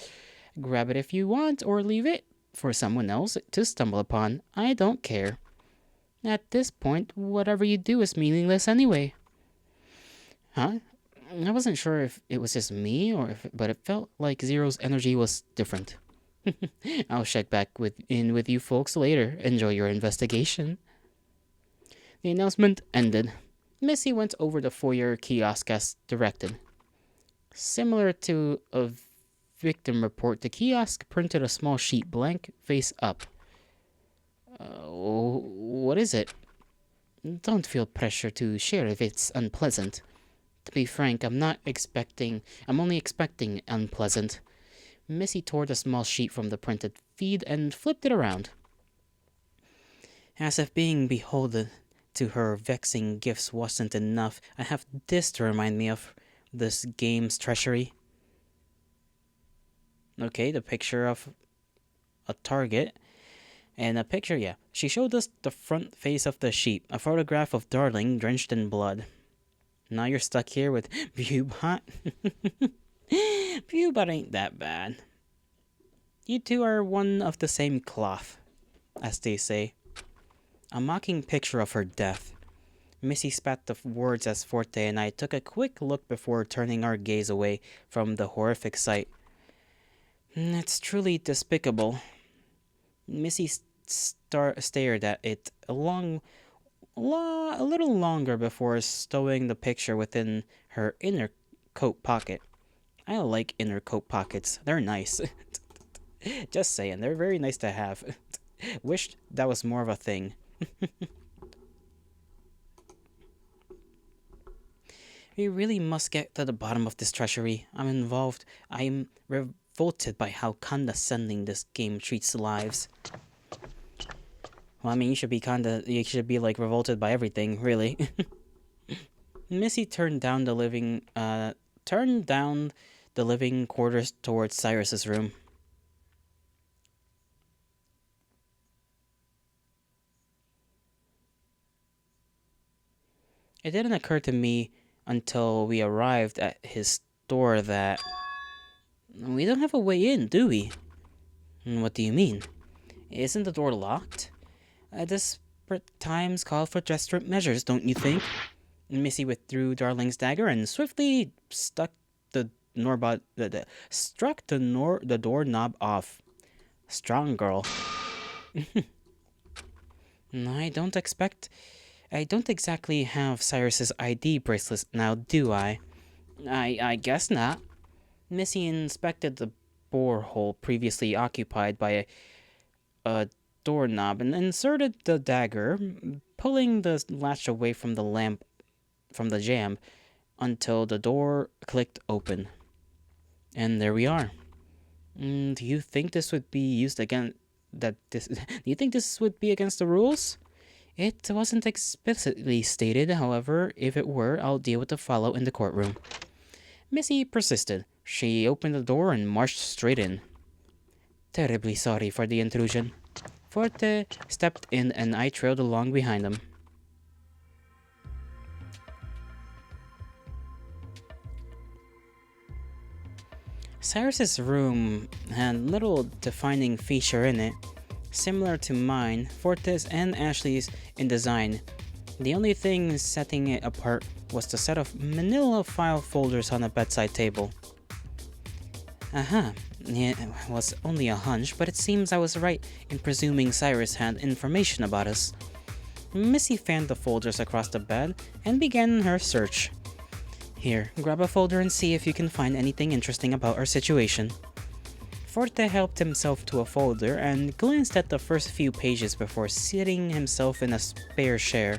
Grab it if you want, or leave it for someone else to stumble upon. I don't care. At this point, whatever you do is meaningless anyway. Huh? I wasn't sure if it was just me but it felt like Zero's energy was different. I'll check back with you folks later. Enjoy your investigation. The announcement ended. Missy went over the foyer kiosk as directed. Similar to a victim report, the kiosk printed a small sheet blank face up. What is it? Don't feel pressure to share if it's unpleasant. To be frank, I'm only expecting unpleasant. Missy tore the small sheet from the printed feed and flipped it around. As if being beholden to her vexing gifts wasn't enough, I have this to remind me of this game's treachery. Okay, the picture of a target. And a picture, yeah. She showed us the front face of the sheep, a photograph of Darling drenched in blood. Now you're stuck here with Bubot. Bubot ain't that bad. You two are one of the same cloth, as they say. A mocking picture of her death. Missy spat the words as Forte and I took a quick look before turning our gaze away from the horrific sight. It's truly despicable. Missy stared at it a little longer before stowing the picture within her inner coat pocket. I like inner coat pockets. They're nice. Just saying, they're very nice to have. Wished that was more of a thing. We really must get to the bottom of this treachery. I'm revolted by how condescending this game treats lives. Well, I mean, you should be like revolted by everything, really. Missy turned down the living quarters towards Cyrus's room. It didn't occur to me until we arrived at his store that we don't have a way in, do we? What do you mean? Isn't the door locked? Desperate times call for desperate measures, don't you think? Missy withdrew Darling's dagger and swiftly struck the doorknob off. Strong girl. I don't exactly have Cyrus's ID bracelet now, do I? I guess not. Missy inspected the borehole previously occupied by a doorknob and inserted the dagger, pulling the latch away from the jamb until the door clicked open. And there we are. Do you think this would be against the rules? It wasn't explicitly stated, however, if it were, I'll deal with the follow in the courtroom. Missy persisted. She opened the door and marched straight in. Terribly sorry for the intrusion. Forte stepped in and I trailed along behind him. Cyrus's room had little defining feature in it. Similar to mine, Forte's and Ashley's in design. The only thing setting it apart was the set of manila file folders on a bedside table. It was only a hunch, but it seems I was right in presuming Cyrus had information about us. Missy fanned the folders across the bed and began her search. Here, grab a folder and see if you can find anything interesting about our situation. Forte helped himself to a folder and glanced at the first few pages before seating himself in a spare chair.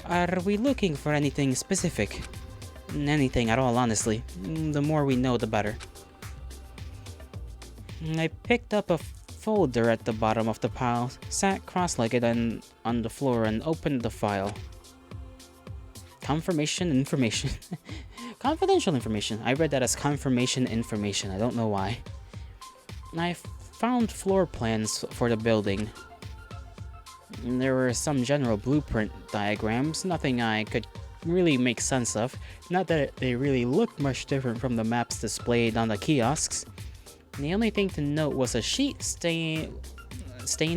Are we looking for anything specific? Anything at all, honestly. The more we know, the better. I picked up a folder at the bottom of the pile, sat cross-legged on the floor and opened the file. Confirmation information. Confidential information. I read that as confirmation information. I don't know why. I found floor plans for the building. There were some general blueprint diagrams, nothing I could really make sense of. Not that they really looked much different from the maps displayed on the kiosks. The only thing to note was a sheet stained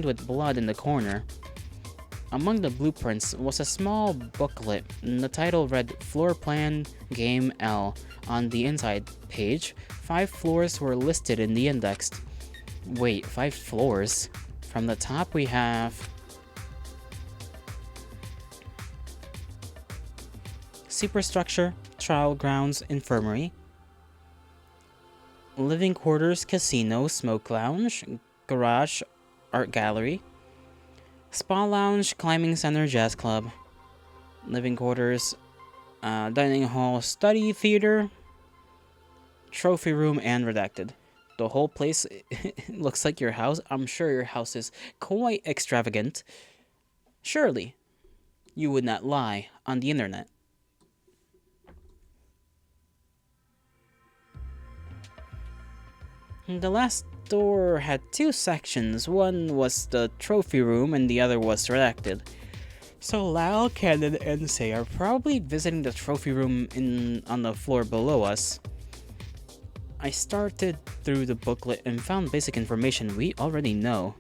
with blood in the corner. Among the blueprints was a small booklet, and the title read Floor Plan Game L. On the inside page, 5 floors were listed in the index. Wait, 5 floors? From the top we have Superstructure, Trial Grounds, Infirmary, Living Quarters, Casino, Smoke Lounge, Garage, Art Gallery, Spa Lounge, Climbing Center, Jazz Club, Living Quarters, Dining Hall, Study Theater, Trophy Room, and Redacted. The whole place looks like your house. I'm sure your house is quite extravagant. Surely, you would not lie on the internet. The last door had 2 sections. One was the trophy room and the other was redacted. So Lyle, Cannon, and Say are probably visiting the trophy room on the floor below us. I started through the booklet and found basic information we already know.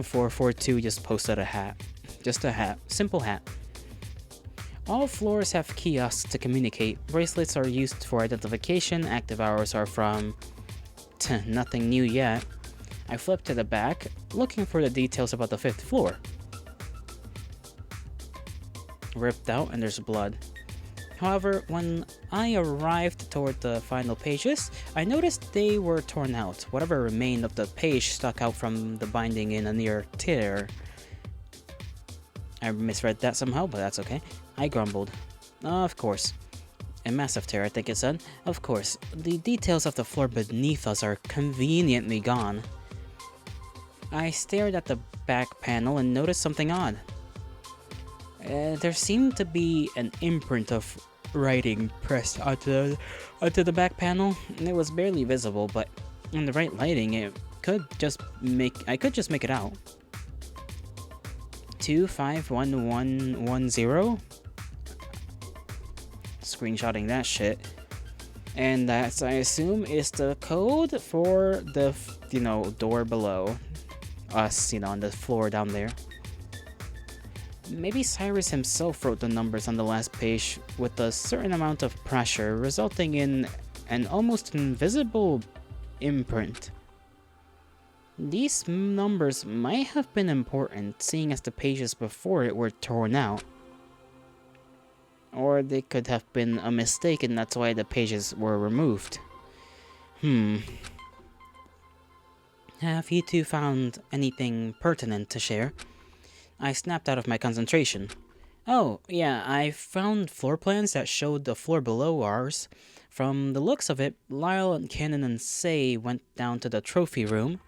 442 just posted a hat. Just a hat. Simple hat. All floors have kiosks to communicate. Bracelets are used for identification. Active hours are from... nothing new yet. I flipped to the back, looking for the details about the 5th floor. Ripped out and there's blood. However, when I arrived toward the final pages, I noticed they were torn out. Whatever remained of the page stuck out from the binding in a near tear. I misread that somehow, but that's okay. I grumbled. Of course. A massive tear, I think it said. Of course, the details of the floor beneath us are conveniently gone. I stared at the back panel and noticed something odd. There seemed to be an imprint of writing pressed onto the back panel. It was barely visible, but in the right lighting, I could just make it out. 251110. Screenshotting that shit. And that, I assume, is the code for the, door below us, on the floor down there. Maybe Cyrus himself wrote the numbers on the last page with a certain amount of pressure, resulting in an almost invisible imprint. These numbers might have been important, seeing as the pages before it were torn out. Or they could have been a mistake and that's why the pages were removed. Have you two found anything pertinent to share? I snapped out of my concentration. Oh, yeah, I found floor plans that showed the floor below ours. From the looks of it, Lyle and Cannon and Say went down to the trophy room.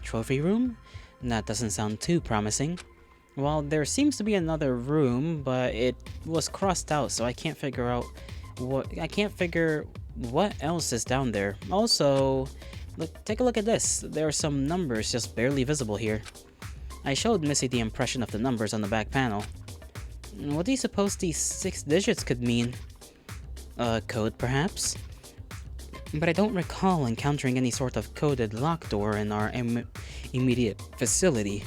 Trophy room? That doesn't sound too promising. Well, there seems to be another room, but it was crossed out, so I can't figure what else is down there. Also, take a look at this. There are some numbers just barely visible here. I showed Missy the impression of the numbers on the back panel. What do you suppose these 6 digits could mean? Code, perhaps? But I don't recall encountering any sort of coded lock door in our immediate vicinity.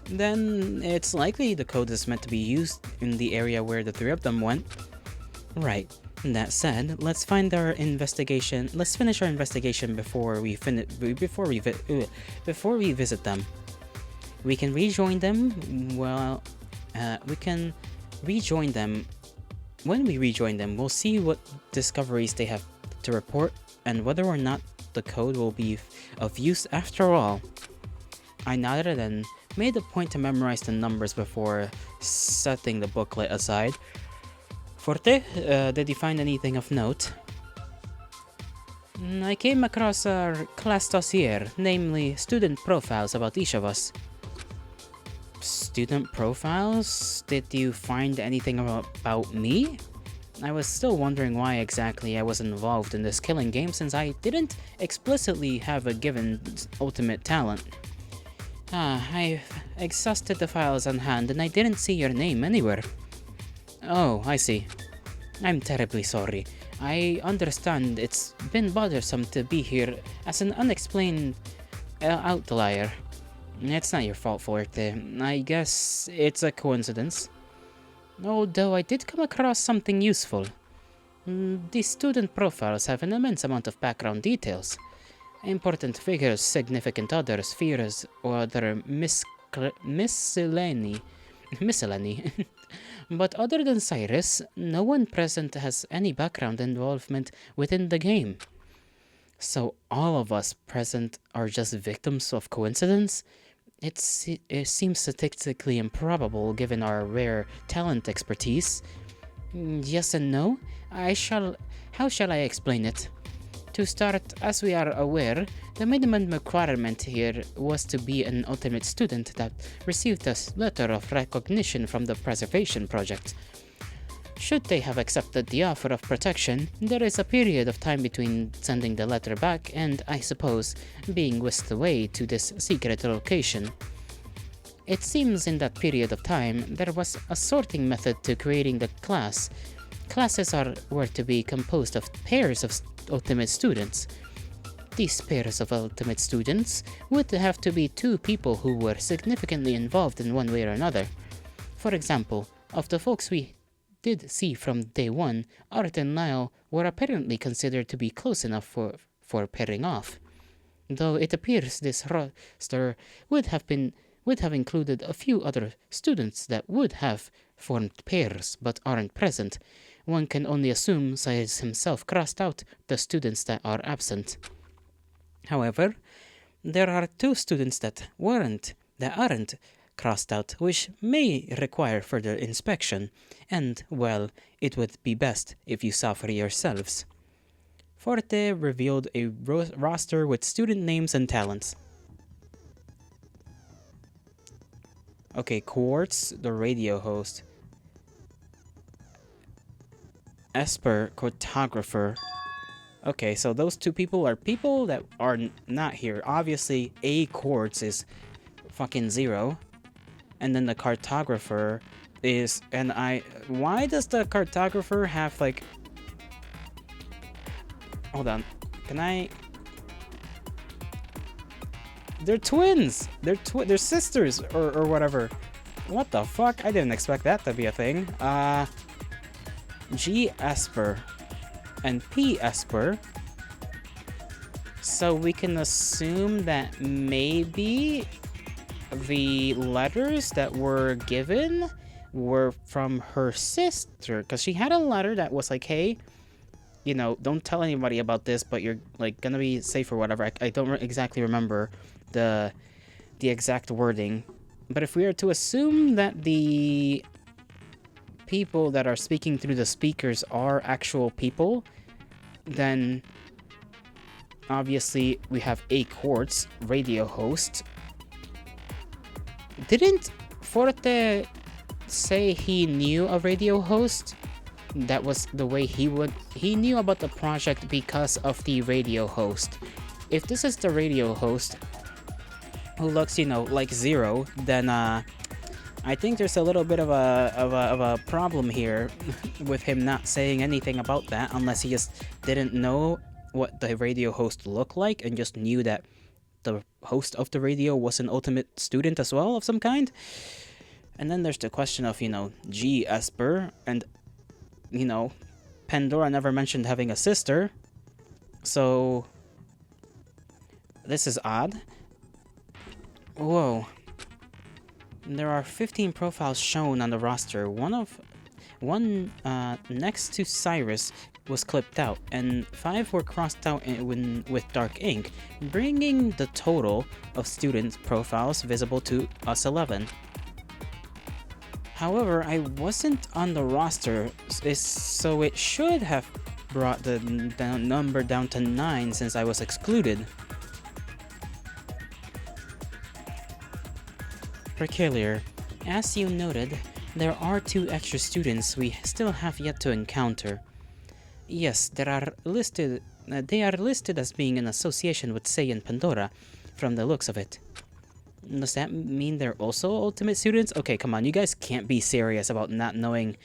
Then it's likely the code is meant to be used in the area where the 3 of them went. Right. That said, let's finish our investigation before we visit them. We can rejoin them. When we rejoin them, we'll see what discoveries they have to report and whether or not the code will be of use after all. I nodded and made a point to memorize the numbers before setting the booklet aside. Forte, did you find anything of note? I came across our class dossier, namely student profiles about each of us. Student profiles? Did you find anything about me? I was still wondering why exactly I was involved in this killing game since I didn't explicitly have a given ultimate talent. I've exhausted the files on hand and I didn't see your name anywhere. Oh, I see. I'm terribly sorry. I understand it's been bothersome to be here as an unexplained outlier. It's not your fault, Forte. I guess it's a coincidence. Although I did come across something useful. The student profiles have an immense amount of background details. Important figures, significant others, fears, or other miscellany. But other than Cyrus, no one present has any background involvement within the game. So all of us present are just victims of coincidence? It seems statistically improbable given our rare talent expertise. Yes and no. How shall I explain it? To start, as we are aware, the minimum requirement here was to be an ultimate student that received a letter of recognition from the Preservation Project. Should they have accepted the offer of protection, there is a period of time between sending the letter back and, I suppose, being whisked away to this secret location. It seems in that period of time there was a sorting method to creating the class. Classes were to be composed of pairs of ultimate students. These pairs of ultimate students would have to be two people who were significantly involved in one way or another. For example, of the folks we did see from day one, Art and Niall were apparently considered to be close enough for pairing off. Though it appears this roster would have included a few other students that would have formed pairs but aren't present. One can only assume Cyrus himself crossed out the students that are absent. However, there are two students that aren't crossed out, which may require further inspection, and, well, it would be best if you saw for yourselves. Forte revealed a roster with student names and talents. Okay, Quartz, the radio host. Esper, cartographer. Okay, so those two people are people that are not here. Obviously, A Quartz is fucking 0. And then the cartographer is... Why does the cartographer have, like... Hold on. Can I... They're twins! They're sisters, or whatever. What the fuck? I didn't expect that to be a thing. G Esper and P Esper. So we can assume that maybe the letters that were given were from her sister, because she had a letter that was like, hey, you know, don't tell anybody about this, but you're like gonna be safe or whatever. I don't exactly remember the exact wording, but if we are to assume that the people that are speaking through the speakers are actual people, then obviously we have A Quartz, radio host. Didn't Forte say he knew a radio host? That was the way he knew about the project because of the radio host. If this is the radio host who looks, you know, like 0, then I think there's a little bit of a problem here with him not saying anything about that, unless he just didn't know what the radio host looked like and just knew that the host of the radio was an ultimate student as well of some kind. And then there's the question of, you know, G Esper, and, you know, Pandora never mentioned having a sister, so this is odd. Whoa. There are 15 profiles shown on the roster. One next to Cyrus was clipped out, and 5 were crossed out with dark ink, bringing the total of student profiles visible to us 11. However, I wasn't on the roster, so it should have brought the number down to 9 since I was excluded. Peculiar. As you noted, there are 2 extra students we still have yet to encounter. Yes, they are listed as being in association with Sei and Pandora, from the looks of it. Does that mean they're also ultimate students? Okay, come on, you guys can't be serious about not knowing.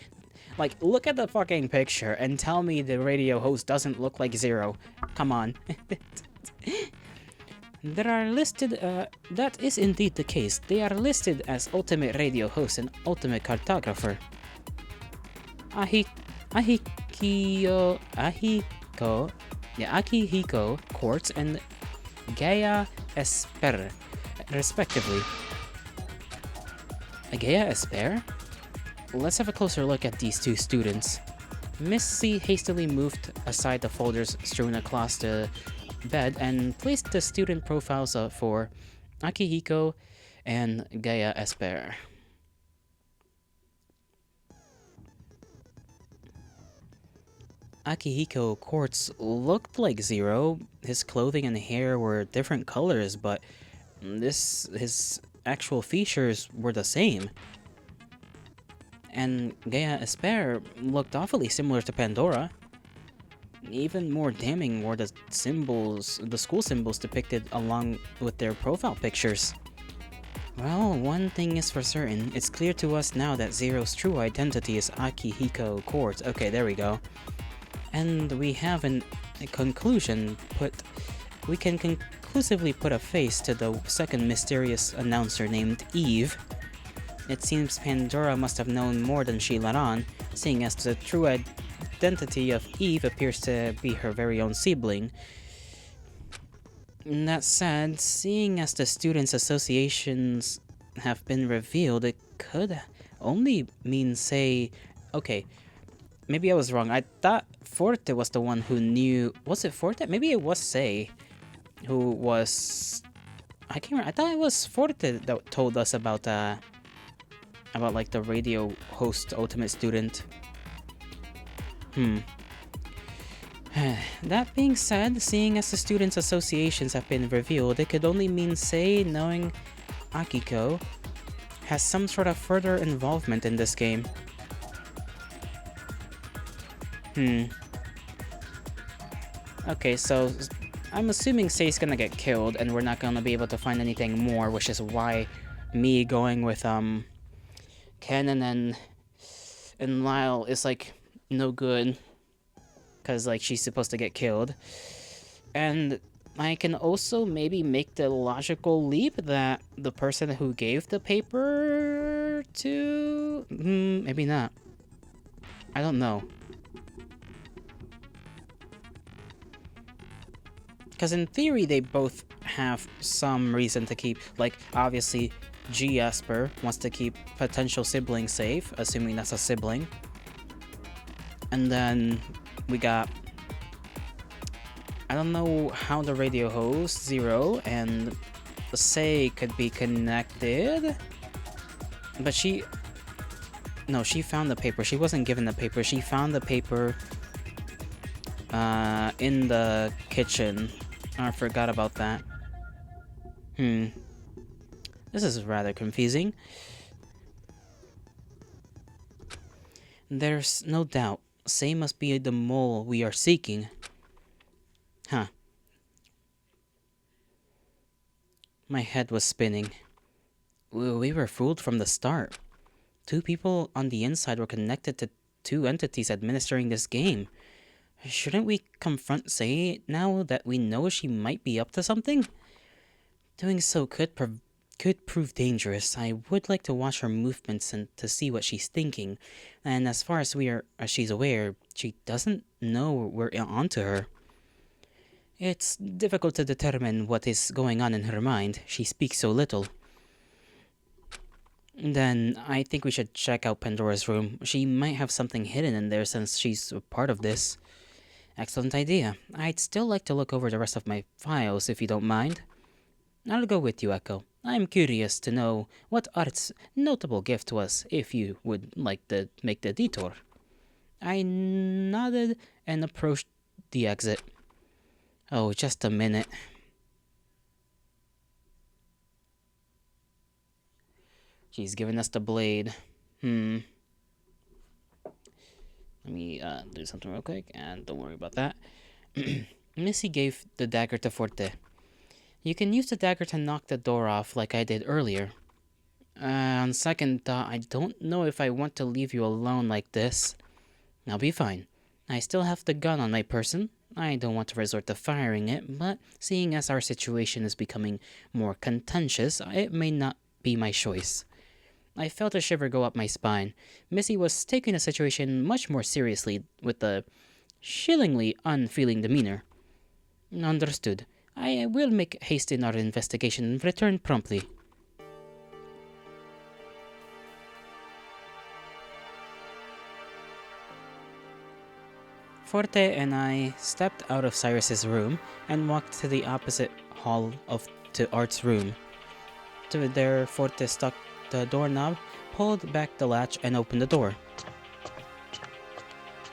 Like, look at the fucking picture and tell me the radio host doesn't look like 0. Come on. There are listed, that is indeed the case. They are listed as ultimate radio host and ultimate cartographer. Ahi, Akihiko Quartz and Gaia Esper, respectively. Gaia Esper? Let's have a closer look at these two students. Miss C hastily moved aside the folders strewn across the bed and placed the student profiles up for Akihiko and Gaia Esper. Akihiko Quartz looked like Zero. His clothing and hair were different colors, but his actual features were the same. And Gaia Esper looked awfully similar to Pandora. Even more damning were the school symbols depicted along with their profile pictures. Well, one thing is for certain, it's clear to us now that Zero's true identity is Akihiko Quartz. Okay, there we go. And we have a conclusion we can conclusively put a face to the second mysterious announcer named Eve. It seems Pandora must have known more than she let on, seeing as the true identity of Eve appears to be her very own sibling. That said, seeing as the students' associations have been revealed, it could only mean, say... Okay, maybe I was wrong. I thought Forte was the one who knew... Was it Forte? Maybe it was Sei who was... I can't remember. I thought it was Forte that told us about like the radio host ultimate student. That being said, seeing as the students' associations have been revealed, it could only mean Sei knowing Akiko has some sort of further involvement in this game. Okay, so I'm assuming Sei's gonna get killed and we're not gonna be able to find anything more, which is why me going with Kennen and Lyle is like no good. Cause like she's supposed to get killed. And I can also maybe make the logical leap that the person who gave the paper to... maybe not. I don't know. Because in theory, they both have some reason to keep... Like, obviously, G. Esper wants to keep potential siblings safe, assuming that's a sibling. And then we got... I don't know how the radio host, Zero, and Sei could be connected. But she... No, she found the paper. She wasn't given the paper. She found the paper in the kitchen. Oh, I forgot about that. This is rather confusing. There's no doubt. Sei must be the mole we are seeking. Huh. My head was spinning. We were fooled from the start. Two people on the inside were connected to two entities administering this game. Shouldn't we confront Sei now that we know she might be up to something? Doing so could prove dangerous. I would like to watch her movements and to see what she's thinking. And as far as she's aware, she doesn't know we're onto her. It's difficult to determine what is going on in her mind. She speaks so little. Then I think we should check out Pandora's room. She might have something hidden in there since she's a part of this. Excellent idea. I'd still like to look over the rest of my files if you don't mind. I'll go with you, Echo. I'm curious to know what Art's notable gift was, if you would like to make the detour. I nodded and approached the exit. Oh, just a minute. She's giving us the blade. Let me do something real quick, and don't worry about that. Missy gave the dagger to Forte. You can use the dagger to knock the door off like I did earlier. On second thought, I don't know if I want to leave you alone like this. I'll be fine. I still have the gun on my person. I don't want to resort to firing it, but seeing as our situation is becoming more contentious, it may not be my choice. I felt a shiver go up my spine. Missy was taking the situation much more seriously with a chillingly unfeeling demeanor. Understood. I will make haste in our investigation and return promptly. Forte and I stepped out of Cyrus's room and walked to the opposite hall to Art's room. To there, Forte stuck the doorknob, pulled back the latch, and opened the door.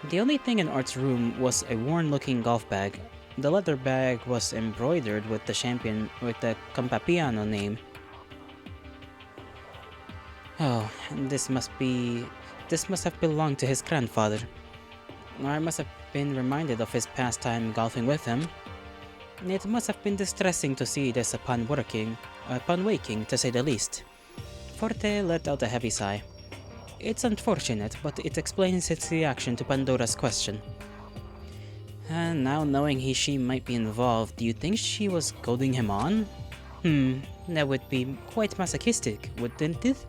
The only thing in Art's room was a worn-looking golf bag. The leather bag was embroidered with the Campapiano name. Oh, this must have belonged to his grandfather. I must have been reminded of his past time golfing with him. It must have been distressing to see this upon waking, to say the least. Forte let out a heavy sigh. It's unfortunate, but it explains its reaction to Pandora's question. And now knowing she might be involved, do you think she was goading him on? That would be quite masochistic, wouldn't it?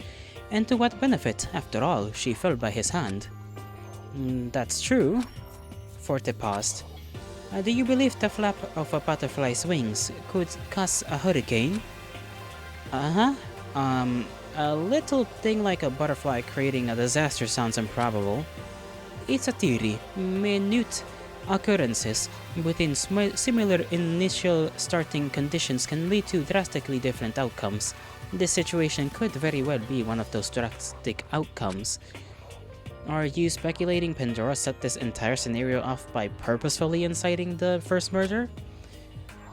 And to what benefit, after all, she fell by his hand. That's true. Forte paused. Do you believe the flap of a butterfly's wings could cause a hurricane? A little thing like a butterfly creating a disaster sounds improbable. It's a theory. Minute occurrences within similar initial starting conditions can lead to drastically different outcomes. This situation could very well be one of those drastic outcomes. Are you speculating Pandora set this entire scenario off by purposefully inciting the first murder?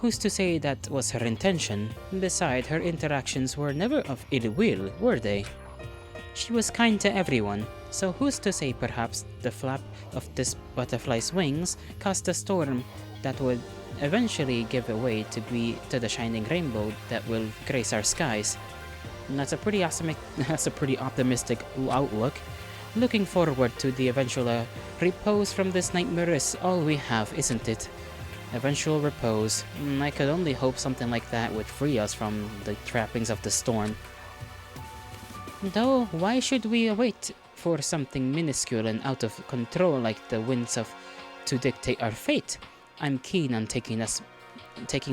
Who's to say that was her intention? Besides, her interactions were never of ill will, were they? She was kind to everyone, so who's to say perhaps the flap of this butterfly's wings caused a storm that would eventually give way to the shining rainbow that will grace our skies? That's a pretty optimistic outlook. Looking forward to the eventual repose from this nightmare is all we have, isn't it? Eventual repose. I could only hope something like that would free us from the trappings of the storm. Though, why should we wait for something minuscule and out of control like the winds to dictate our fate? I'm keen on taking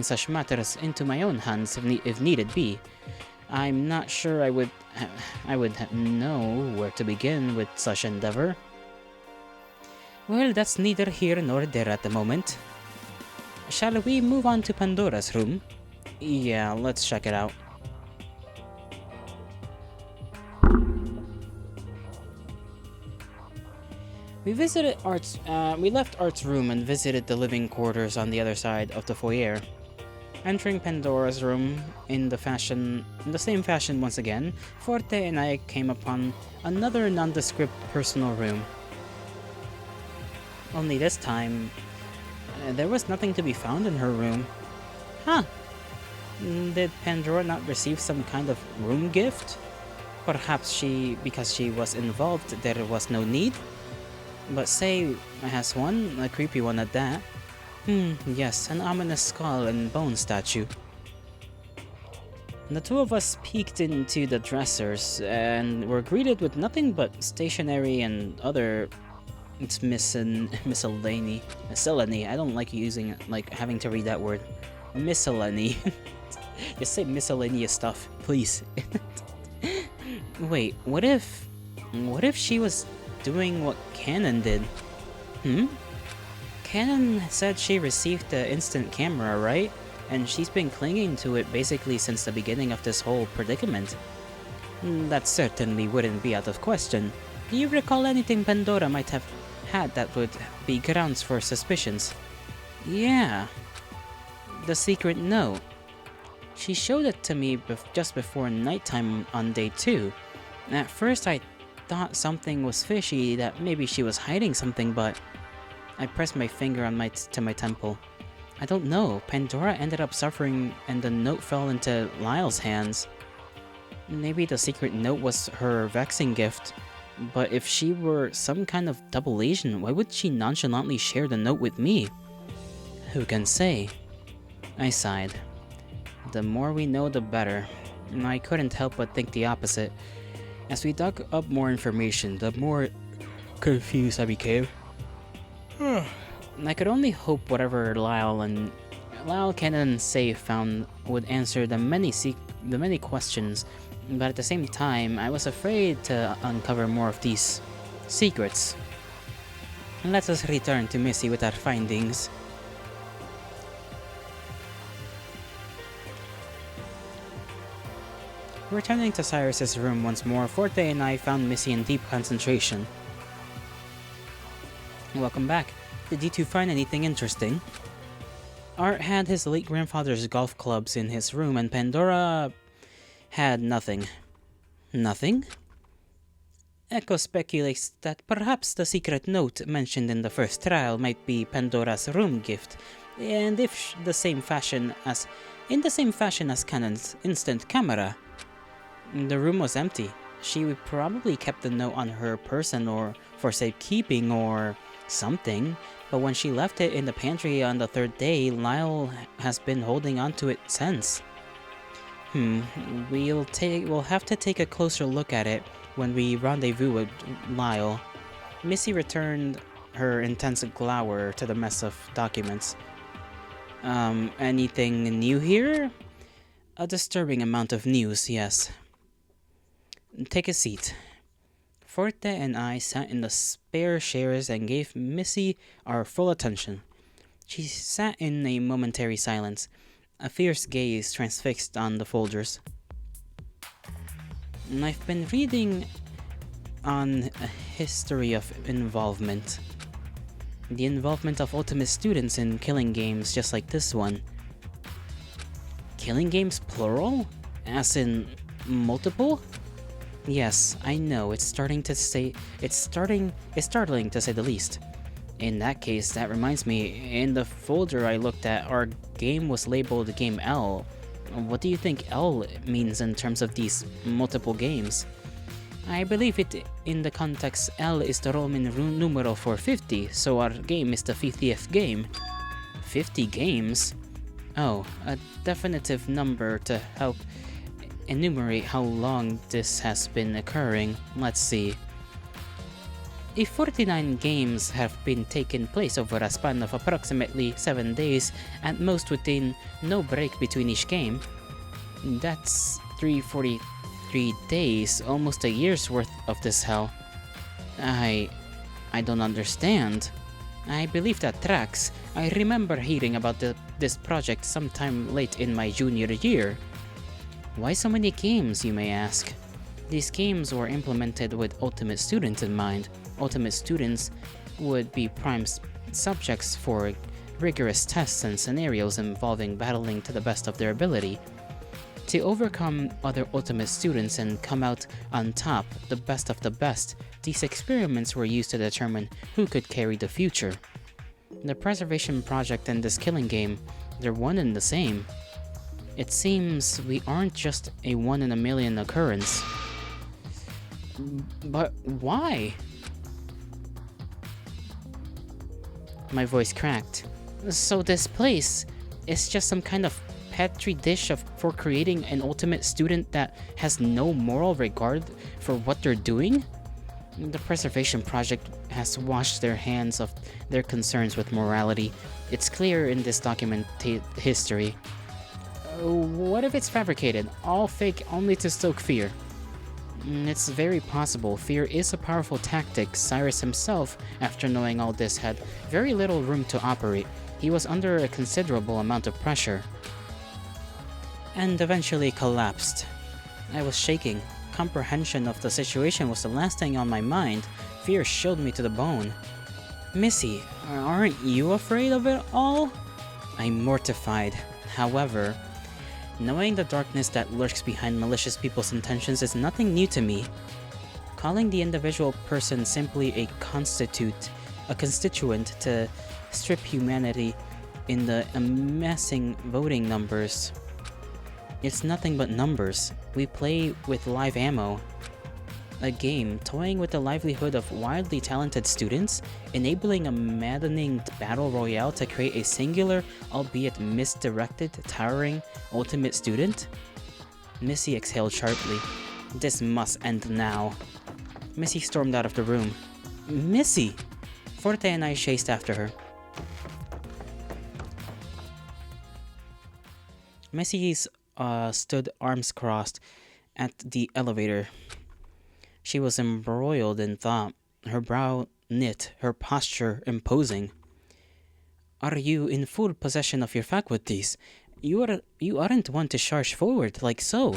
such matters into my own hands if needed be. I'm not sure I would know where to begin with such endeavor. Well, that's neither here nor there at the moment. Shall we move on to Pandora's room? Yeah, let's check it out. We left Art's room and visited the living quarters on the other side of the foyer. Entering Pandora's room in the same fashion once again, Forte and I came upon another nondescript personal room. Only this time, there was nothing to be found in her room. Huh. Did Pandora not receive some kind of room gift? Perhaps because she was involved, there was no need? But say, has one, a creepy one at that. Yes, an ominous skull and bone statue. The two of us peeked into the dressers and were greeted with nothing but stationery and other miscellany. I don't like having to read that word. Miscellany. Just say miscellaneous stuff, please. Wait, what if she was doing what Canon did? Canon said she received the instant camera, right? And she's been clinging to it basically since the beginning of this whole predicament. That certainly wouldn't be out of question. Do you recall anything Pandora might have had that would be grounds for suspicions? Yeah. The secret note. She showed it to me just before nighttime on day 2. At first I thought something was fishy, that maybe she was hiding something, but I pressed my finger to my temple. I don't know, Pandora ended up suffering and the note fell into Lyle's hands. Maybe the secret note was her vexing gift, but if she were some kind of double agent, why would she nonchalantly share the note with me? Who can say? I sighed. The more we know, the better. I couldn't help but think the opposite. As we dug up more information, the more confused I became. I could only hope whatever Lyle, Kenan, and Say found would answer the many questions, but at the same time, I was afraid to uncover more of these secrets. Let us return to Missy with our findings. Returning to Cyrus's room once more, Forte and I found Missy in deep concentration. Welcome back. Did you two find anything interesting? Art had his late grandfather's golf clubs in his room, and Pandora had nothing. Nothing? Echo speculates that perhaps the secret note mentioned in the first trial might be Pandora's room gift, and in the same fashion as Canon's instant camera. The room was empty. She would probably kept the note on her person or for safekeeping or something, but when she left it in the pantry on the third day, Lyle has been holding onto it since. We'll have to take a closer look at it when we rendezvous with Lyle. Missy returned her intense glower to the mess of documents. Anything new here? A disturbing amount of news, yes. Take a seat. Forte and I sat in the spare chairs and gave Missy our full attention. She sat in a momentary silence, a fierce gaze transfixed on the folders. I've been reading on a history of involvement. The involvement of ultimate students in killing games just like this one. Killing games plural? As in multiple? Yes, I know, it's startling to say the least. In that case, that reminds me, in the folder I looked at, our game was labeled Game L. What do you think L means in terms of these multiple games? I believe it in the context L is the Roman numeral for 50, so our game is the 50th game. 50 games? Oh, a definitive number to help enumerate how long this has been occurring. Let's see. If 49 games have been taken place over a span of approximately 7 days, at most within no break between each game, that's 343 days, almost a year's worth of this hell. I don't understand. I believe that tracks. I remember hearing about this project sometime late in my junior year. Why so many games, you may ask? These games were implemented with Ultimate Students in mind. Ultimate Students would be prime subjects for rigorous tests and scenarios involving battling to the best of their ability. To overcome other Ultimate Students and come out on top, the best of the best, these experiments were used to determine who could carry the future. The Preservation Project and this killing game, they're one and the same. It seems we aren't just a one-in-a-million occurrence. But why? My voice cracked. So this place is just some kind of petri dish for creating an ultimate student that has no moral regard for what they're doing? The Preservation Project has washed their hands of their concerns with morality. It's clear in this documented history. What if it's fabricated, all fake only to stoke fear? It's very possible. Fear is a powerful tactic. Cyrus himself, after knowing all this, had very little room to operate. He was under a considerable amount of pressure. And eventually collapsed. I was shaking. Comprehension of the situation was the last thing on my mind. Fear chilled me to the bone. Missy, aren't you afraid of it all? I'm mortified. However, knowing the darkness that lurks behind malicious people's intentions is nothing new to me. Calling the individual person simply a constituent to strip humanity in the amassing voting numbers. It's nothing but numbers. We play with live ammo. a game toying with the livelihood of wildly talented students, enabling a maddening battle royale to create a singular, albeit misdirected, towering ultimate student? Missy exhaled sharply. This must end now. Missy stormed out of the room. Missy! Forte and I chased after her. Missy stood arms crossed at the elevator. She was embroiled in thought, her brow knit, her posture imposing. Are you in full possession of your faculties? You aren't one to charge forward like so.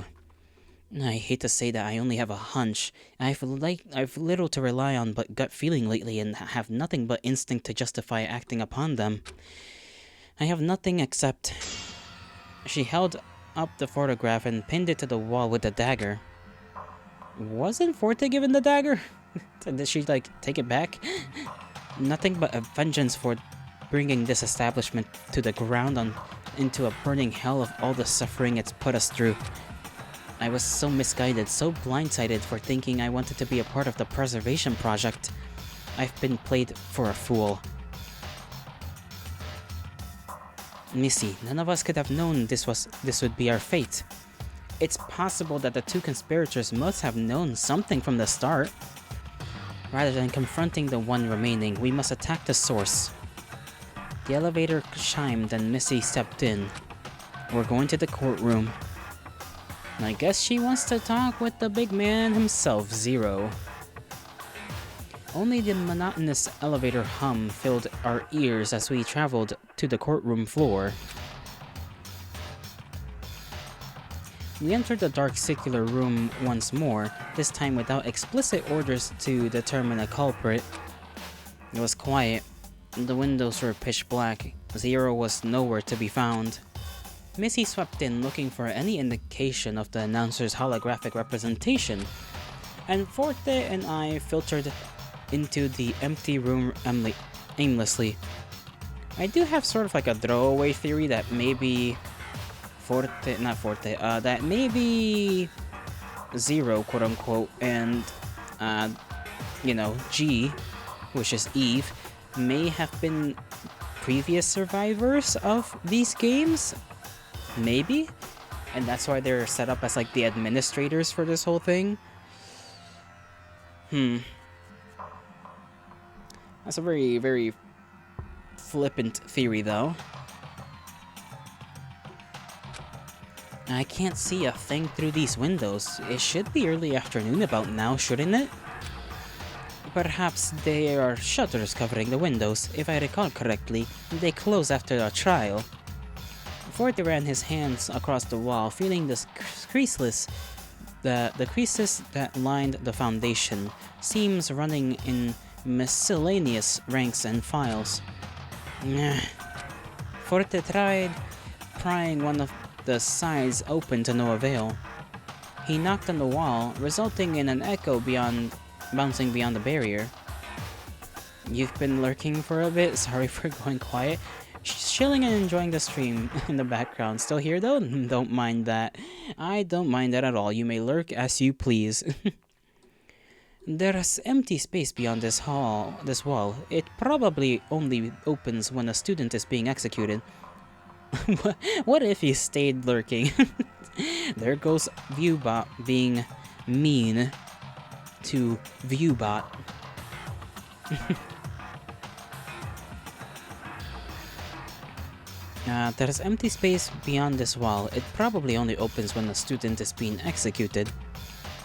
I hate to say that I only have a hunch. I've little to rely on but gut feeling lately and have nothing but instinct to justify acting upon them. I have nothing except... She held up the photograph and pinned it to the wall with a dagger. Wasn't Forte given the dagger? Did she, take it back? Nothing but a vengeance for bringing this establishment to the ground into a burning hell of all the suffering it's put us through. I was so misguided, so blindsided for thinking I wanted to be a part of the preservation project. I've been played for a fool. Missy, none of us could have known this would be our fate. It's possible that the two conspirators must have known something from the start. Rather than confronting the one remaining, we must attack the source. The elevator chimed and Missy stepped in. We're going to the courtroom. I guess she wants to talk with the big man himself, Zero. Only the monotonous elevator hum filled our ears as we traveled to the courtroom floor. We entered the dark circular room once more, this time without explicit orders to determine a culprit. It was quiet. The windows were pitch black. Zero was nowhere to be found. Missy swept in looking for any indication of the announcer's holographic representation, and Forte and I filtered into the empty room aimlessly. I do have sort of a throwaway theory that maybe that maybe Zero, quote unquote, and G, which is Eve, may have been previous survivors of these games. Maybe? And that's why they're set up as the administrators for this whole thing. That's a very, very flippant theory, though. I can't see a thing through these windows. It should be early afternoon about now, shouldn't it? Perhaps there are shutters covering the windows. If I recall correctly, they close after a trial. Forte ran his hands across the wall, feeling the creases that lined the foundation, seams running in miscellaneous ranks and files. Forte tried prying one of the sides open to no avail. He knocked on the wall, resulting in an echo bouncing beyond the barrier. You've been lurking for a bit? Sorry for going quiet. She's chilling and enjoying the stream in the background. Still here though? Don't mind that. I don't mind that at all. You may lurk as you please. There's empty space beyond this wall. It probably only opens when a student is being executed. What if he stayed lurking? There goes Viewbot being mean to Viewbot. There's empty space beyond this wall. It probably only opens when a student is being executed.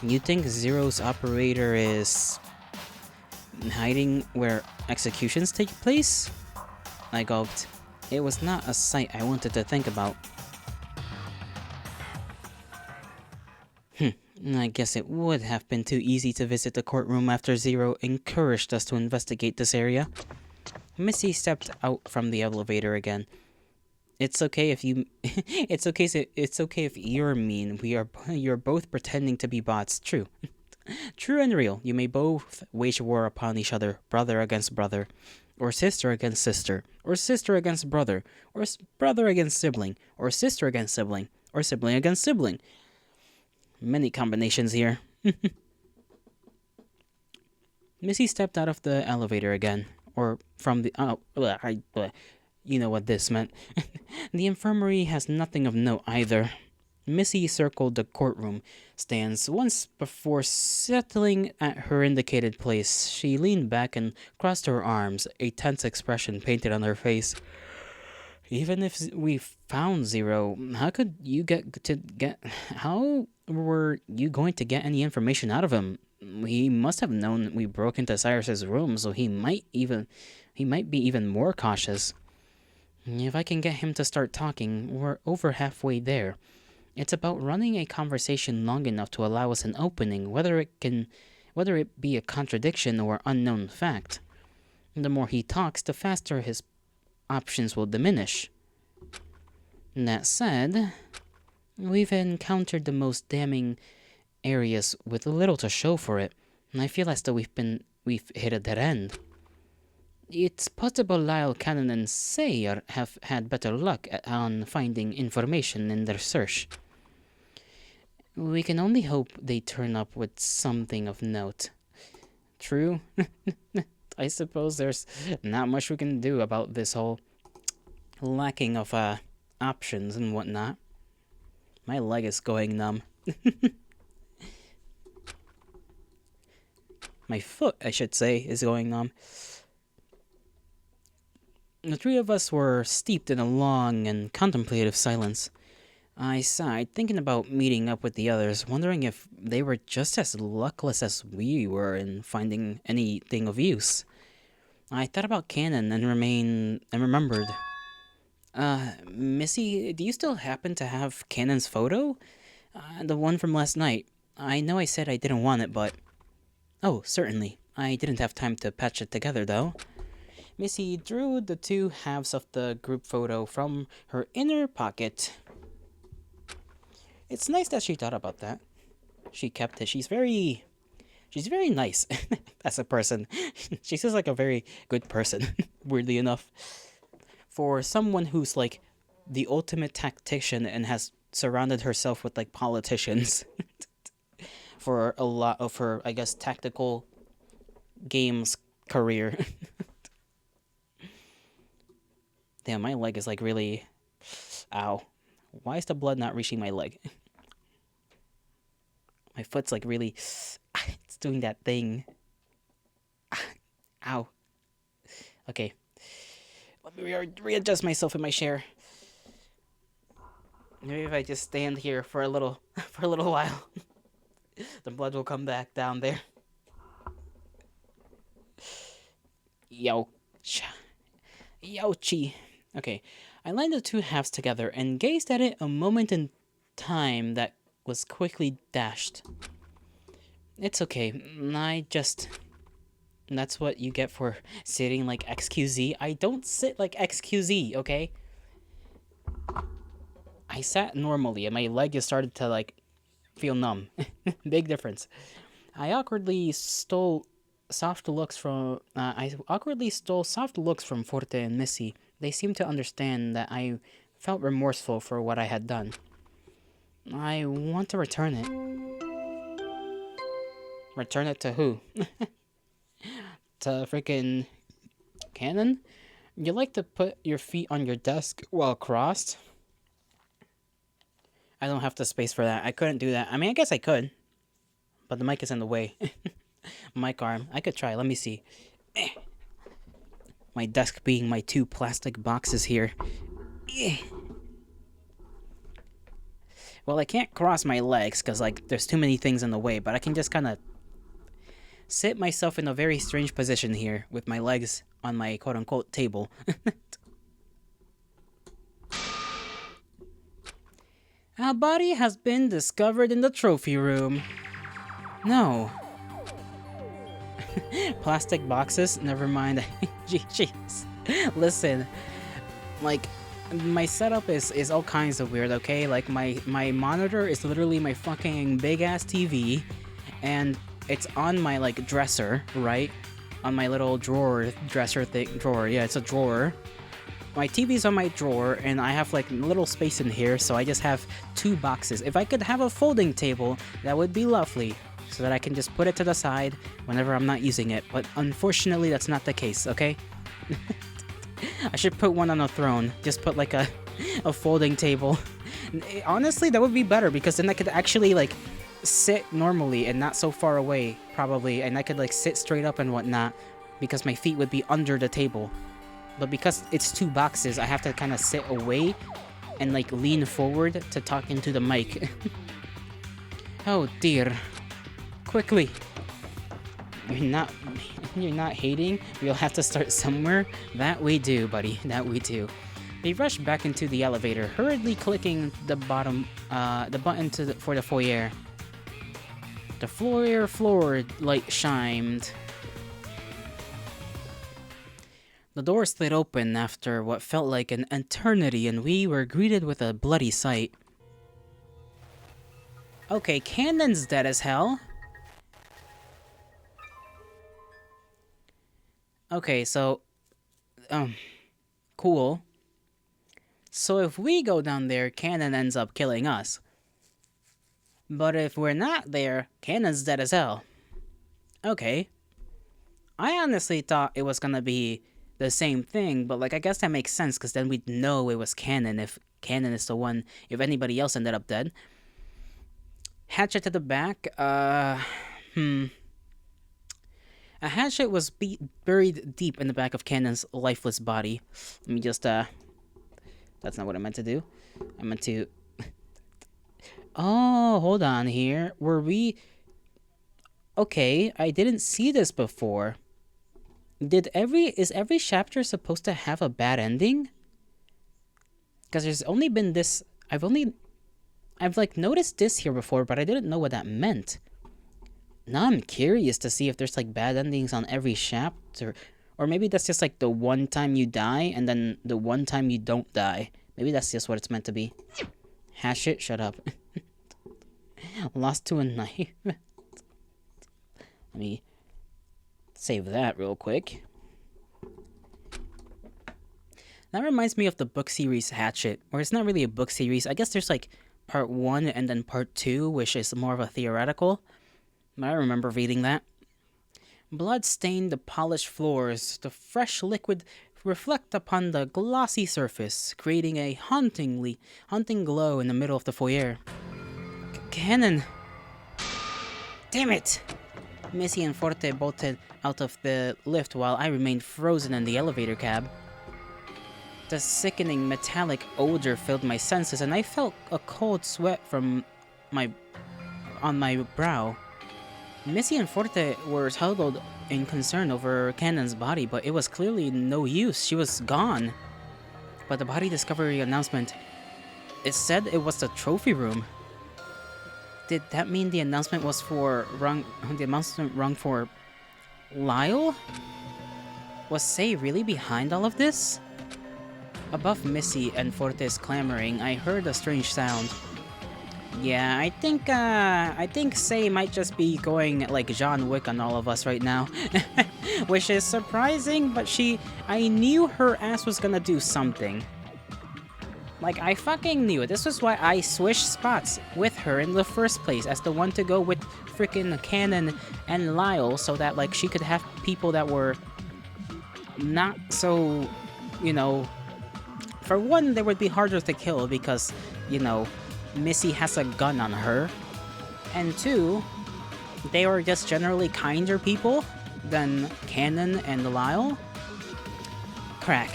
You think Zero's operator is hiding where executions take place? I gulped. It was not a sight I wanted to think about. I guess it would have been too easy to visit the courtroom after Zero encouraged us to investigate this area. Missy stepped out from the elevator again. It's okay if you it's okay if you're mean. You're both pretending to be bots. True. True and real. You may both wage war upon each other, brother against brother, or sister against sister, or sister against brother, or brother against sibling, or sister against sibling, or sibling against sibling. Many combinations here. Missy stepped out of the elevator again. Or from the. Oh, you know what this meant. The infirmary has nothing of note either. Missy circled the courtroom stands once before settling at her indicated place. She leaned back and crossed her arms, a tense expression painted on her face. Even if we found Zero, how were you going to get any information out of him? He must have known we broke into Cyrus's room, so he might be even more cautious. If I can get him to start talking, we're over halfway there. It's about running a conversation long enough to allow us an opening, whether it be a contradiction or unknown fact. The more he talks, the faster his options will diminish. That said, we've encountered the most damning areas with little to show for it, and I feel as though we've hit a dead end. It's possible Lyle, Cannon, and Sayer have had better luck on finding information in their search. We can only hope they turn up with something of note. True. I suppose there's not much we can do about this whole lacking of options and whatnot. My leg is going numb. My foot, I should say, is going numb. The three of us were steeped in a long and contemplative silence. I sighed, thinking about meeting up with the others, wondering if they were just as luckless as we were in finding anything of use. I thought about Cannon and remembered. Missy, do you still happen to have Cannon's photo? The one from last night. I know I said I didn't want it, but... Oh, certainly. I didn't have time to patch it together, though. Missy drew the two halves of the group photo from her inner pocket. It's nice that she thought about that. She kept it. She's very nice as a person. She seems like a very good person, weirdly enough. For someone who's like the ultimate tactician and has surrounded herself with like politicians for a lot of her, I guess, tactical games career. Damn, my leg is like really... Ow. Why is the blood not reaching my leg? My foot's like really... It's doing that thing. Ow. Okay. Let me readjust myself in my chair. Maybe if I just stand here for a little while, the blood will come back down there. Youchie. Okay, I lined the two halves together and gazed at it a moment in time that was quickly dashed. It's okay, that's what you get for sitting like XQZ. I don't sit like XQZ, okay? I sat normally and my leg just started to like feel numb. Big difference. I awkwardly stole soft looks from Forte and Missy. They seemed to understand that I felt remorseful for what I had done. I want to return it. Return it to who? To freaking Cannon? You like to put your feet on your desk while crossed? I don't have the space for that. I couldn't do that. I mean, I guess I could. But the mic is in the way. Mic arm. I could try. Let me see. My desk being my two plastic boxes here. Well, I can't cross my legs because, like, there's too many things in the way. But I can just kind of sit myself in a very strange position here with my legs on my quote-unquote table. Our body has been discovered in the trophy room. No. Plastic boxes? Never mind. Jeez. Listen, like, my setup is all kinds of weird, okay? Like, my monitor is literally my fucking big-ass TV, and it's on my, like, dresser, right? On my little drawer, yeah, it's a drawer. My TV's on my drawer, and I have, like, little space in here, so I just have two boxes. If I could have a folding table, that would be lovely. so that I can just put it to the side whenever I'm not using it. But unfortunately, that's not the case, okay? I should put one on a throne. Just put like a folding table. Honestly, that would be better because then I could actually like sit normally and not so far away, probably. And I could like sit straight up and whatnot because my feet would be under the table. But because it's 2 boxes, I have to kind of sit away and like lean forward to talk into the mic. Oh dear. Quickly. You're not hating? We'll have to start somewhere. That we do, buddy. That we do. They rushed back into the elevator, hurriedly clicking the button for the foyer. The floor light chimed. The door slid open after what felt like an eternity, and we were greeted with a bloody sight. Okay, Cannon's dead as hell. Okay, so... cool. So if we go down there, Cannon ends up killing us. But if we're not there, Cannon's dead as hell. Okay. I honestly thought it was gonna be the same thing, but like I guess that makes sense because then we'd know it was Cannon if Cannon is the one, if anybody else ended up dead. Hatchet to the back, A hatchet was buried deep in the back of Cannon's lifeless body. Let me just, that's not what I meant to do. I meant to... Oh, hold on here. Were we... Okay, I didn't see this before. Is every chapter supposed to have a bad ending? Because there's only been this... I've like noticed this here before, but I didn't know what that meant. Now I'm curious to see if there's like bad endings on every chapter. Or maybe that's just like the one time you die and then the one time you don't die. Maybe that's just what it's meant to be. Hatchet, shut up. Lost to a knife. Let me save that real quick. That reminds me of the book series Hatchet. Or it's not really a book series. I guess there's like part 1 and then part 2, which is more of a theoretical. I remember reading that. Blood stained the polished floors. The fresh liquid reflect upon the glossy surface, creating a haunting glow in the middle of the foyer. Cannon! Damn it! Missy and Forte bolted out of the lift while I remained frozen in the elevator cab. The sickening metallic odor filled my senses, and I felt a cold sweat on my brow. Missy and Forte were huddled in concern over Cannon's body, but it was clearly no use. She was gone. But the body discovery announcement, it said it was the trophy room. Did that mean the announcement was wrong for Lyle? Was Sei really behind all of this? Above Missy and Forte's clamoring, I heard a strange sound. Yeah, I think Sei might just be going like John Wick on all of us right now. Which is surprising, but I knew her ass was gonna do something. Like, I fucking knew it. This was why I switched spots with her in the first place, as the one to go with freaking Cannon and Lyle, so that, like, she could have people that were not so, you know... For one, they would be harder to kill because, you know, Missy has a gun on her. And two, they were just generally kinder people than Cannon and Lyle. Crack.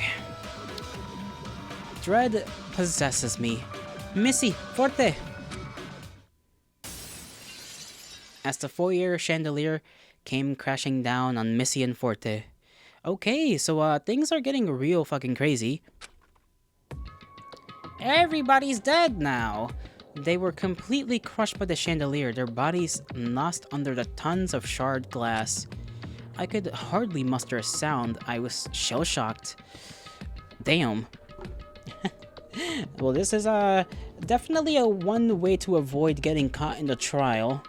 Dread possesses me. Missy, Forte! As the foyer chandelier came crashing down on Missy and Forte. Okay, so things are getting real fucking crazy. Everybody's dead now! They were completely crushed by the chandelier, their bodies lost under the tons of shard glass. I could hardly muster a sound. I was shell-shocked. Damn. Well, this is definitely a one way to avoid getting caught in the trial.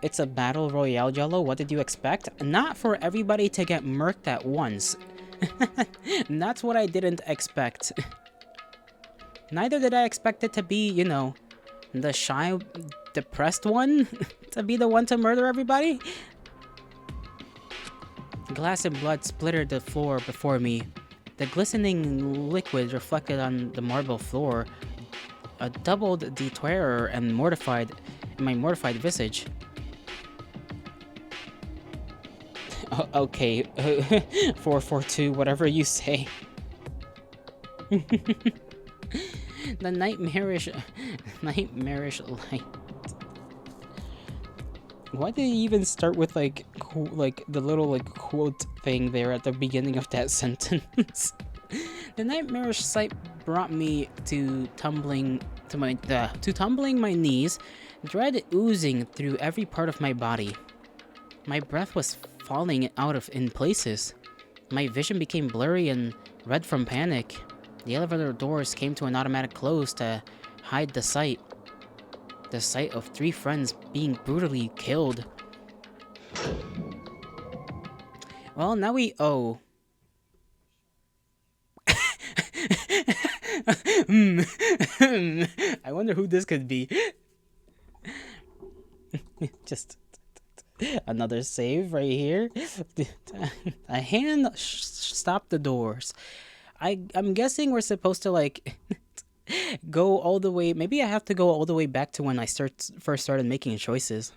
It's a battle royale, Jello. What did you expect? Not for everybody to get murked at once. That's what I didn't expect. Neither did I expect it to be, you know, the depressed one to be the one to murder everybody? Glass and blood splattered the floor before me. The glistening liquid reflected on the marble floor, doubled the terror and my mortified visage. Okay, 442, whatever you say. The nightmarish light. Why did he even start with like the little like quote thing there at the beginning of that sentence? The nightmarish sight brought me to tumbling my knees, dread oozing through every part of my body. My breath was falling in places. My vision became blurry and red from panic. The elevator doors came to an automatic close to hide the sight. The sight of 3 friends being brutally killed. Well, now we owe. I wonder who this could be. Just another save right here. A hand stopped the doors. I'm guessing we're supposed to like go all the way. Maybe I have to go all the way back to when I first started making choices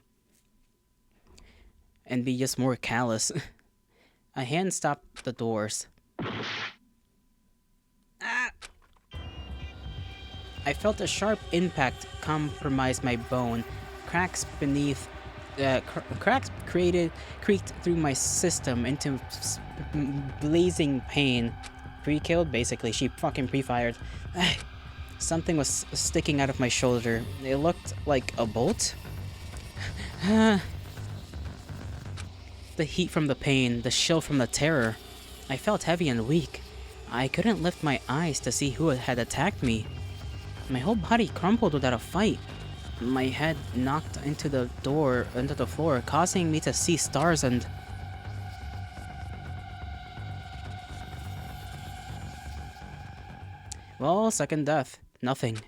and be just more callous. A hand stopped the doors. Ah! I felt a sharp impact compromise my bone. Cracks creaked through my system into blazing pain. Pre-killed, basically. She fucking pre-fired. Something was sticking out of my shoulder. It looked like a bolt. The heat from the pain, the chill from the terror. I felt heavy and weak. I couldn't lift my eyes to see who had attacked me. My whole body crumpled without a fight. My head knocked into the floor, causing me to see stars and... Well, second death. Nothing.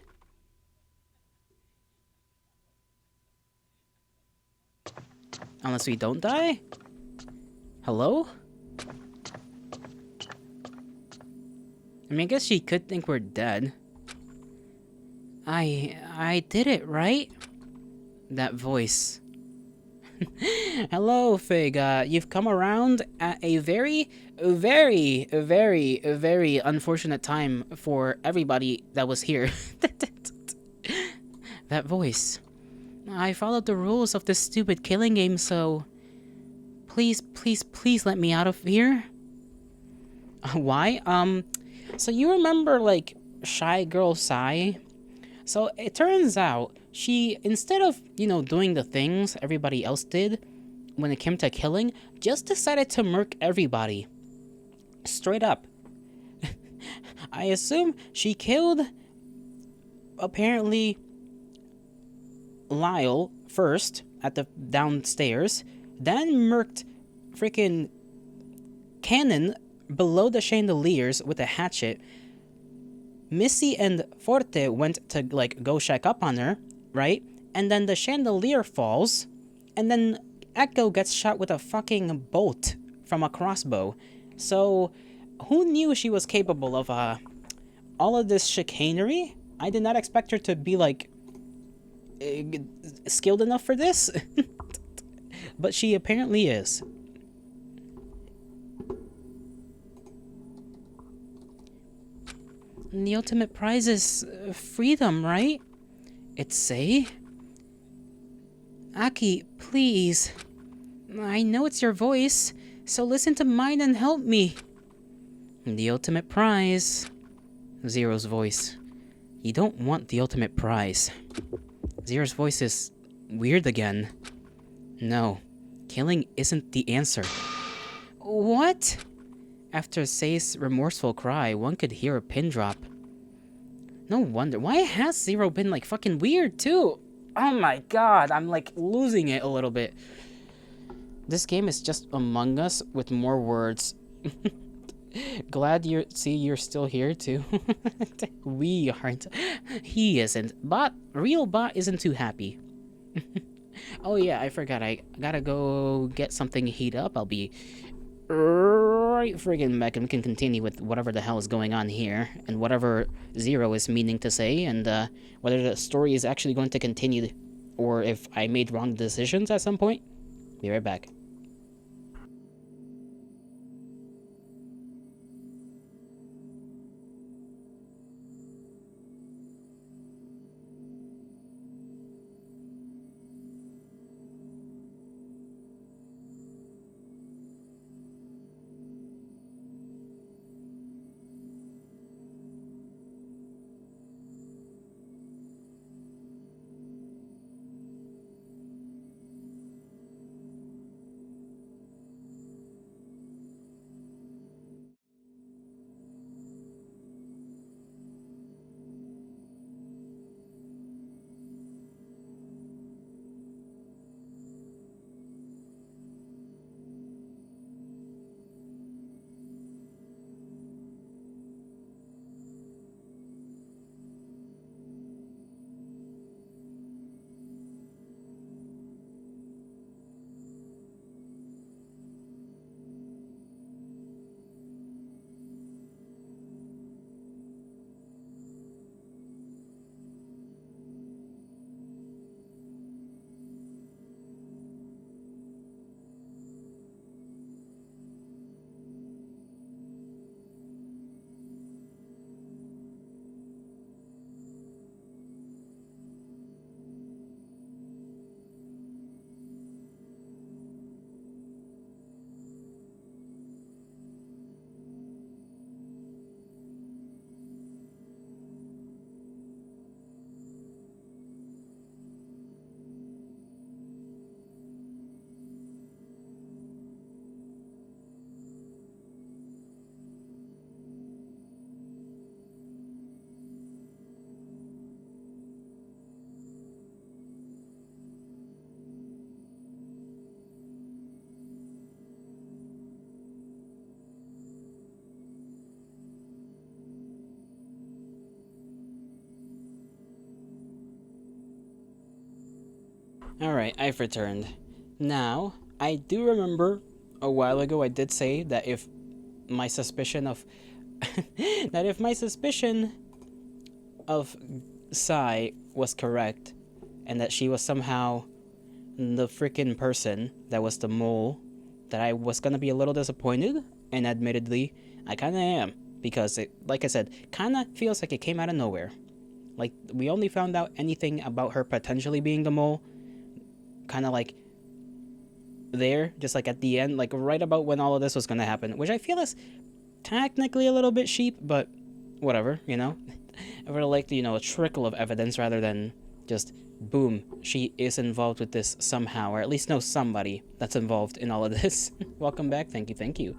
Unless we don't die? Hello? I mean, I guess she could think we're dead. I did it, right? That voice. Hello, Fig. You've come around at a very, very, very, very unfortunate time for everybody that was here. That voice. I followed the rules of this stupid killing game, so... Please, please, please let me out of here. Why? So you remember, like, Shy Girl Sai? So it turns out she, instead of, doing the things everybody else did when it came to killing, just decided to murk everybody. Straight up. I assume she killed, apparently, Lyle first at the downstairs, then murked freaking Cannon below the chandeliers with a hatchet. Missy and Forte went to, like, go check up on her, right? And then the chandelier falls, and then Echo gets shot with a fucking bolt from a crossbow. So, who knew she was capable of, all of this chicanery? I did not expect her to be, like, skilled enough for this. But she apparently is. The ultimate prize is freedom, right? It's say? Aki, please. I know it's your voice, so listen to mine and help me. The ultimate prize. Zero's voice. You don't want the ultimate prize. Zero's voice is weird again. No, killing isn't the answer. What? After Say's remorseful cry, one could hear a pin drop. No wonder. Why has Zero been, like, fucking weird, too? Oh my god, I'm, like, losing it a little bit. This game is just Among Us with more words. Glad you're still here, too. We aren't. He isn't. Real Bot isn't too happy. Oh yeah, I forgot. I gotta go get something heat up. I'll be right friggin' back, and we can continue with whatever the hell is going on here, and whatever Zero is meaning to say, and whether the story is actually going to continue, or if I made wrong decisions at some point. Be right back. Alright, I've returned. Now, I do remember a while ago I did say that if my suspicion of that if my suspicion of Sai was correct, and that she was somehow the freaking person that was the mole, that I was gonna be a little disappointed, and admittedly, I kinda am. Because it, like I said, kinda feels like it came out of nowhere. Like, we only found out anything about her potentially being the mole, kinda like there, just like at the end, like right about when all of this was gonna happen, which I feel is technically a little bit sheep, but whatever, you know? I would have liked, a trickle of evidence rather than just, boom, she is involved with this somehow, or at least know somebody that's involved in all of this. Welcome back, thank you, thank you.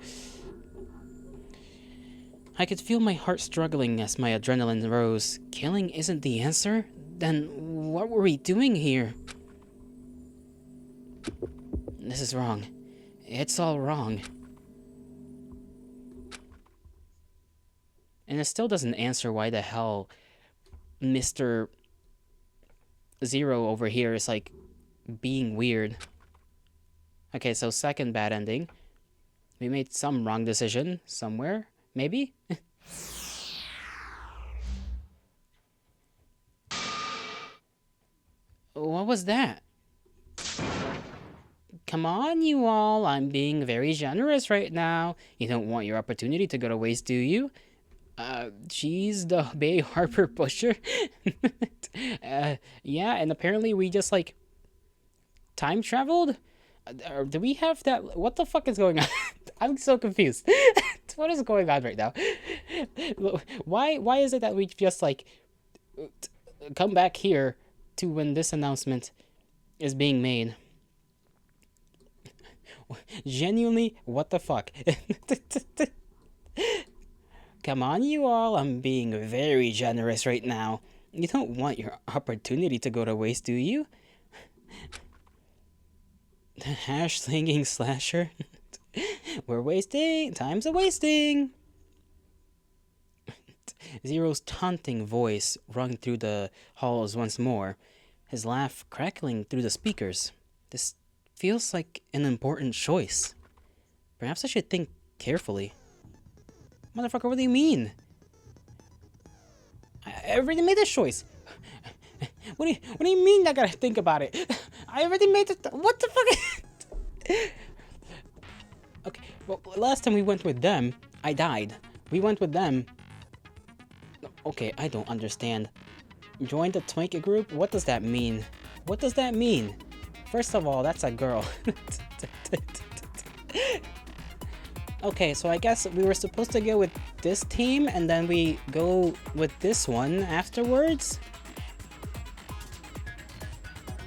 I could feel my heart struggling as my adrenaline rose. Killing isn't the answer? Then what were we doing here? This is wrong. It's all wrong. And it still doesn't answer why the hell Mr. Zero over here is like being weird. Okay, so second bad ending. We made some wrong decision somewhere, maybe? What was that? Come on, you all. I'm being very generous right now. You don't want your opportunity to go to waste, do you? She's the Bay Harbor Pusher. Yeah, and apparently we just like time traveled. Do we have that? What the fuck is going on? I'm so confused. What is going on right now? Why is it that we just like come back here to when this announcement is being made? Genuinely, what the fuck? Come on, you all. I'm being very generous right now. You don't want your opportunity to go to waste, do you? Hash slinging slasher. We're wasting. Time's a wasting. Zero's taunting voice rung through the halls once more. his laugh crackling through the speakers. This feels like an important choice. Perhaps I should think carefully. Motherfucker, what do you mean? I already made this choice. What do you mean I gotta think about it? I already made it. What the fuck? Okay, well, last time we went with them, I died. We went with them. Okay, I don't understand. Join the Twinkie group? What does that mean? What does that mean? First of all, that's a girl. Okay, so I guess we were supposed to go with this team and then we go with this one afterwards?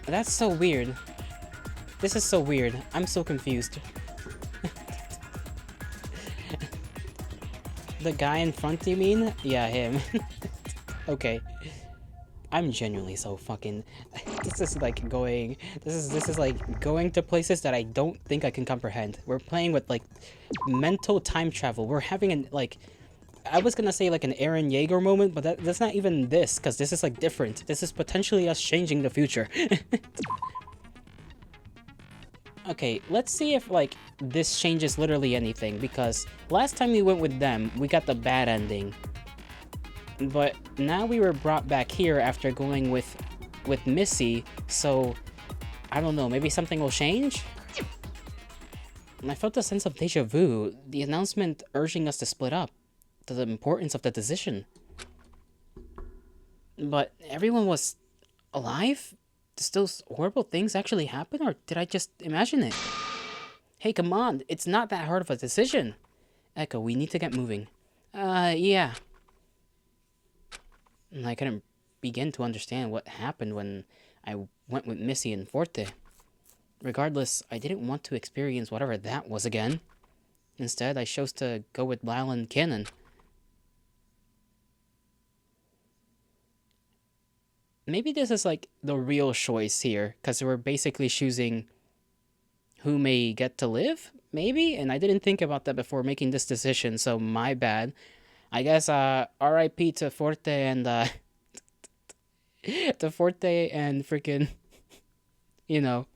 That's so weird. This is so weird. I'm so confused. The guy in front, you mean? Yeah, him. Okay. I'm genuinely so fucking... This is like going... This is like going to places that I don't think I can comprehend. We're playing with like mental time travel. We're having an like... I was gonna say like an Eren Yeager moment, but that's not even this, because this is like different. This is potentially us changing the future. Okay, let's see if like this changes literally anything, because last time we went with them, we got the bad ending. But now we were brought back here after going with Missy, so I don't know, maybe something will change? And I felt a sense of deja vu, the announcement urging us to split up, to the importance of the decision. But everyone was alive? Does those horrible things actually happen, or did I just imagine it? Hey, come on, it's not that hard of a decision. Echo, we need to get moving. Yeah. And I couldn't begin to understand what happened when I went with Missy and Forte. Regardless, I didn't want to experience whatever that was again. Instead, I chose to go with Lyle and Cannon. Maybe this is like the real choice here, because we're basically choosing who may get to live, maybe? And I didn't think about that before making this decision, so my bad. I guess, RIP to Forte and, to Forte and freaking, you know,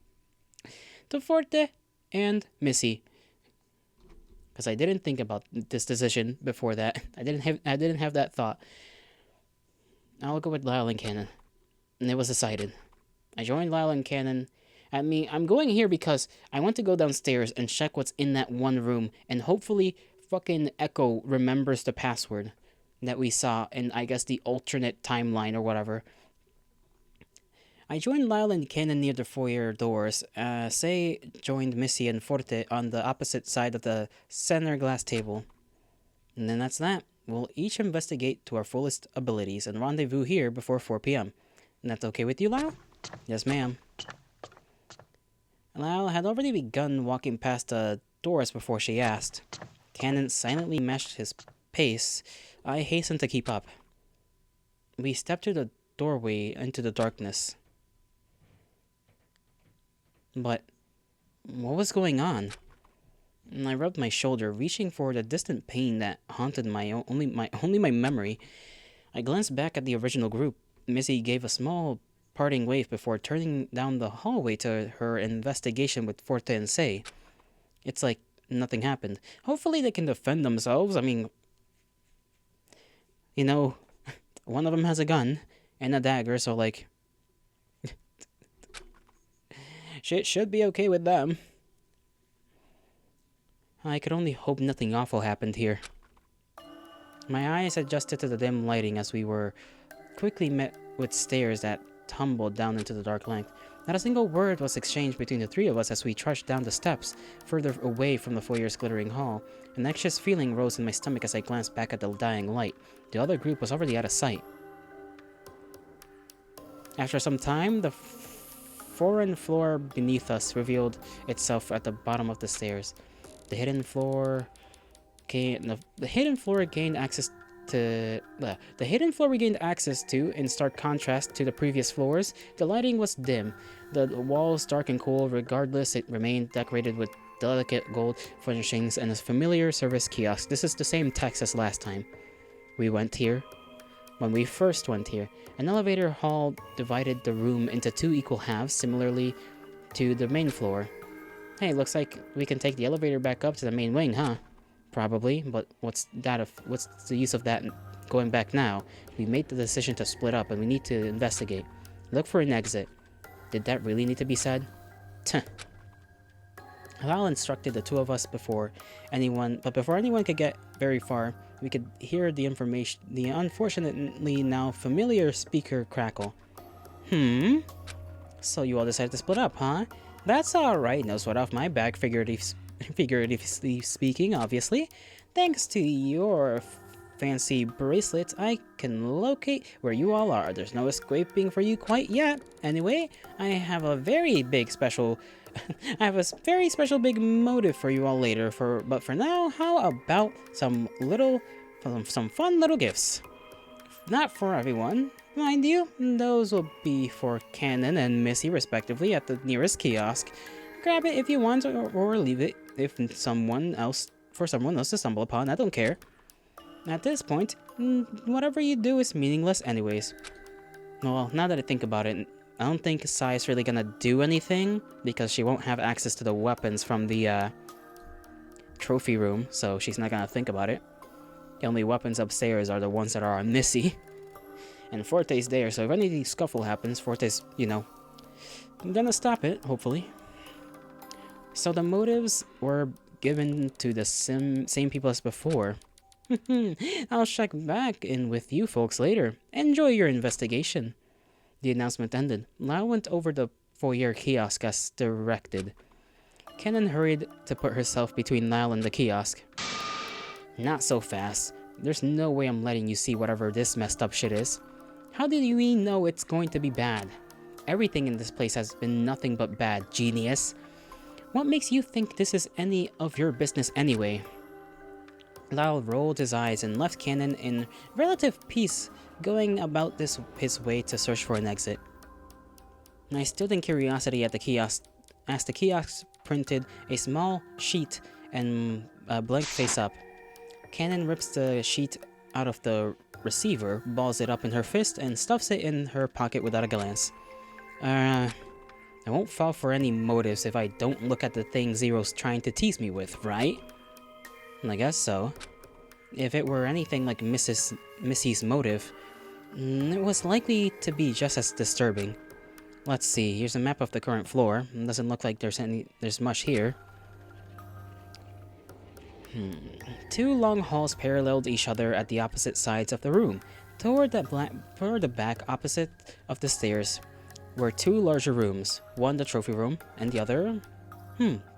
to Forte and Missy. Because I didn't think about this decision before that. I didn't have that thought. I'll go with Lyle and Cannon. And it was decided. I joined Lyle and Cannon. I'm going here because I want to go downstairs and check what's in that one room, and hopefully fucking Echo remembers the password that we saw in, I guess, the alternate timeline or whatever. I joined Lyle and Cannon near the foyer doors. Say joined Missy and Forte on the opposite side of the center glass table. And then that's that. We'll each investigate to our fullest abilities and rendezvous here before 4 p.m. And that's okay with you, Lyle? Yes, ma'am. Lyle had already begun walking past the doors before she asked. Cannon silently matched his pace. I hastened to keep up. We stepped through the doorway into the darkness. But what was going on? And I rubbed my shoulder, reaching for the distant pain that haunted only my memory. I glanced back at the original group. Missy gave a small parting wave before turning down the hallway to her investigation with Forte and Say. It's like nothing happened. Hopefully they can defend themselves. I mean, you know, one of them has a gun and a dagger, so like, shit should be okay with them. I could only hope nothing awful happened here. My eyes adjusted to the dim lighting as we were quickly met with stares that tumbled down into the dark length. Not a single word was exchanged between the three of us as we trudged down the steps, further away from the foyer's glittering hall. An anxious feeling rose in my stomach as I glanced back at the dying light. The other group was already out of sight. After some time, the foreign floor beneath us revealed itself at the bottom of the stairs. The hidden floor gained access to in stark contrast to the previous floors. The lighting was dim, the walls dark and cool. Regardless, it remained decorated with delicate gold furnishings and a familiar service kiosk. This is the same text as last time we went here. when we first went here. An elevator hall divided the room into 2 equal halves, similarly to the main floor. Hey, looks like we can take the elevator back up to the main wing, huh? Probably, but what's the use of that going back now? We made the decision to split up and we need to investigate. Look for an exit. Did that really need to be said? Tuh. Halal instructed the 2 of us before anyone could get very far, we could hear the unfortunately now familiar speaker crackle. So you all decided to split up, huh? That's alright, no sweat off my back, figuratively speaking, obviously. Thanks to your fancy bracelet, I can locate where you all are. There's no escaping for you quite yet. Anyway, I have a very special big motive for you all later. But for now, how about some fun little gifts? Not for everyone, mind you. Those will be for Cannon and Missy respectively at the nearest kiosk. Grab it if you want, or leave it for someone else to stumble upon. I don't care. At this point, whatever you do is meaningless anyways. Well, now that I think about it, I don't think Sai's really gonna do anything, because she won't have access to the weapons from the trophy room, so she's not gonna think about it. The only weapons upstairs are the ones that are on Missy. And Forte's there, so if any scuffle happens, Forte's, gonna stop it, hopefully. So the motives were given to the same people as before. I'll check back in with you folks later. Enjoy your investigation. The announcement ended. Lau went over the foyer kiosk as directed. Kenan hurried to put herself between Lau and the kiosk. Not so fast. There's no way I'm letting you see whatever this messed up shit is. How did we know it's going to be bad? Everything in this place has been nothing but bad, genius. What makes you think this is any of your business anyway? Lau rolled his eyes and left Cannon in relative peace, going about his way to search for an exit. I stood in curiosity at the kiosk as the kiosk printed a small sheet and blank face up. Cannon rips the sheet out of the receiver, balls it up in her fist, and stuffs it in her pocket without a glance. I won't fall for any motives if I don't look at the thing Zero's trying to tease me with, right? I guess so. If it were anything like Missy's motive, it was likely to be just as disturbing. Let's see, here's a map of the current floor. It doesn't look like there's much here. 2 long halls paralleled each other at the opposite sides of the room. Toward the back opposite of the stairs were 2 larger rooms, one the trophy room, and the other...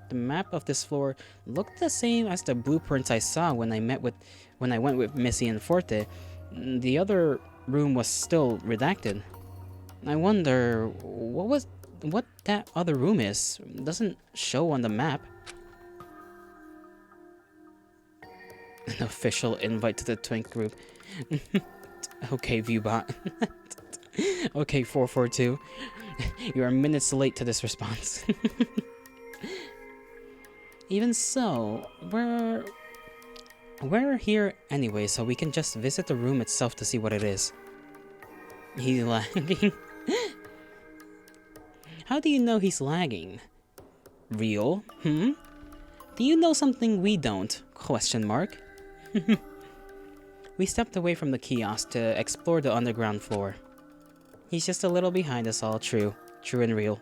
The map of this floor looked the same as the blueprints I saw when I went with Missy and Forte. The other room was still redacted. I wonder what that other room is. It doesn't show on the map. An official invite to the Twink group. Okay, Viewbot. Okay, 442. You are minutes late to this response. Even so, we're here anyway, so we can just visit the room itself to see what it is. He's lagging. How do you know he's lagging? Real? Do you know something we don't? Question mark. We stepped away from the kiosk to explore the underground floor. He's just a little behind us all, true and real.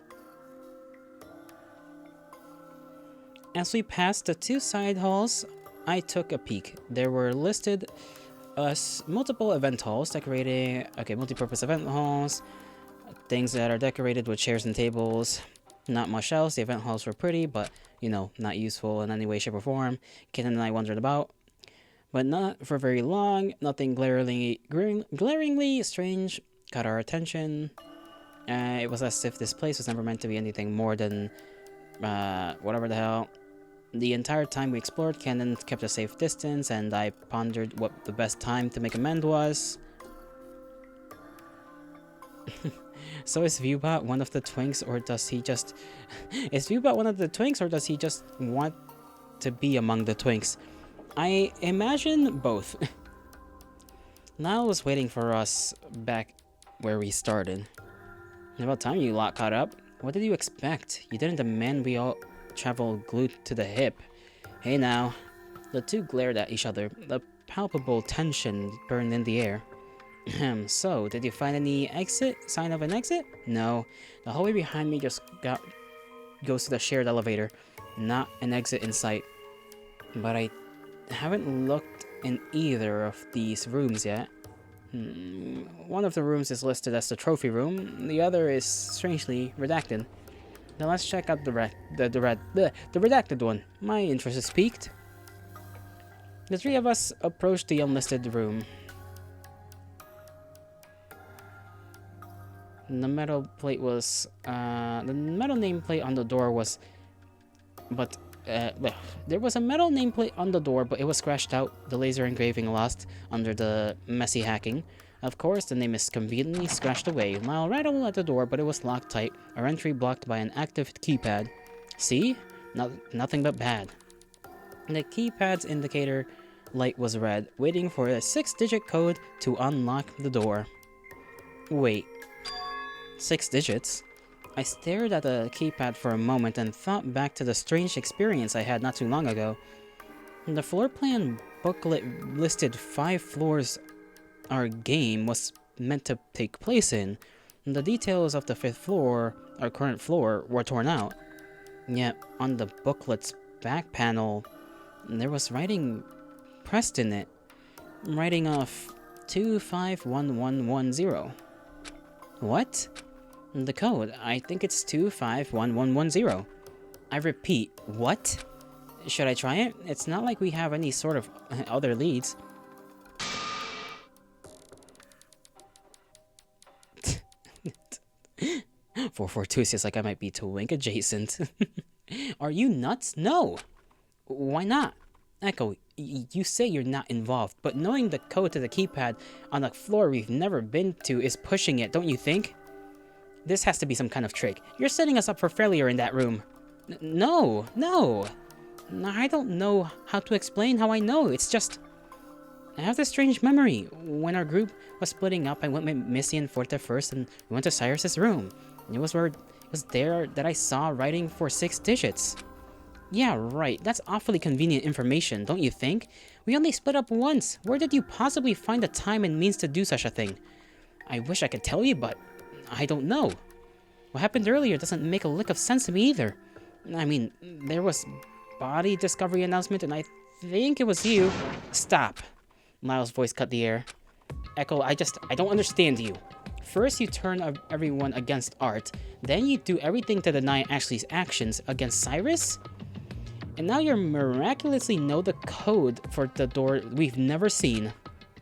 As we passed the 2 side halls, I took a peek. There were listed multiple event halls multi-purpose event halls, things that are decorated with chairs and tables. Not much else. The event halls were pretty, but, not useful in any way, shape, or form. Ken and I wandered about, but not for very long. Nothing glaringly strange caught our attention. It was as if this place was never meant to be anything more than, whatever the hell. The entire time we explored, Cannon kept a safe distance, and I pondered what the best time to make amends was. So is Viewbot one of the twinks, or does he just... Is Viewbot one of the twinks, or does he just want to be among the twinks? I imagine both. Lyle was waiting for us back where we started. About time you lot caught up. What did you expect? You didn't demand we all travel glued to the hip. Hey now. The two glared at each other. The palpable tension burned in the air. So, did you find any sign of an exit? No. The hallway behind me just goes to the shared elevator. Not an exit in sight. But I haven't looked in either of these rooms yet. One of the rooms is listed as the trophy room. The other is strangely redacted. Now let's check out the redacted one. My interest is piqued. The three of us approached the unlisted room. The metal plate was, the metal nameplate on the door was, there was a metal nameplate on the door, but it was scratched out, the laser engraving lost under the messy hacking. Of course, the name is conveniently scratched away. Lyle rattled at the door, but it was locked tight, our entry blocked by an active keypad. See? Nothing but bad. The keypad's indicator light was red, waiting for a 6-digit code to unlock the door. Wait. 6 digits? I stared at the keypad for a moment and thought back to the strange experience I had not too long ago. The floor plan booklet listed 5 floors our game was meant to take place in. The details of the 5th floor, our current floor, were torn out. Yet, on the booklet's back panel, there was writing pressed in it. Writing of 251110. What? The code. I think it's 251110. I repeat, what? Should I try it? It's not like we have any sort of other leads. "442" says like I might be Twink adjacent. Are you nuts? No! Why not? Echo, you say you're not involved, but knowing the code to the keypad on a floor we've never been to is pushing it, don't you think? This has to be some kind of trick. You're setting us up for failure in that room. No. I don't know how to explain how I know. It's just... I have this strange memory. When our group was splitting up, I went with Missy and Forte first, and we went to Cyrus's room. It was there that I saw writing for 6 digits. Yeah, right. That's awfully convenient information, don't you think? We only split up once. Where did you possibly find the time and means to do such a thing? I wish I could tell you, but I don't know. What happened earlier doesn't make a lick of sense to me either. I mean, there was body discovery announcement, and I think it was you. Stop. Lyle's voice cut the air. Echo, I don't understand you. First, you turn everyone against Art. Then you do everything to deny Ashley's actions against Cyrus? And now you miraculously know the code for the door we've never seen.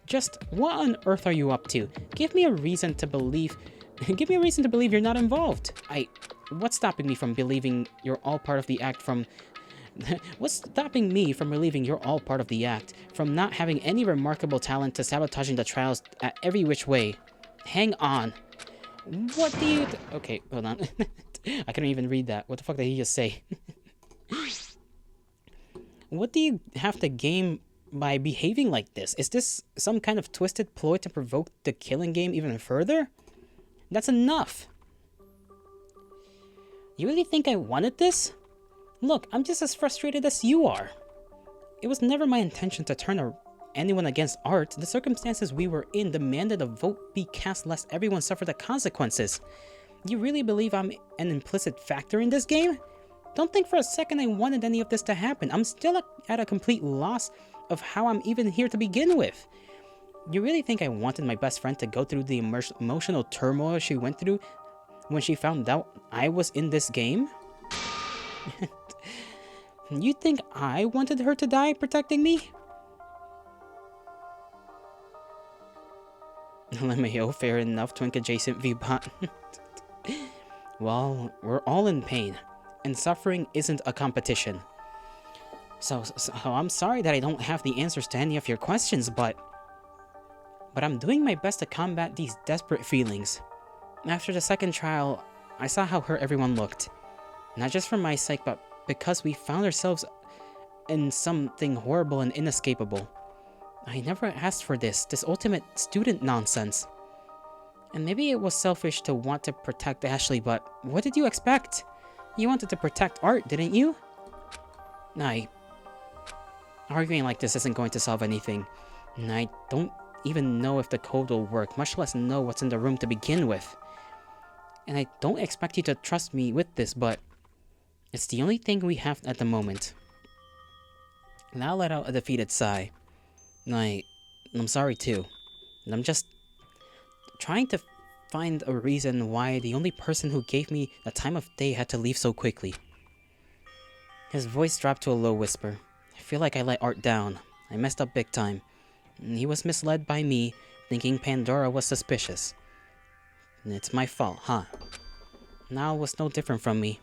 Just what on earth are you up to? Give me a reason to believe you're not involved. What's stopping me from believing you're all part of the act What's stopping me from believing you're all part of the act? From not having any remarkable talent to sabotaging the trials at every which way? Hang on. What do you... Okay, hold on. I couldn't even read that. What the fuck did he just say? What do you have to gain by behaving like this? Is this some kind of twisted ploy to provoke the killing game even further? That's enough. You really think I wanted this? Look, I'm just as frustrated as you are. It was never my intention to turn anyone against Art. The circumstances we were in demanded a vote be cast lest everyone suffer the consequences. You really believe I'm an implicit factor in this game? Don't think for a second I wanted any of this to happen. I'm still at a complete loss of how I'm even here to begin with. You really think I wanted my best friend to go through the emotional turmoil she went through when she found out I was in this game? You think I wanted her to die protecting me? LMAO, fair enough, Twink adjacent VBot. Well, we're all in pain, and suffering isn't a competition. So I'm sorry that I don't have the answers to any of your questions, but I'm doing my best to combat these desperate feelings. After the second trial, I saw how hurt everyone looked. Not just for my sake, but because we found ourselves in something horrible and inescapable. I never asked for this ultimate student nonsense. And maybe it was selfish to want to protect Ashley, but what did you expect? You wanted to protect Art, didn't you? Arguing like this isn't going to solve anything. And I don't even know if the code will work, much less know what's in the room to begin with. And I don't expect you to trust me with this, but it's the only thing we have at the moment. And I'll let out a defeated sigh. I'm sorry too. And I'm just trying to find a reason why the only person who gave me the time of day had to leave so quickly. His voice dropped to a low whisper. I feel like I let Art down. I messed up big time. And he was misled by me, thinking Pandora was suspicious. And it's my fault, huh? Now was no different from me.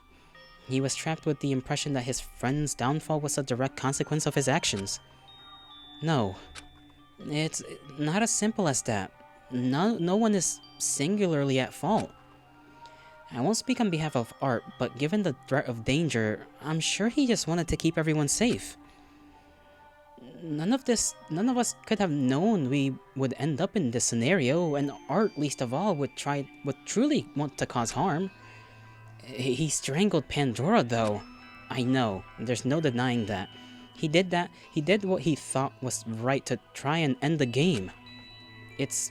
He was trapped with the impression that his friend's downfall was a direct consequence of his actions. No. It's not as simple as that. No one is singularly at fault. I won't speak on behalf of Art, but given the threat of danger, I'm sure he just wanted to keep everyone safe. None of us could have known we would end up in this scenario, and Art, least of all, would truly want to cause harm. He strangled Pandora, though. I know, there's no denying that. He did what he thought was right to try and end the game. It's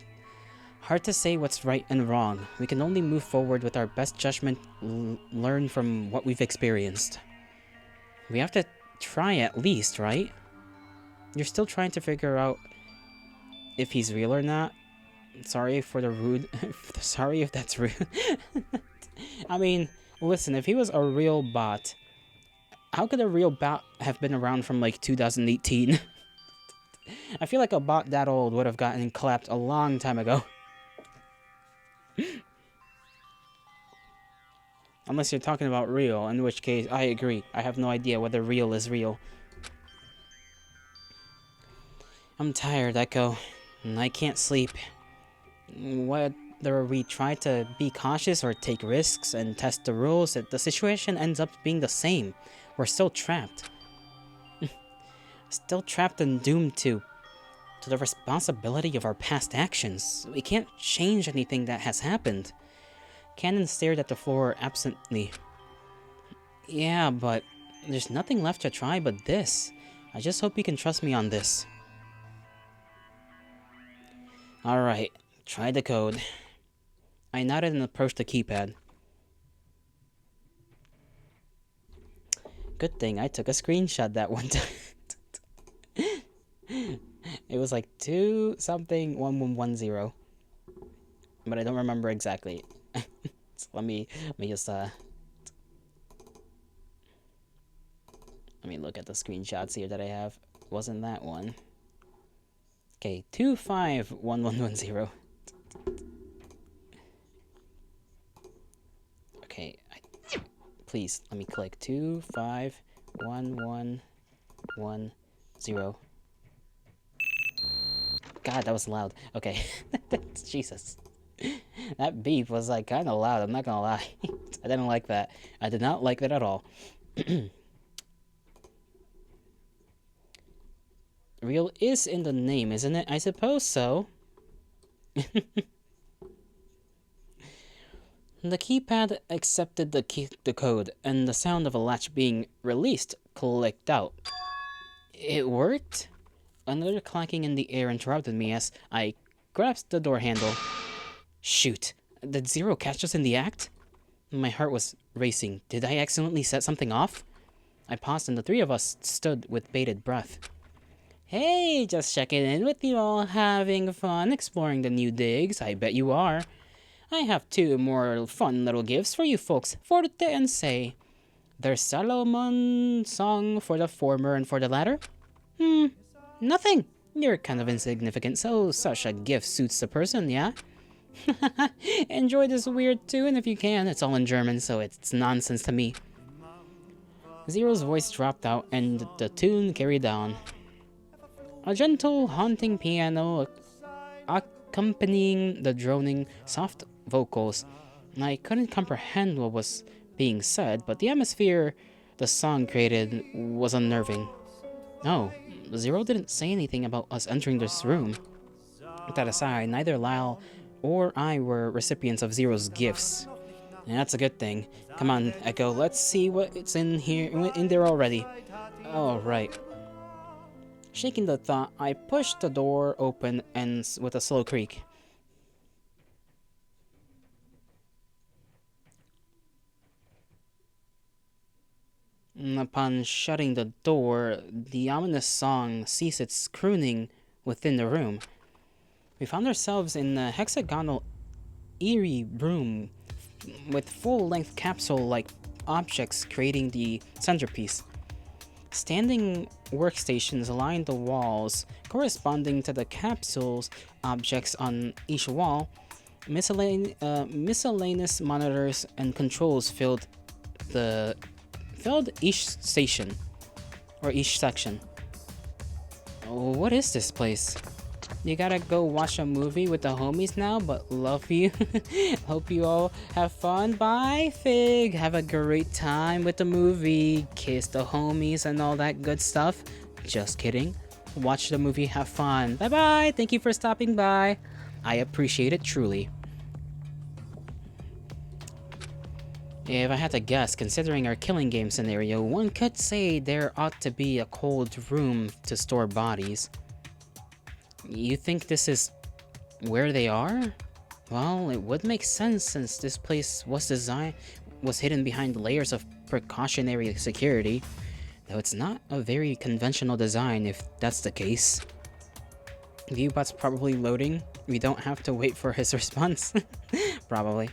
hard to say what's right and wrong. We can only move forward with our best judgment, learn from what we've experienced. We have to try at least, right? You're still trying to figure out if he's real or not? Sorry for the rude... Sorry if that's rude. I mean, listen, if he was a real bot, how could a real bot have been around from like 2018? I feel like a bot that old would have gotten clapped a long time ago. Unless you're talking about real, in which case, I agree. I have no idea whether real is real. I'm tired, Echo, and I can't sleep. Whether we try to be cautious or take risks and test the rules, the situation ends up being the same. We're still trapped. Still trapped and doomed to the responsibility of our past actions. We can't change anything that has happened. Cannon stared at the floor absently. Yeah, but there's nothing left to try but this. I just hope you can trust me on this. Alright, try the code. I nodded and approached the keypad. Good thing I took a screenshot that one time. It was like 2-something-1110. But I don't remember exactly. So let me just let me look at the screenshots here that I have. Wasn't that one? Okay, 251110. Okay, please let me click 251110. God, that was loud. Okay, Jesus, that beep was like kind of loud. I'm not gonna lie. I didn't like that. I did not like that at all. Real is in the name, isn't it? I suppose so. The keypad accepted the code, and the sound of a latch being released clicked out. It worked? Another clacking in the air interrupted me as I grasped the door handle. Shoot, did Zero catch us in the act? My heart was racing. Did I accidentally set something off? I paused and the three of us stood with bated breath. Hey, just checking in with you all, having fun exploring the new digs. I bet you are. I have 2 more fun little gifts for you folks, Forte and Say. There's Solomon song for the former and for the latter? Nothing. You're kind of insignificant, so such a gift suits the person, yeah? Enjoy this weird tune if you can. It's all in German, so it's nonsense to me. Zero's voice dropped out and the tune carried on. A gentle, haunting piano accompanying the droning, soft vocals. I couldn't comprehend what was being said, but the atmosphere the song created was unnerving. Oh, Zero didn't say anything about us entering this room. That aside, neither Lal or I were recipients of Zero's gifts. And that's a good thing. Come on, Echo, let's see what it's in here, in there already. Oh, right. Shaking the thought, I pushed the door open and with a slow creak. Upon shutting the door, the ominous song ceased its crooning within the room. We found ourselves in a hexagonal, eerie room with full-length capsule-like objects creating the centerpiece. Standing workstations lined the walls, corresponding to the capsule's objects on each wall. Miscellaneous monitors and controls filled each station, or each section. Oh, what is this place? You gotta go watch a movie with the homies now, but love you. Hope you all have fun. Bye, Fig. Have a great time with the movie. Kiss the homies and all that good stuff. Just kidding. Watch the movie, have fun. Bye-bye. Thank you for stopping by. I appreciate it truly. If I had to guess, considering our killing game scenario, one could say there ought to be a cold room to store bodies. You think this is where they are? Well, it would make sense since this place was hidden behind layers of precautionary security, though it's not a very conventional design if that's the case. Viewbot's probably loading. We don't have to wait for his response. Probably.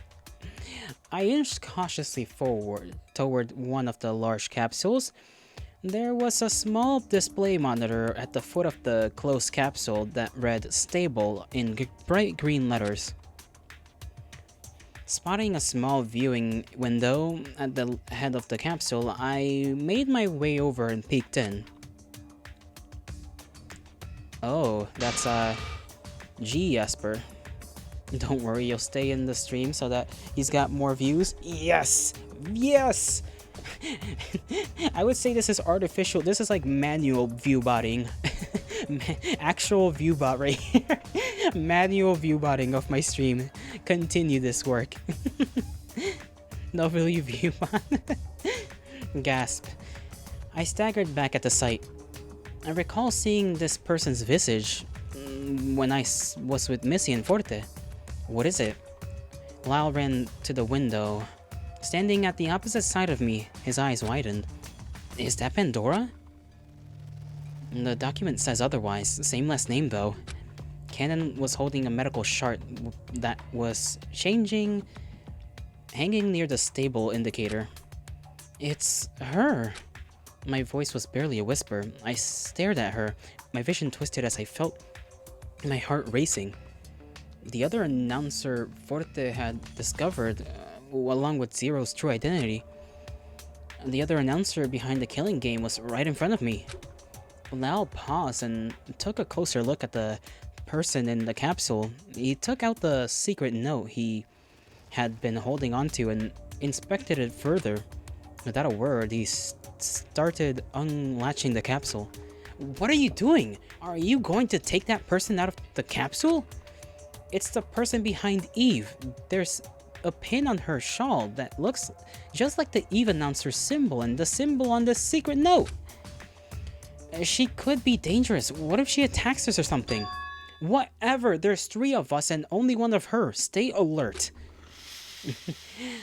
I inched cautiously forward toward one of the large capsules. There was a small display monitor at the foot of the closed capsule that read "Stable" in bright green letters. Spotting a small viewing window at the head of the capsule, I made my way over and peeked in. Oh, that's G Esper. Don't worry, you'll stay in the stream so that he's got more views. Yes! Yes! I would say this is artificial. This is like manual viewbotting. Actual viewbot right here. Manual viewbotting of my stream. Continue this work. W viewbot. Gasp. I staggered back at the sight. I recall seeing this person's visage when I was with Missy and Forte. What is it? Lyle ran to the window. Standing at the opposite side of me, his eyes widened. Is that Pandora? The document says otherwise. Same last name though. Cannon was holding a medical chart that was hanging near the stable indicator. It's her. My voice was barely a whisper. I stared at her, my vision twisted as I felt my heart racing. The other announcer Forte had discovered, along with Zero's true identity. The other announcer behind the killing game was right in front of me. Lau paused and took a closer look at the person in the capsule. He took out the secret note he had been holding onto and inspected it further. Without a word, he started unlatching the capsule. What are you doing? Are you going to take that person out of the capsule? It's the person behind Eve. There's a pin on her shawl that looks just like the Eve announcer symbol and the symbol on the secret note. She could be dangerous. What if she attacks us or something? Whatever, there's 3 of us and only one of her. Stay alert.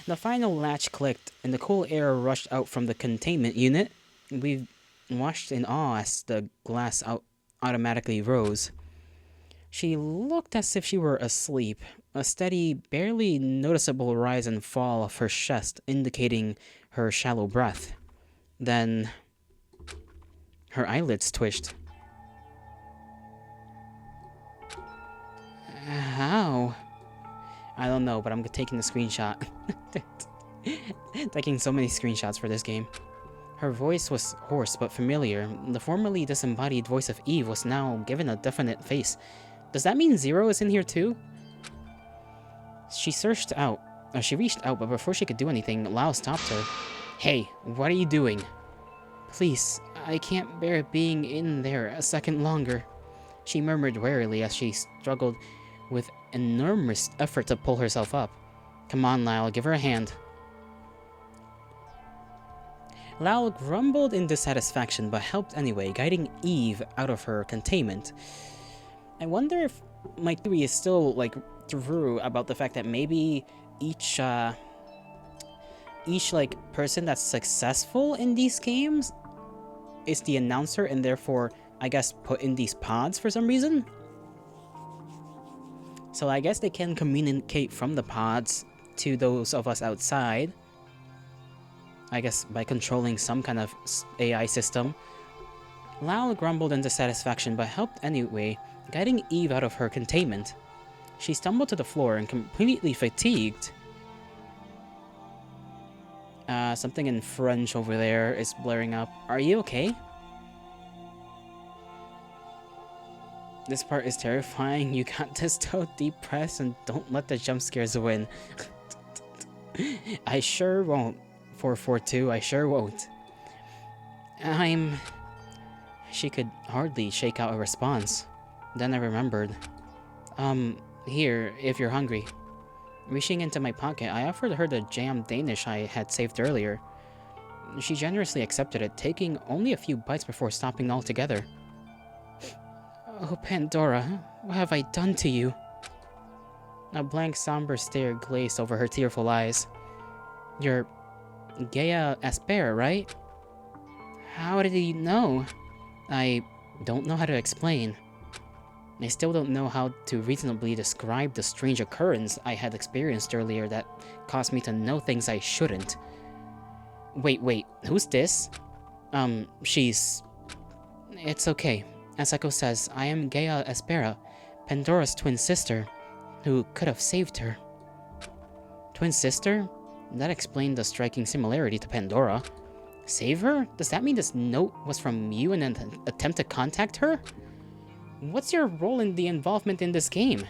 The final latch clicked and the cool air rushed out from the containment unit. We watched in awe as the glass automatically rose. She looked as if she were asleep, a steady, barely noticeable rise and fall of her chest indicating her shallow breath. Then her eyelids twitched. How? I don't know, but I'm taking a screenshot. Taking so many screenshots for this game. Her voice was hoarse but familiar. The formerly disembodied voice of Eve was now given a definite face. Does that mean Zero is in here too? She reached out, but before she could do anything, Lau stopped her. Hey, what are you doing? Please, I can't bear being in there a second longer, she murmured wearily as she struggled with enormous effort to pull herself up. Come on, Lyle, give her a hand. Lyle grumbled in dissatisfaction but helped anyway, guiding Eve out of her containment. I wonder if my theory is still, like, true about the fact that maybe each like person that's successful in these games is the announcer and therefore, I guess, put in these pods for some reason. So I guess they can communicate from the pods to those of us outside. I guess by controlling some kind of AI system. Lyle grumbled in dissatisfaction but helped anyway, guiding Eve out of her containment. She stumbled to the floor and completely fatigued. Something in French over there is blaring up. Are you okay? This part is terrifying. You got this, though. Deep breaths and don't let the jump scares win. I sure won't. 442, I sure won't. She could hardly shake out a response. Then I remembered. Here, if you're hungry. Reaching into my pocket, I offered her the jam Danish I had saved earlier. She generously accepted it, taking only a few bites before stopping altogether. Oh, Pandora, what have I done to you? A blank, somber stare glazed over her tearful eyes. You're Despairdespair, right? How did you know? I don't know how to explain. I still don't know how to reasonably describe the strange occurrence I had experienced earlier that caused me to know things I shouldn't. Wait, who's this? She's... It's okay. As Echo says, I am Despairdespair, Pandora's twin sister, who could have saved her. Twin sister? That explained the striking similarity to Pandora. Save her? Does that mean this note was from you in an attempt to contact her? What's your role in the involvement in this game?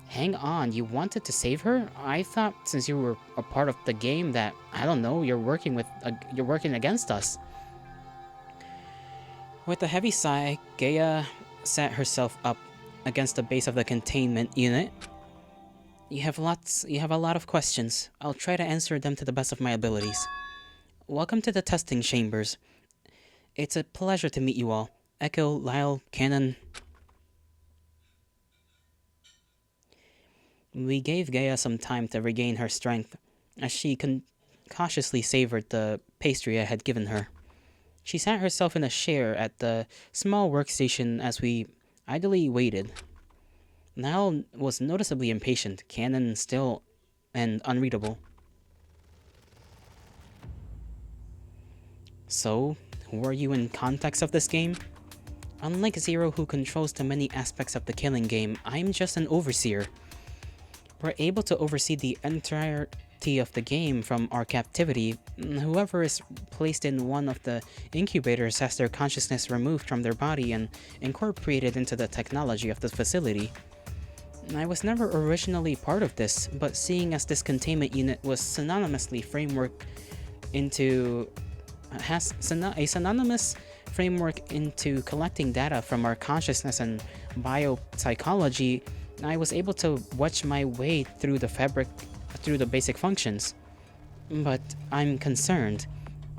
Hang on, you wanted to save her? I thought since you were a part of the game that, I don't know, you're working against us. With a heavy sigh, Gaia sat herself up against the base of the containment unit. You have a lot of questions. I'll try to answer them to the best of my abilities. Welcome to the testing chambers. It's a pleasure to meet you all. Echo, Lyle, Cannon. We gave Gaia some time to regain her strength, as she cautiously savored the pastry I had given her. She sat herself in a chair at the small workstation as we idly waited. Lyle was noticeably impatient, Cannon still and unreadable. So, who are you in context of this game? Unlike Zero, who controls the many aspects of the killing game, I'm just an overseer. We're able to oversee the entirety of the game from our captivity. Whoever is placed in one of the incubators has their consciousness removed from their body and incorporated into the technology of the facility. I was never originally part of this, but seeing as this containment unit was synonymously has a synonymous framework into collecting data from our consciousness and biopsychology, I was able to watch my way through the basic functions. But I'm concerned.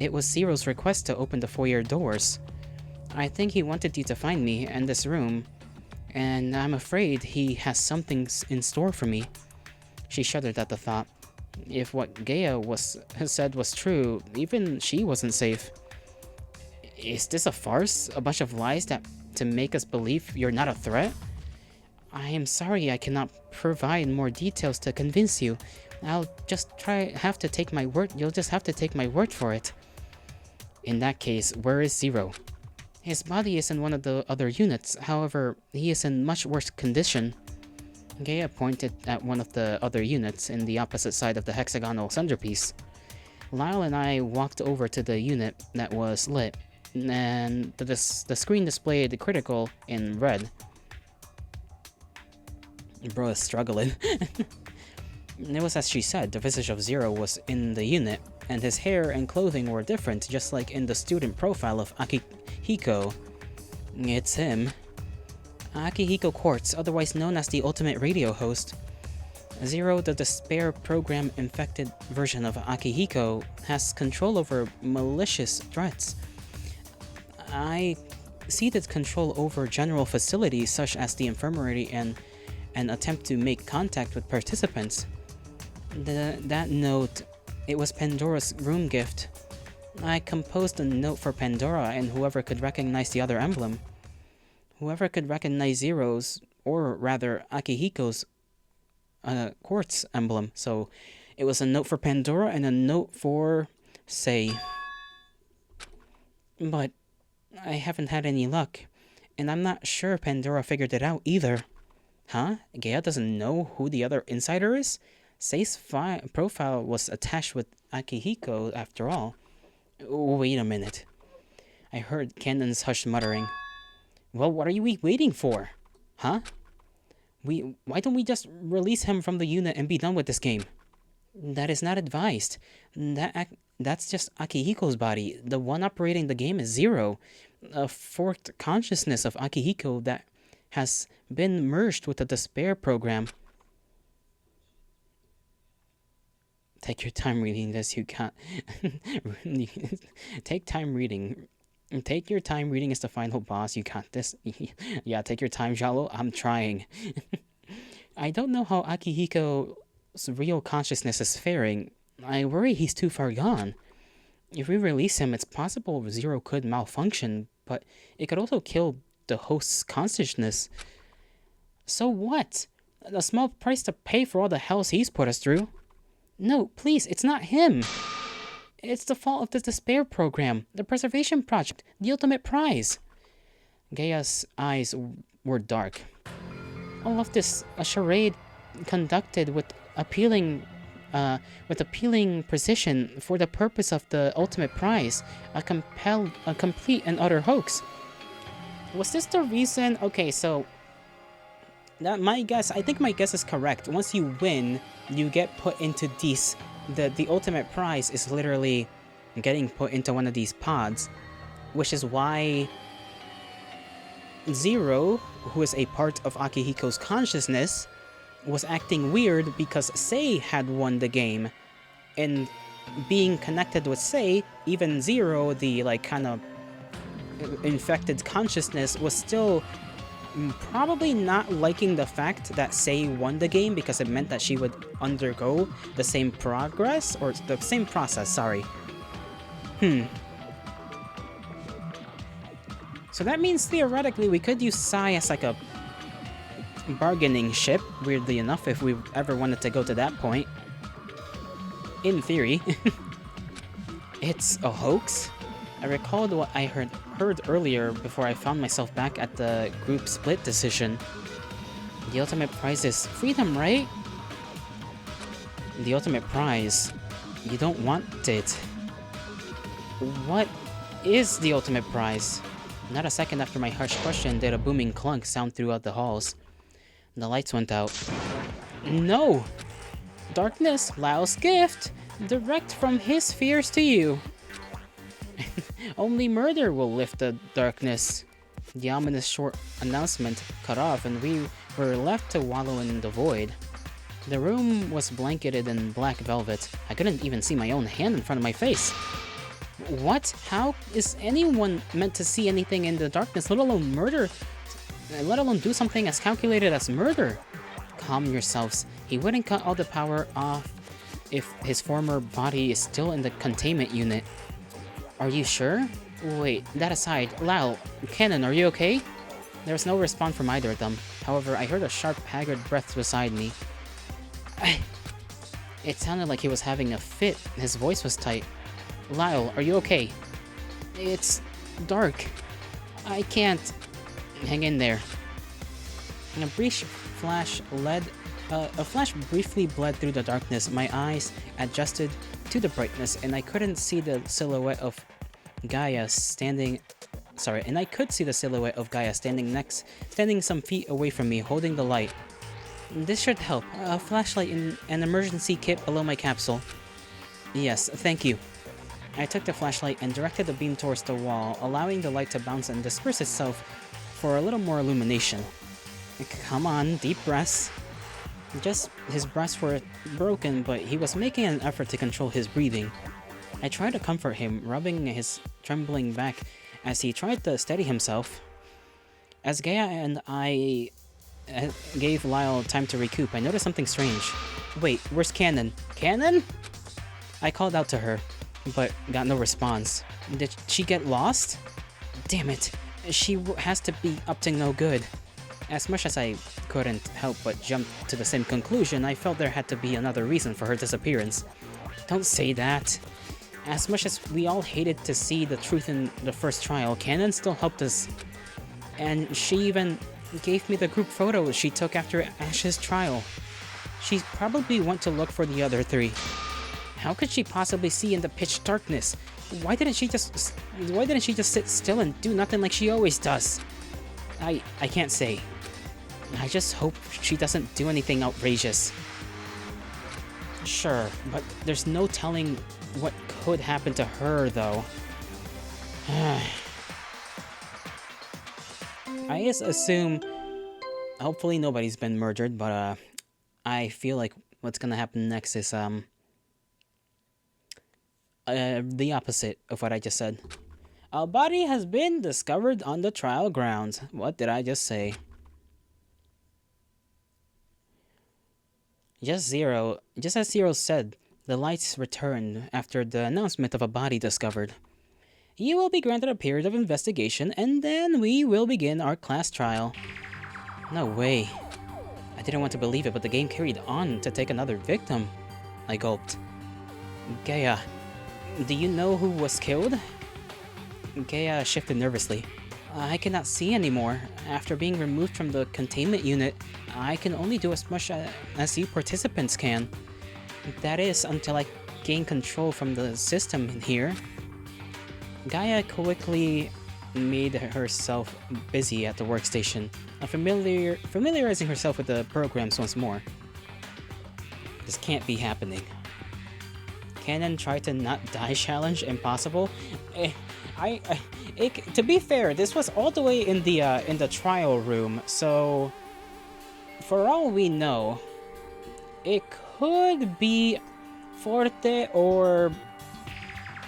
It was Zero's request to open the foyer doors. I think he wanted you to find me and this room, and I'm afraid he has something in store for me. She shuddered at the thought. If what Gaia said was true, even she wasn't safe. Is this a farce? A bunch of lies to make us believe you're not a threat? I am sorry I cannot provide more details to convince you. You'll just have to take my word for it. In that case, where is Zero? His body is in one of the other units, however, he is in much worse condition. Gaia pointed at one of the other units in the opposite side of the hexagonal centerpiece. Lyle and I walked over to the unit that was lit, and the screen displayed critical in red. Bro is struggling. It was as she said, the visage of Zero was in the unit, and his hair and clothing were different, just like in the student profile of Akihiko. It's him. Akihiko Quartz, otherwise known as the ultimate radio host. Zero, the Despair program infected version of Akihiko, has control over malicious threats. I ceded control over general facilities such as the infirmary and an attempt to make contact with participants. That note, it was Pandora's room gift. I composed a note for Pandora and whoever could recognize the other emblem. Whoever could recognize Zero's, or rather Akihiko's, quartz emblem. So it was a note for Pandora and a note for Sei. But I haven't had any luck, and I'm not sure Pandora figured it out either. Huh? Gaia doesn't know who the other insider is? Sei's profile was attached with Akihiko after all. Wait a minute. I heard Cannon's hushed muttering. Well, what are we waiting for? Huh? Why don't we just release him from the unit and be done with this game? That is not advised. That's just Akihiko's body. The one operating the game is Zero, a forked consciousness of Akihiko that has been merged with the Despair program. Take your time reading this, you can't. Take time reading. Take your time reading is the final boss, you got this. Yeah, take your time, Jalo, I'm trying. I don't know how Akihiko's real consciousness is faring. I worry he's too far gone. If we release him, it's possible Zero could malfunction, but it could also kill the host's consciousness. So what? A small price to pay for all the hells he's put us through. No, please, it's not him. It's the fault of the Despair program, the Preservation Project, the ultimate prize. Gaia's eyes were dark. All of this, a charade conducted with appealing precision for the purpose of the ultimate prize, a complete and utter hoax. Was this the reason? Okay, so I think my guess is correct. Once you win, you get put into these. The ultimate prize is literally getting put into one of these pods, which is why Zero, who is a part of Akihiko's consciousness, was acting weird because Sei had won the game. And being connected with Sei, even Zero, the kind of infected consciousness, was still probably not liking the fact that Sei won the game because it meant that she would undergo the same progress, or the same process, sorry. So that means theoretically we could use Sai as like a bargaining ship, weirdly enough, if we ever wanted to go to that point. In theory. It's a hoax? I recalled what I heard earlier before I found myself back at the group split decision. The ultimate prize is freedom, right? The ultimate prize. You don't want it. What is the ultimate prize? Not a second after my harsh question did a booming clunk sound throughout the halls. The lights went out. No! Darkness, Lao's gift! Direct from his fears to you. Only murder will lift the darkness. The ominous short announcement cut off and we were left to wallow in the void. The room was blanketed in black velvet. I couldn't even see my own hand in front of my face. What? How is anyone meant to see anything in the darkness, let alone murder? Let alone do something as calculated as murder? Calm yourselves. He wouldn't cut all the power off if his former body is still in the containment unit. Are you sure? Wait, that aside, Lao, Cannon, are you okay? There was no response from either of them. However, I heard a sharp, haggard breath beside me. It sounded like he was having a fit. His voice was tight. Lyle, are you okay? It's dark. I can't. Hang in there. A flash briefly bled through the darkness. My eyes adjusted to the brightness, and I couldn't see the silhouette of Gaia standing. And I could see the silhouette of Gaia standing some feet away from me, holding the light. This should help. A flashlight and an emergency kit below my capsule. Yes, thank you. I took the flashlight and directed the beam towards the wall, allowing the light to bounce and disperse itself for a little more illumination. Come on, deep breaths. His breaths were broken, but he was making an effort to control his breathing. I tried to comfort him, rubbing his trembling back as he tried to steady himself. As Gaia and I gave Lyle time to recoup, I noticed something strange. Wait, where's Cannon? Cannon? I called out to her, but got no response. Did she get lost? Damn it, she has to be up to no good. As much as I couldn't help but jump to the same conclusion, I felt there had to be another reason for her disappearance. Don't say that. As much as we all hated to see the truth in the first trial, Cannon still helped us. And she even gave me the group photo she took after Ash's trial. She probably went to look for the other three. How could she possibly see in the pitch darkness? Why didn't she just sit still and do nothing like she always does? I can't say. I just hope she doesn't do anything outrageous. Sure, but there's no telling what could happen to her, though. I just assume... Hopefully nobody's been murdered, but I feel like what's gonna happen next is the opposite of what I just said. A body has been discovered on the trial grounds. What did I just say? Just as Zero said, the lights returned after the announcement of a body discovered. You will be granted a period of investigation, and then we will begin our class trial. No way. I didn't want to believe it, but the game carried on to take another victim. I gulped. Gaia, do you know who was killed? Gaia shifted nervously. I cannot see anymore. After being removed from the containment unit, I can only do as much as you participants can. That is, until I gain control from the system in here. Gaia quickly made herself busy at the workstation, familiarizing herself with the programs once more. This can't be happening. Cannon tried to not die challenge impossible. To be fair, this was all the way in the trial room, so for all we know, it could be Forte or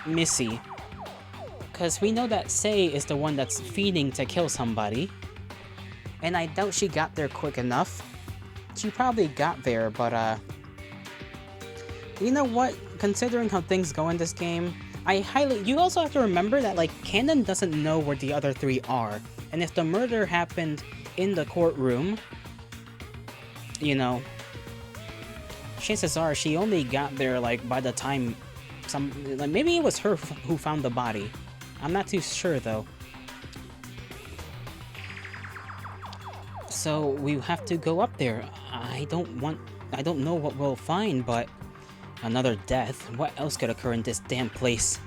Missy. Because we know that Sei is the one that's feeding to kill somebody. And I doubt she got there quick enough. She probably got there, but you know what? Considering how things go in this game, you also have to remember that, like, Cannon doesn't know where the other three are. And if the murder happened in the courtroom, you know, chances are she only got there, like, by the time maybe it was her who found the body. I'm not too sure, though. So we have to go up there. I don't know what we'll find, but another death. What else could occur in this damn place?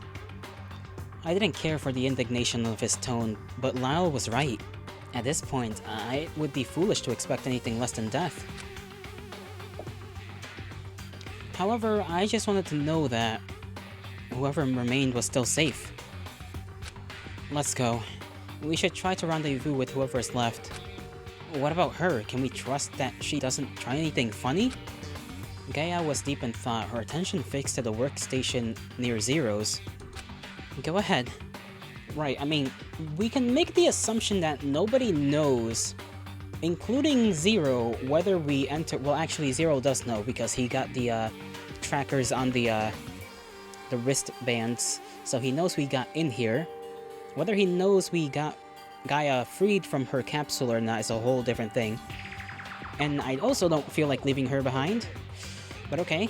I didn't care for the indignation of his tone, but Lyle was right. At this point, it would be foolish to expect anything less than death. However, I just wanted to know that whoever remained was still safe. Let's go. We should try to rendezvous with whoever's left. What about her? Can we trust that she doesn't try anything funny? Gaia was deep in thought, her attention fixed to the workstation near Zero's. Go ahead. Right, I mean, we can make the assumption that nobody knows, including Zero, whether we enter... Well, actually, Zero does know, because he got the trackers on the wristbands, so he knows we got in here. Whether he knows we got Gaia freed from her capsule or not is a whole different thing. And I also don't feel like leaving her behind. But okay.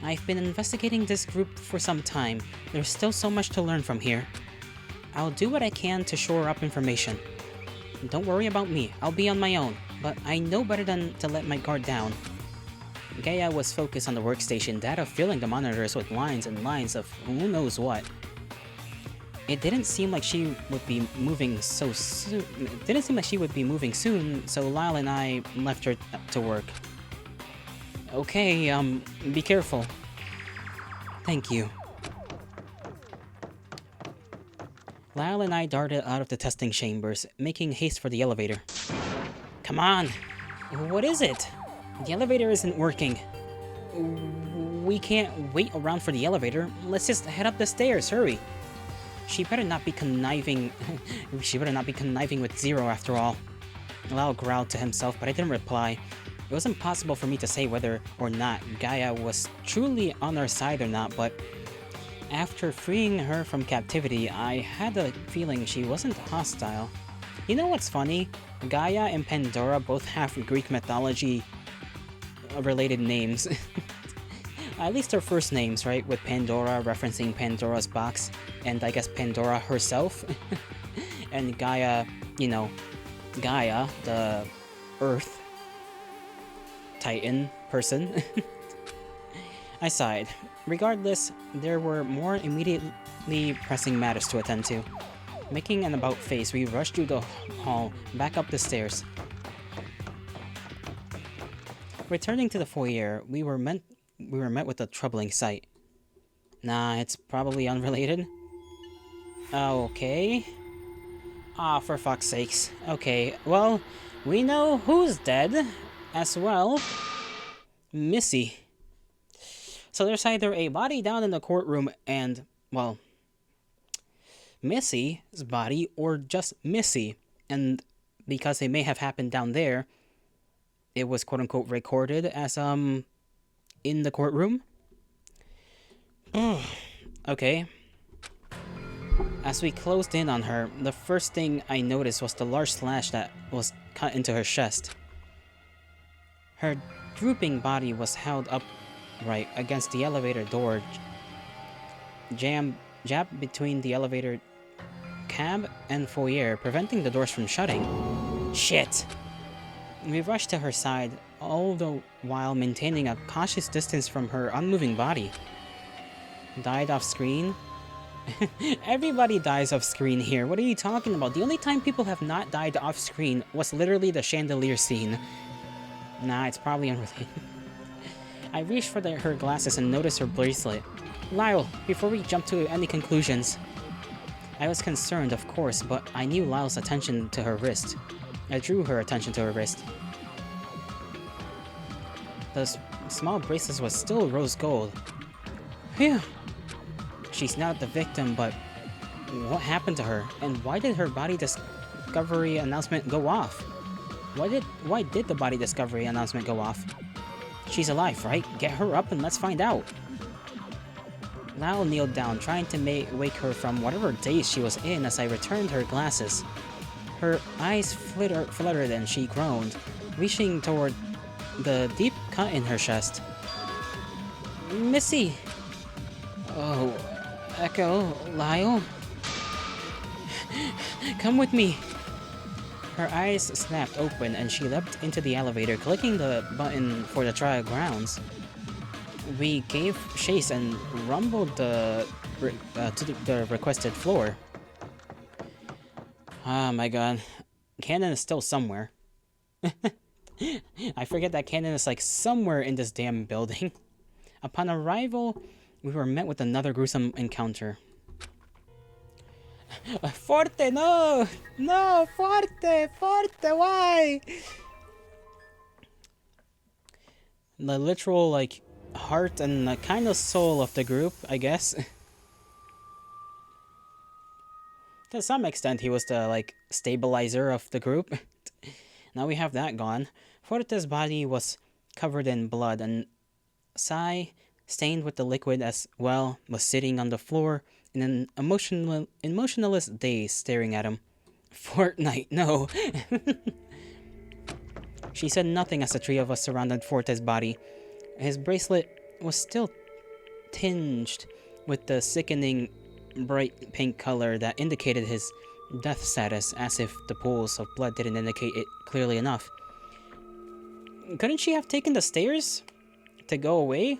I've been investigating this group for some time. There's still so much to learn from here. I'll do what I can to shore up information. Don't worry about me, I'll be on my own, but I know better than to let my guard down. Gaia was focused on the workstation, data filling the monitors with lines and lines of who knows what. It didn't seem like she would be moving so soon. It didn't seem like she would be moving soon, so Lyle and I left her to work. Okay, be careful. Thank you. Lyle and I darted out of the testing chambers, making haste for the elevator. Come on! What is it? The elevator isn't working. We can't wait around for the elevator. Let's just head up the stairs, hurry. She better not be conniving. She better not be conniving with Zero after all. Lyle growled to himself, but I didn't reply. It was impossible for me to say whether or not Gaia was truly on our side or not, but after freeing her from captivity, I had the feeling she wasn't hostile. You know what's funny? Gaia and Pandora both have Greek mythology related names. At least their first names, right? With Pandora referencing Pandora's box, and I guess Pandora herself. And Gaia, you know, Gaia, the Earth Titan person. I sighed. Regardless, there were more immediately pressing matters to attend to. Making an about face, we rushed through the hall, back up the stairs. Returning to the foyer, we were met with a troubling sight. Nah, it's probably unrelated. Okay. Ah, for fuck's sakes. Okay, well, we know who's dead as well. Missy. So there's either a body down in the courtroom and, well, Missy's body, or just Missy. And because it may have happened down there, it was quote-unquote recorded as, in the courtroom. Okay. As we closed in on her, the first thing I noticed was the large slash that was cut into her chest. Her drooping body was held upright against the elevator door, jammed between the elevator cab and foyer, preventing the doors from shutting. Shit! We rushed to her side, all the while maintaining a cautious distance from her unmoving body. Died off screen? Everybody dies off screen here. What are you talking about? The only time people have not died off screen was literally the chandelier scene. Nah, it's probably unrelated. I reached for her glasses and noticed her bracelet. Lyle, before we jump to any conclusions. I was concerned, of course, but I knew Lyle's attention to her wrist. I drew her attention to her wrist. The small bracelet was still rose gold. Phew! She's not the victim, but what happened to her? And why did her body discovery announcement go off? Why did the body discovery announcement go off? She's alive, right? Get her up and let's find out. Lyle kneeled down, trying to wake her from whatever daze she was in as I returned her glasses. Her eyes fluttered and she groaned, reaching toward the deep cut in her chest. Missy! Oh, Echo, Lyle? Come with me! Her eyes snapped open and she leapt into the elevator, clicking the button for the trial grounds. We gave chase and rumbled to the requested floor. Oh my god. Cannon is still somewhere. I forget that Cannon is like somewhere in this damn building. Upon arrival, we were met with another gruesome encounter. Forte, no! No, Forte! Forte, why? The literal, like, heart and the kind of soul of the group, I guess. To some extent, he was the, like, stabilizer of the group. Now we have that gone. Forte's body was covered in blood, and Sai, stained with the liquid as well, was sitting on the floor in an emotionless daze, staring at him. Fortnite, no. She said nothing as the three of us surrounded Forte's body. His bracelet was still tinged with the sickening bright pink color that indicated his death status, as if the pools of blood didn't indicate it clearly enough. Couldn't she have taken the stairs to go away?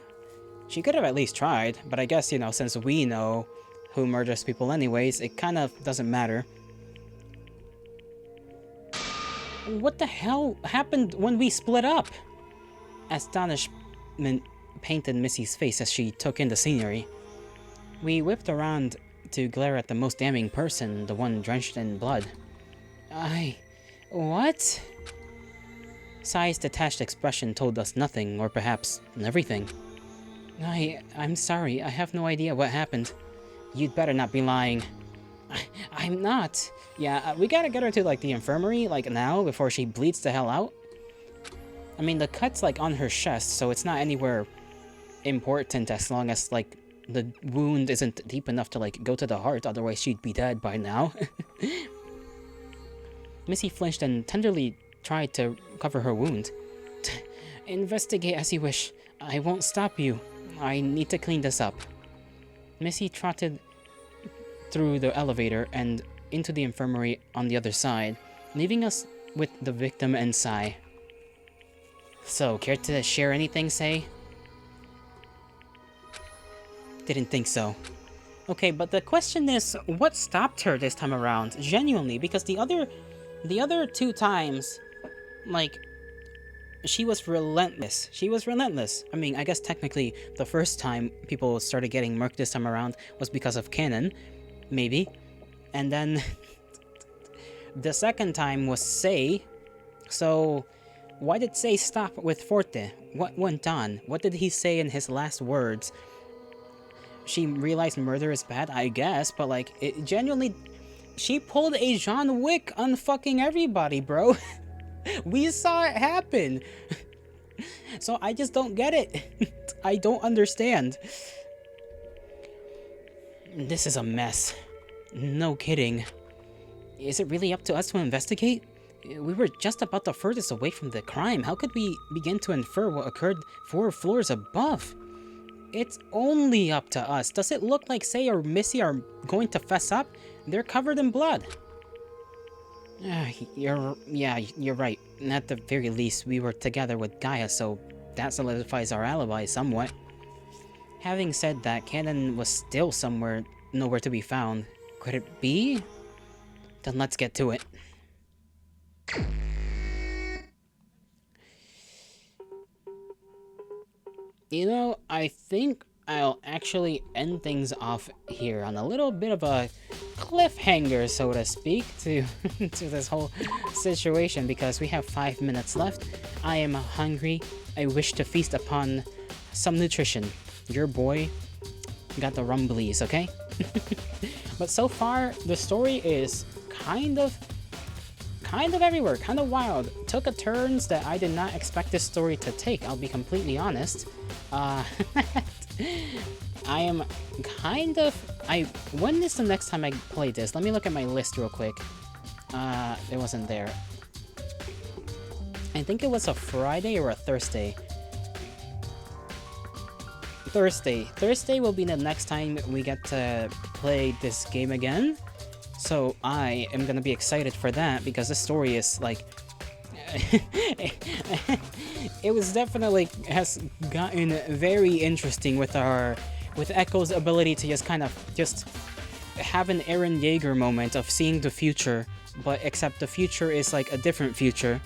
She could have at least tried, but I guess, you know, since we know who murders people anyways, it kind of doesn't matter. What the hell happened when we split up? Astonishment painted Missy's face as she took in the scenery. We whipped around to glare at the most damning person, the one drenched in blood. What? Sai's detached expression told us nothing, or perhaps everything. I'm sorry, I have no idea what happened. You'd better not be lying. I'm not. Yeah, we gotta get her to, like, the infirmary, like, now, before she bleeds the hell out. I mean, the cut's, like, on her chest, so it's not anywhere important as long as, like, the wound isn't deep enough to, like, go to the heart, otherwise she'd be dead by now. Missy flinched and tenderly tried to cover her wound. Investigate as you wish. I won't stop you. I need to clean this up. Missy trotted through the elevator and into the infirmary on the other side, leaving us with the victim and Sai. So, care to share anything, Sai? Didn't think so. Okay, but the question is, what stopped her this time around? Genuinely, because the other two times, like, she was relentless. She was relentless. I mean, I guess technically the first time people started getting murked this time around was because of Canon, maybe. And then the second time was Sei. So why did Sei stop with Forte? What went on? What did he say in his last words? She realized murder is bad, I guess, but like, it genuinely, she pulled a John Wick on fucking everybody, bro. We saw it happen. So I just don't get it. I don't understand. This is a mess. No kidding. Is it really up to us to investigate? We were just about the furthest away from the crime. How could we begin to infer what occurred 4 floors above? It's only up to us. Does it look like Sei or Missy are going to fess up? They're covered in blood. You're right. At the very least, we were together with Gaia, so that solidifies our alibi somewhat. Having said that, Canon was still nowhere to be found. Could it be? Then let's get to it. You know, I think I'll actually end things off here on a little bit of a cliffhanger, so to speak, to this whole situation, because we have 5 minutes left. I am hungry. I wish to feast upon some nutrition. Your boy got the rumblies, okay? But so far, the story is kind of everywhere, kind of wild. Took a turns that I did not expect this story to take, I'll be completely honest. I am when is the next time I play this? Let me look at my list real quick. It wasn't there. I think it was a Friday or a Thursday. Thursday will be the next time we get to play this game again. So I am gonna be excited for that, because the story is like it was definitely has gotten very interesting with Echo's ability to just kind of just have an Eren Yeager moment of seeing the future, but except the future is like a different future.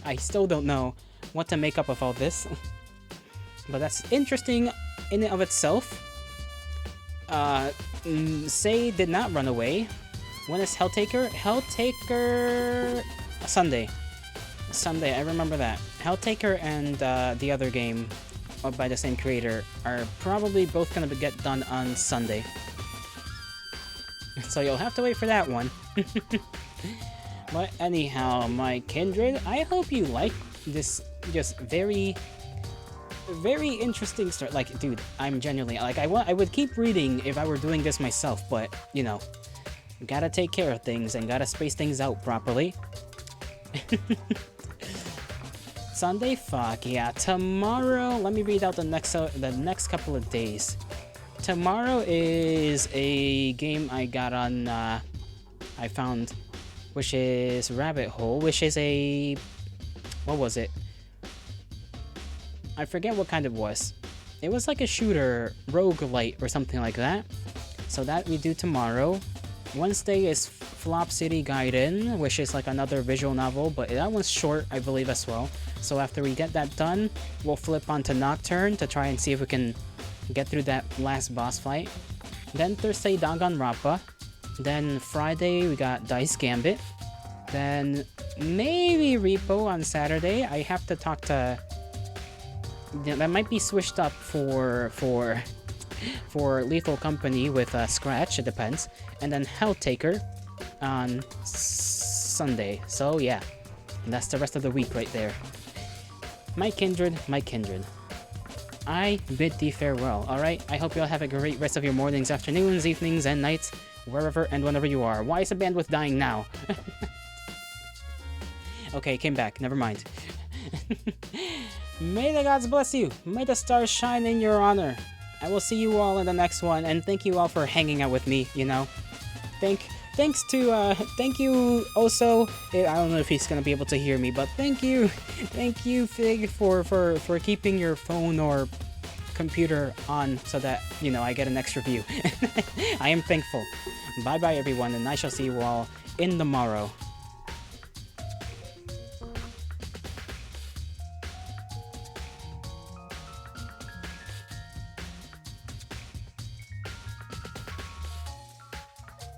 I still don't know what to make up of all this. But that's interesting in and of itself. Sei did not run away. When is Helltaker? Helltaker... Sunday, I remember that. Helltaker and the other game by the same creator are probably both gonna get done on Sunday. So you'll have to wait for that one. But anyhow, my kindred, I hope you like this just very interesting story. Like, dude, I'm genuinely, like, I would keep reading if I were doing this myself, but, you know, gotta take care of things and gotta space things out properly. Sunday, fuck yeah. Tomorrow, let me read out the next couple of days. Tomorrow is a game I got on, I found, which is Rabbit Hole, which is a, what was it? I forget what kind it was. It was like a shooter, roguelite or something like that. So that we do tomorrow. Wednesday is Flop City Gaiden, which is like another visual novel, but that one's short, I believe, as well. So after we get that done, we'll flip onto Nocturne to try and see if we can get through that last boss fight. Then Thursday, Danganronpa. Then Friday, we got Dice Gambit. Then maybe Repo on Saturday. I have to talk to... That might be switched up for Lethal Company with Scratch, it depends. And then Helltaker on Sunday. So yeah, that's the rest of the week right there. My kindred, my kindred. I bid thee farewell, alright? I hope you all have a great rest of your mornings, afternoons, evenings, and nights, wherever and whenever you are. Why is the bandwidth dying now? Okay, came back, never mind. May the gods bless you. May the stars shine in your honor. I will see you all in the next one, and thank you all for hanging out with me, you know? Thank you also, I don't know if he's gonna be able to hear me, but thank you Fig for keeping your phone or computer on so that, you know, I get an extra view. I am thankful. Bye bye everyone, and I shall see you all in the morrow.